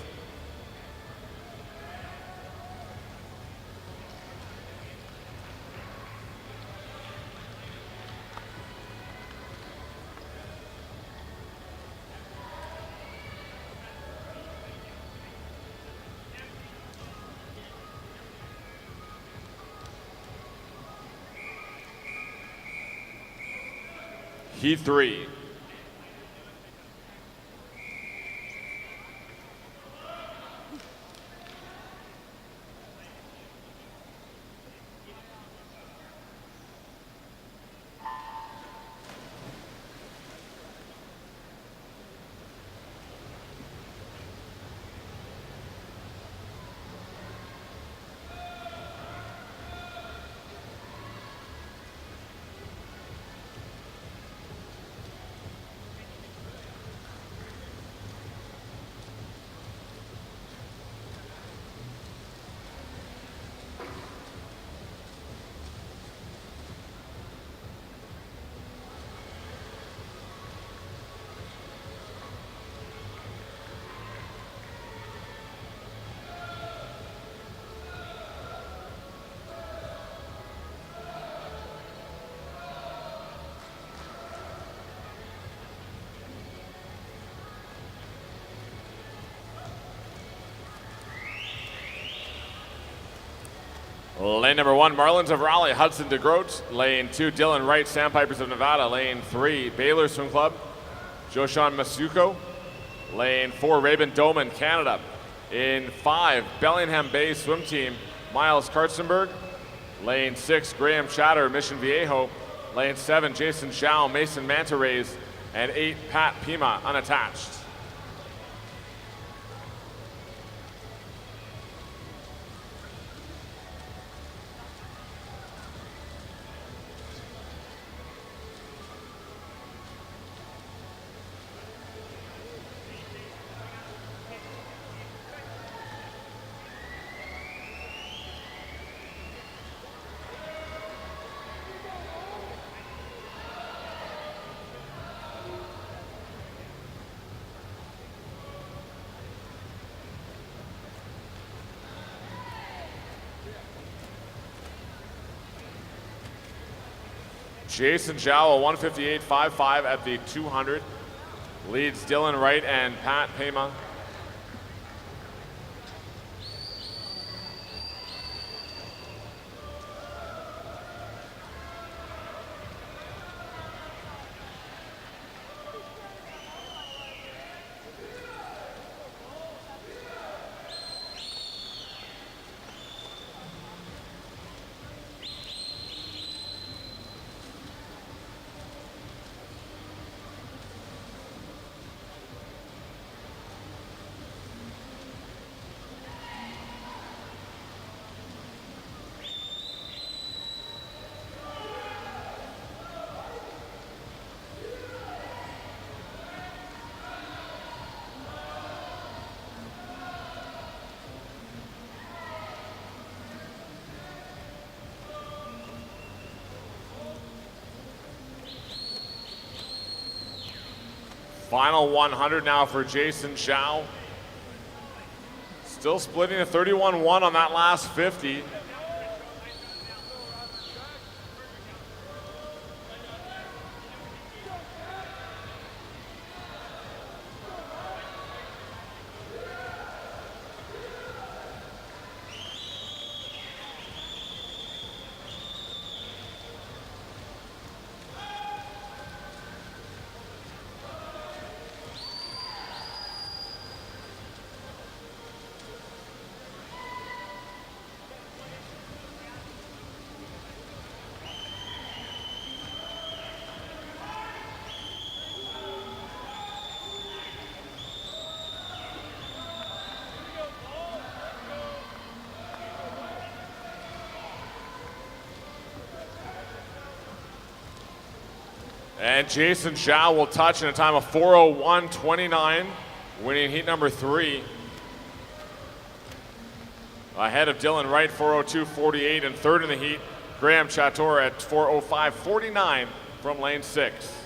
Heat 3. Lane number 1, Marlins of Raleigh, Hudson DeGroat. Lane 2, Dylan Wright, Sandpipers of Nevada. Lane 3, Baylor Swim Club, Joshan Masuko. Lane 4, Rabin Doman, Canada. In 5, Bellingham Bay Swim Team, Miles Kartzenberg. Lane 6, Graham Chatter, Mission Viejo. Lane 7, Jason Zhao, Mason Manta Rays. And 8, Pat Pima, unattached. Jason Zhao, a 158.55 at the 200. Leads Dylan Wright and Pat Pema. Final 100 now for Jason Zhao. Still splitting a 31-1 on that last 50. And Jason Zhao will touch in a time of 4:01.29, winning heat number 3. Ahead of Dylan Wright, 4:02.48, and third in the heat, Graham Chator at 4:05.49 from lane 6.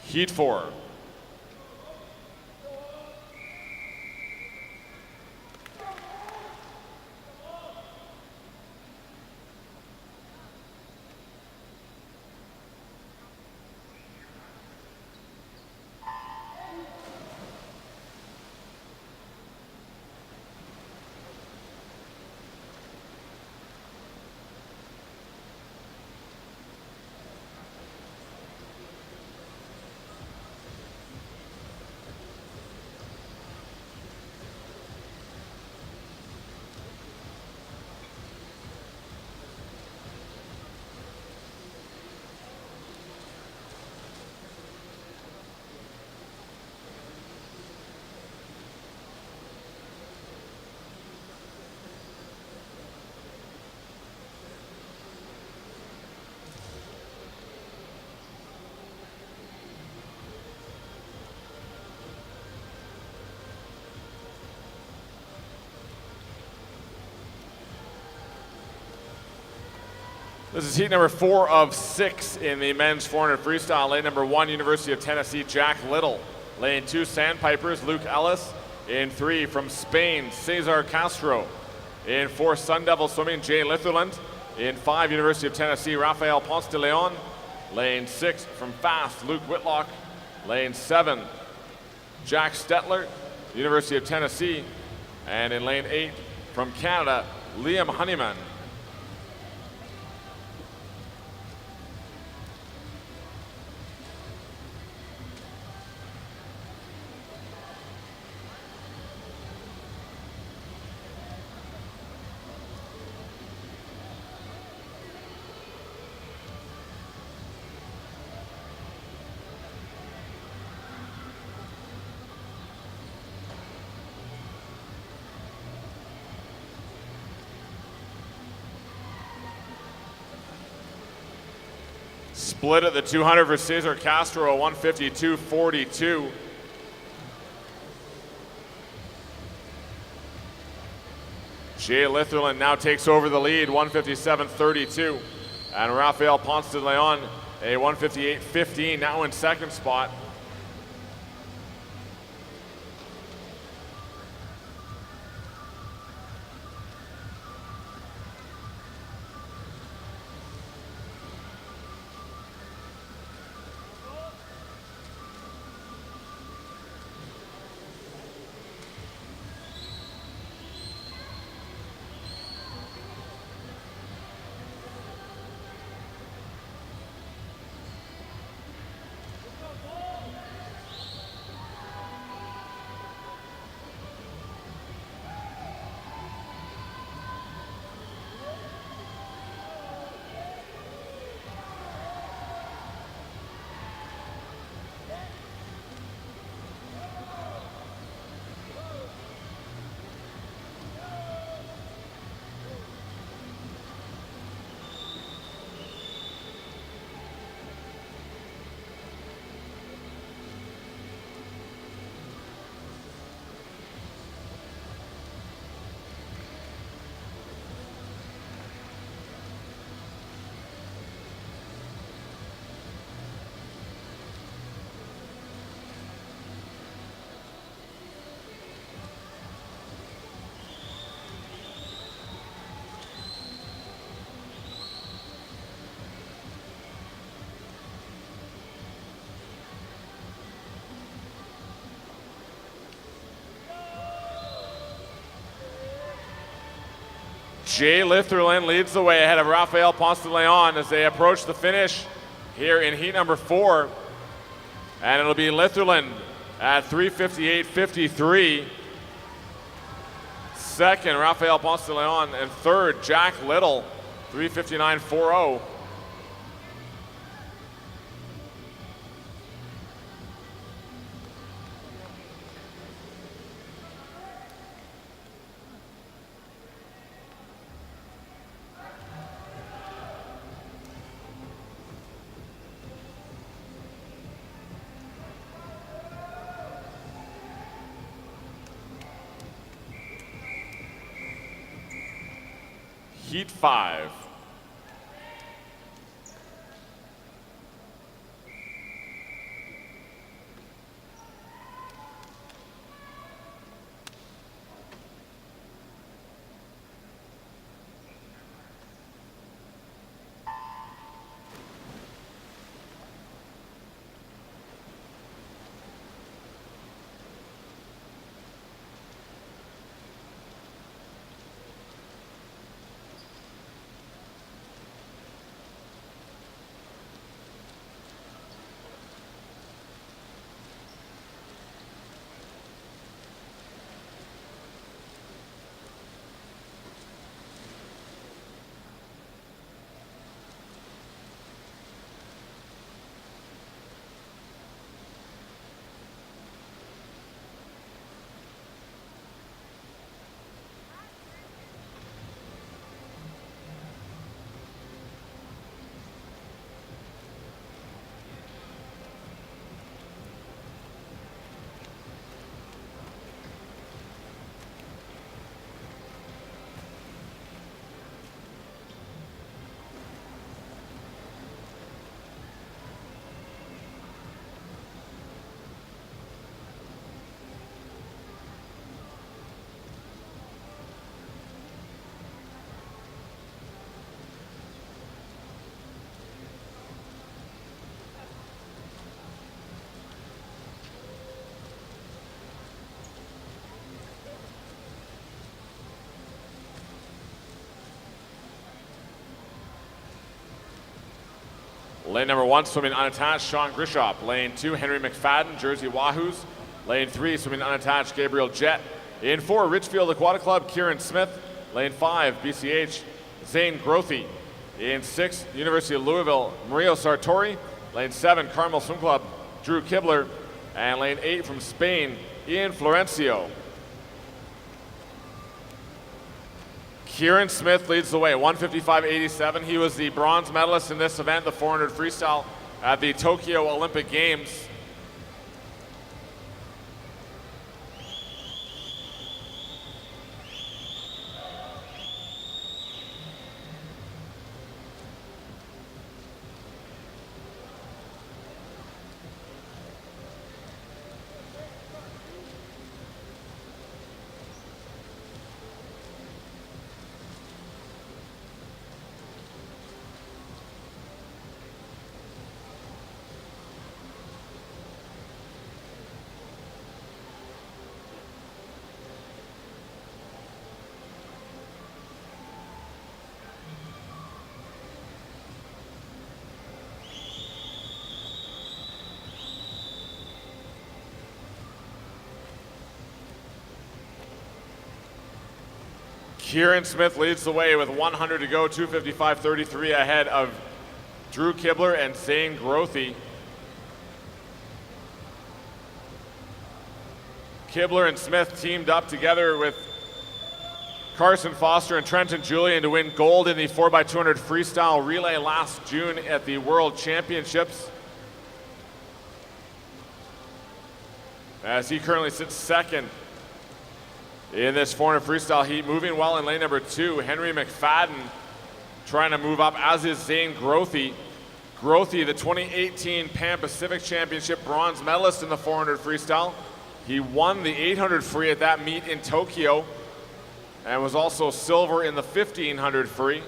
Heat 4. This is heat number 4 of 6 in the men's 400 freestyle. Lane number 1, University of Tennessee, Jack Little. Lane 2, Sandpipers, Luke Ellis. In 3, from Spain, Cesar Castro. In 4, Sun Devil Swimming, Jay Litherland. In 5, University of Tennessee, Rafael Ponce de Leon. Lane 6, from Fast, Luke Whitlock. Lane 7, Jack Stetler, University of Tennessee. And in lane 8, from Canada, Liam Honeyman. Split at the 200 for Cesar Castro, a 152.42. Jay Litherland now takes over the lead, 157.32. And Rafael Ponce de Leon, a 158.15, now in second spot. Jay Litherland leads the way ahead of Rafael Ponce de Leon as they approach the finish here in heat number 4. And it'll be Litherland at 3:58.53. Second, Rafael Ponce de Leon. And third, Jack Little, 3:59.40. Heat 5. Lane number 1, swimming unattached, Sean Grishop. Lane 2, Henry McFadden, Jersey Wahoos. Lane 3, swimming unattached, Gabriel Jett. In 4, Richfield Aquatic Club, Kieran Smith. Lane 5, BCH, Zane Grothy. In 6, University of Louisville, Mario Sartori. Lane 7, Carmel Swim Club, Drew Kibler. And lane 8 from Spain, Ian Florencio. Kieran Smith leads the way, 1:55.87. He was the bronze medalist in this event, the 400 freestyle at the Tokyo Olympic Games. Kieran Smith leads the way with 100 to go, 2:55.33 ahead of Drew Kibler and Zane Grothy. Kibler and Smith teamed up together with Carson Foster and Trenton Julian to win gold in the 4x200 freestyle relay last June at the World Championships. As he currently sits second in this 400 freestyle heat. Moving well in lane number 2, Henry McFadden trying to move up, as is Zane Grothy. Grothy, the 2018 Pan Pacific Championship bronze medalist in the 400 freestyle. He won the 800 free at that meet in Tokyo and was also silver in the 1500 free.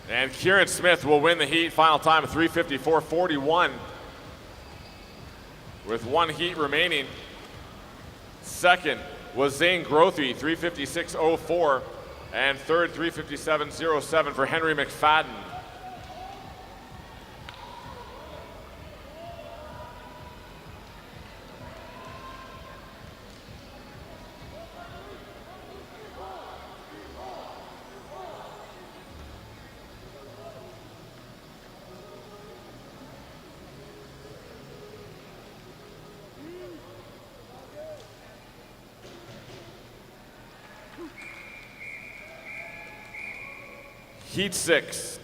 And Kieran Smith will win the heat, final time of 3:54.41. with 1 heat remaining. Second was Zane Grothy, 356.04. And third, 357.07 for Henry McFadden. Heat 6.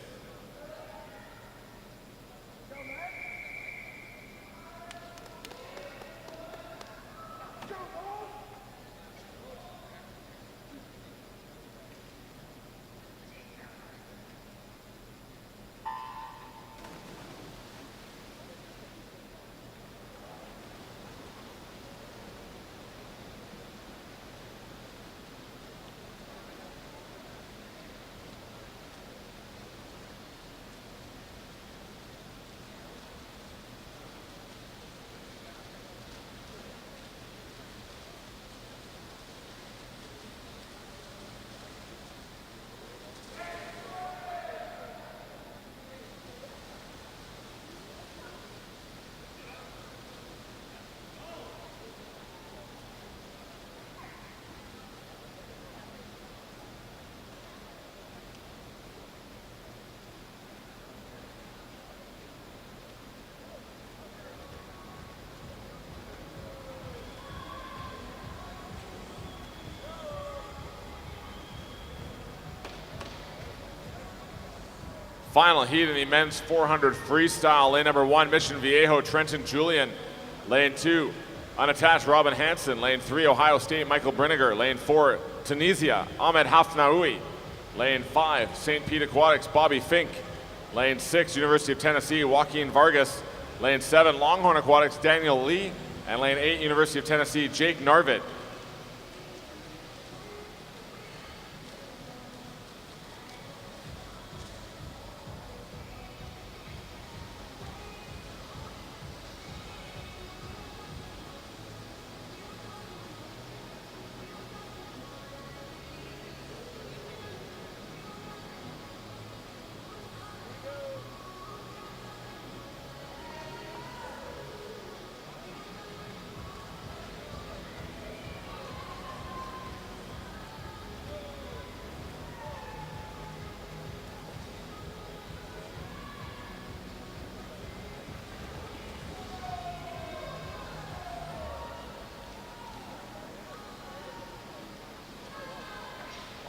Final heat in the men's 400 freestyle. Lane number 1, Mission Viejo, Trenton Julian. Lane 2, unattached Robin Hansen. Lane 3, Ohio State, Michael Brinegar. Lane 4, Tunisia, Ahmed Hafnaoui. Lane 5, St. Pete Aquatics, Bobby Fink. Lane 6, University of Tennessee, Joaquin Vargas. Lane 7, Longhorn Aquatics, Daniel Lee. And lane 8, University of Tennessee, Jake Narvit.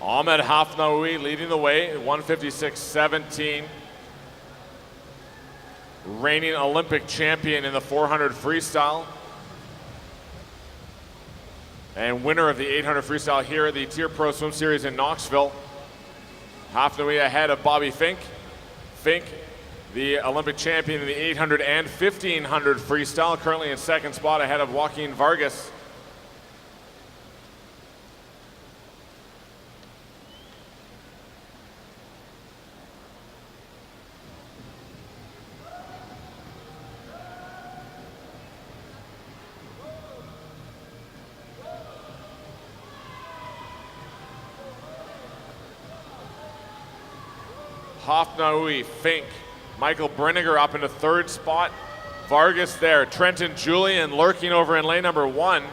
Ahmed Hafnaoui leading the way, 156.17. Reigning Olympic champion in the 400 freestyle. And winner of the 800 freestyle here at the TYR Pro Swim Series in Knoxville. Hafnaoui ahead of Bobby Fink. Fink, the Olympic champion in the 800 and 1500 freestyle, currently in second spot ahead of Joaquin Vargas. Hafnaoui, Fink, Michael Brinegar up into third spot. Vargas there, Trenton Julian lurking over in lane number 1.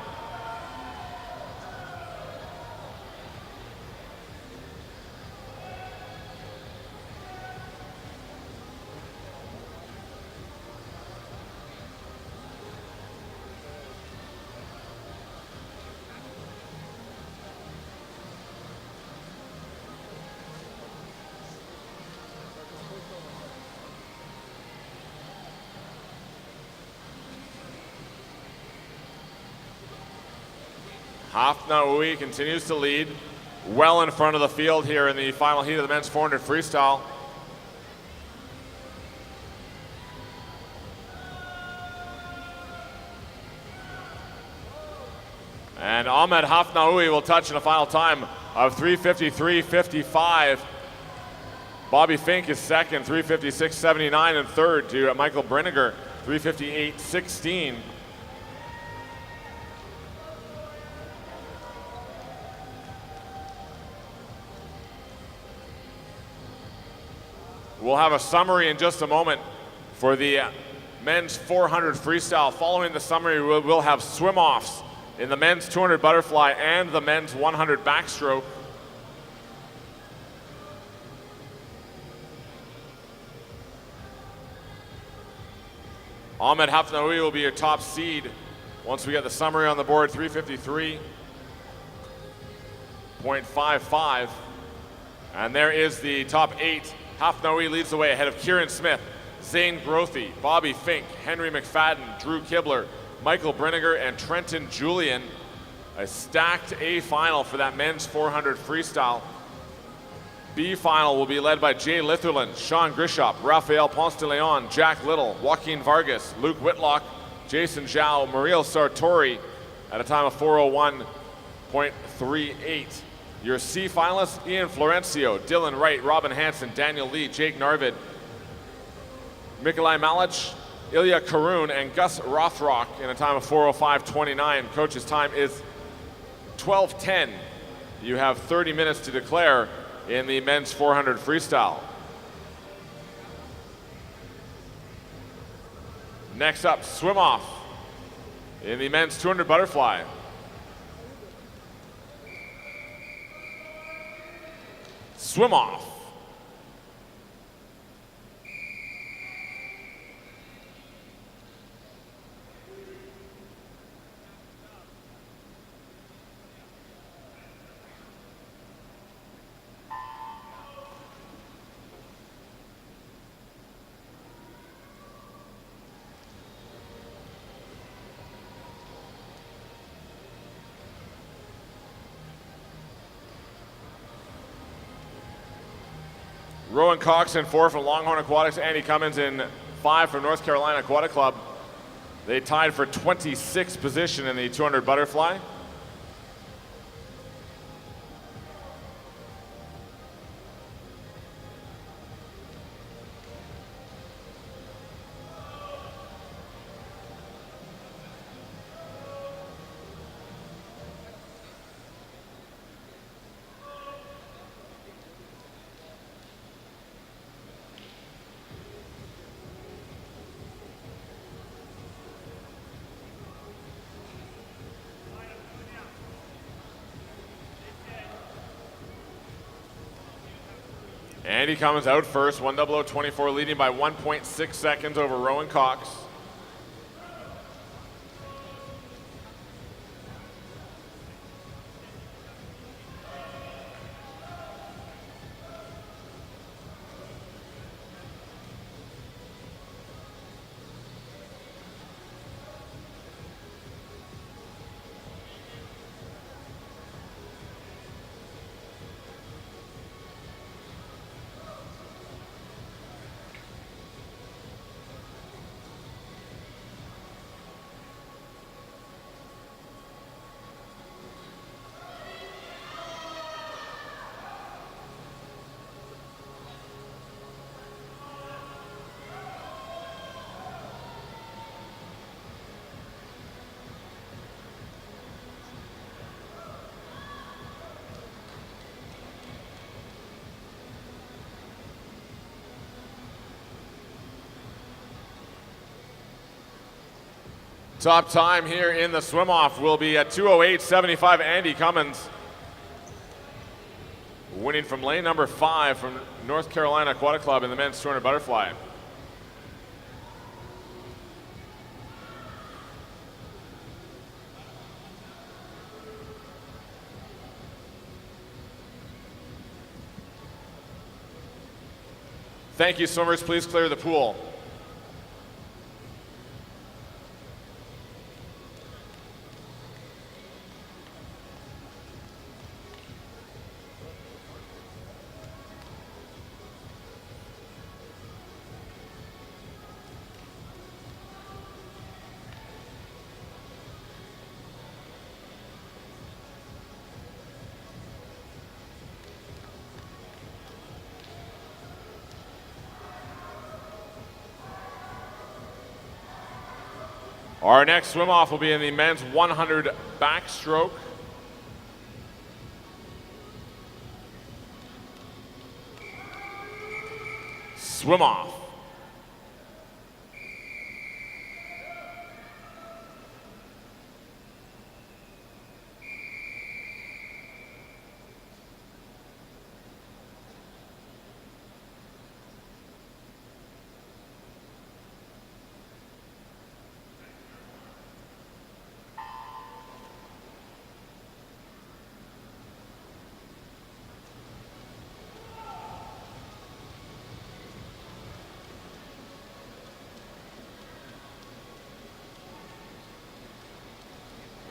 Hafnaoui continues to lead, well in front of the field here in the final heat of the men's 400 freestyle. And Ahmed Hafnaoui will touch in a final time of 3:53.55. Bobby Fink is second, 3:56.79, and third to Michael Brinegar, 3:58.16. We'll have a summary in just a moment for the men's 400 freestyle. Following the summary, we'll have swim-offs in the men's 200 butterfly and the men's 100 backstroke. Ahmed Hafnaoui will be your top seed once we get the summary on the board, 353.55. And there is the top 8. Hafnaoui leads the way ahead of Kieran Smith, Zane Grothy, Bobby Fink, Henry McFadden, Drew Kibler, Michael Brinegar, and Trenton Julian. A stacked A final for that men's 400 freestyle. B final will be led by Jay Litherland, Sean Grishop, Rafael Ponce de Leon, Jack Little, Joaquin Vargas, Luke Whitlock, Jason Zhao, Muriel Sartori at a time of 401.38. Your C finalists, Ian Florencio, Dylan Wright, Robin Hansen, Daniel Lee, Jake Narvid, Mikolai Malic, Ilya Karoun, and Gus Rothrock in a time of 405.29. Coach's time is 12:10. You have 30 minutes to declare in the men's 400 freestyle. Next up, swim off in the men's 200 butterfly. Swim off. Rowan Cox in 4 from Longhorn Aquatics. Andy Cummins in 5 from North Carolina Aquatic Club. They tied for 26th position in the 200 butterfly. Andy Cummins out first, 1:00.24, leading by 1.6 seconds over Rowan Cox. Top time here in the swim-off will be at 2:08.75. Andy Cummins winning from lane number 5 from North Carolina Aquatic Club in the men's 200 butterfly. Thank you, swimmers. Please clear the pool. Our next swim-off will be in the men's 100 backstroke. swim off.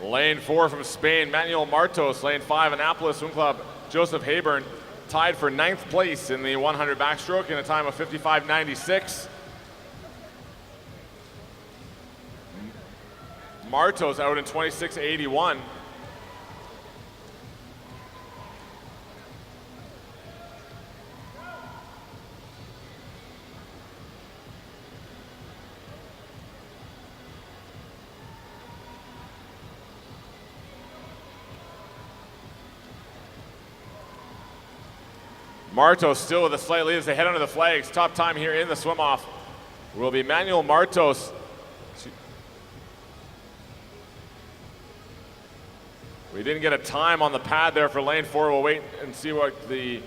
Lane 4 from Spain, Manuel Martos. Lane 5, Annapolis Swim Club, Joseph Hayburn, tied for 9th place in the 100 backstroke in a time of 55.96. Martos out in 26.81. Martos still with a slight lead as they head under the flags. Top time here in the swim-off will be Manuel Martos. We didn't get a time on the pad there for lane 4. We'll wait and see what the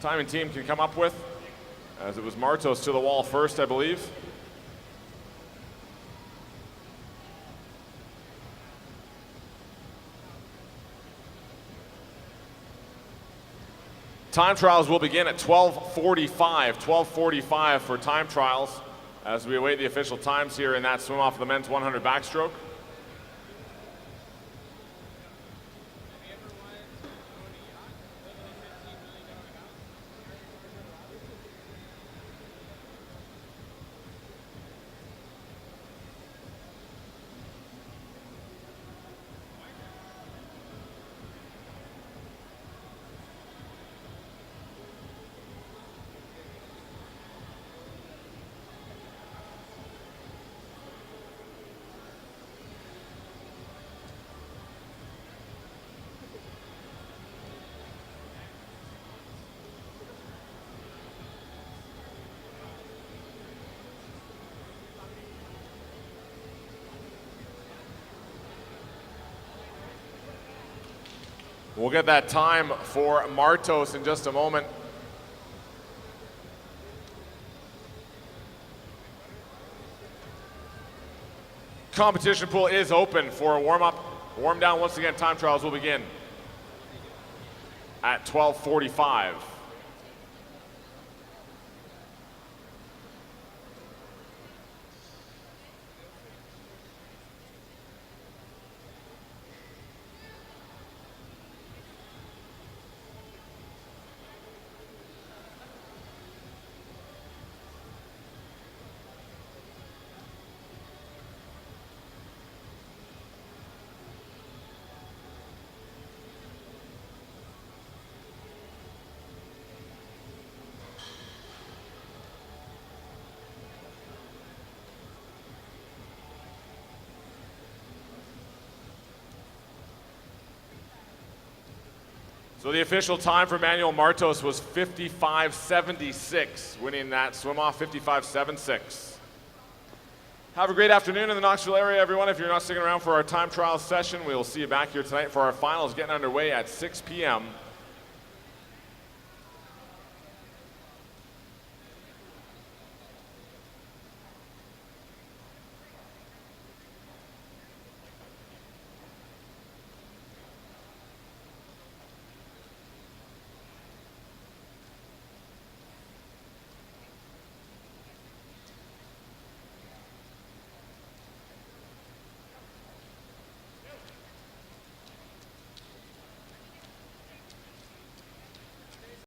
timing team can come up with, as it was Martos to the wall first, I believe. Time trials will begin at 12:45. 12:45 for time trials as we await the official times here in that swim off of the men's 100 backstroke. We'll get that time for Martos in just a moment. Competition pool is open for a warm-up. Warm down once again. Time trials will begin at 12:45. So the official time for Manuel Martos was 55.76, winning that swim off 55.76. Have a great afternoon in the Knoxville area, everyone. If you're not sticking around for our time trial session, we'll see you back here tonight for our finals getting underway at 6 p.m.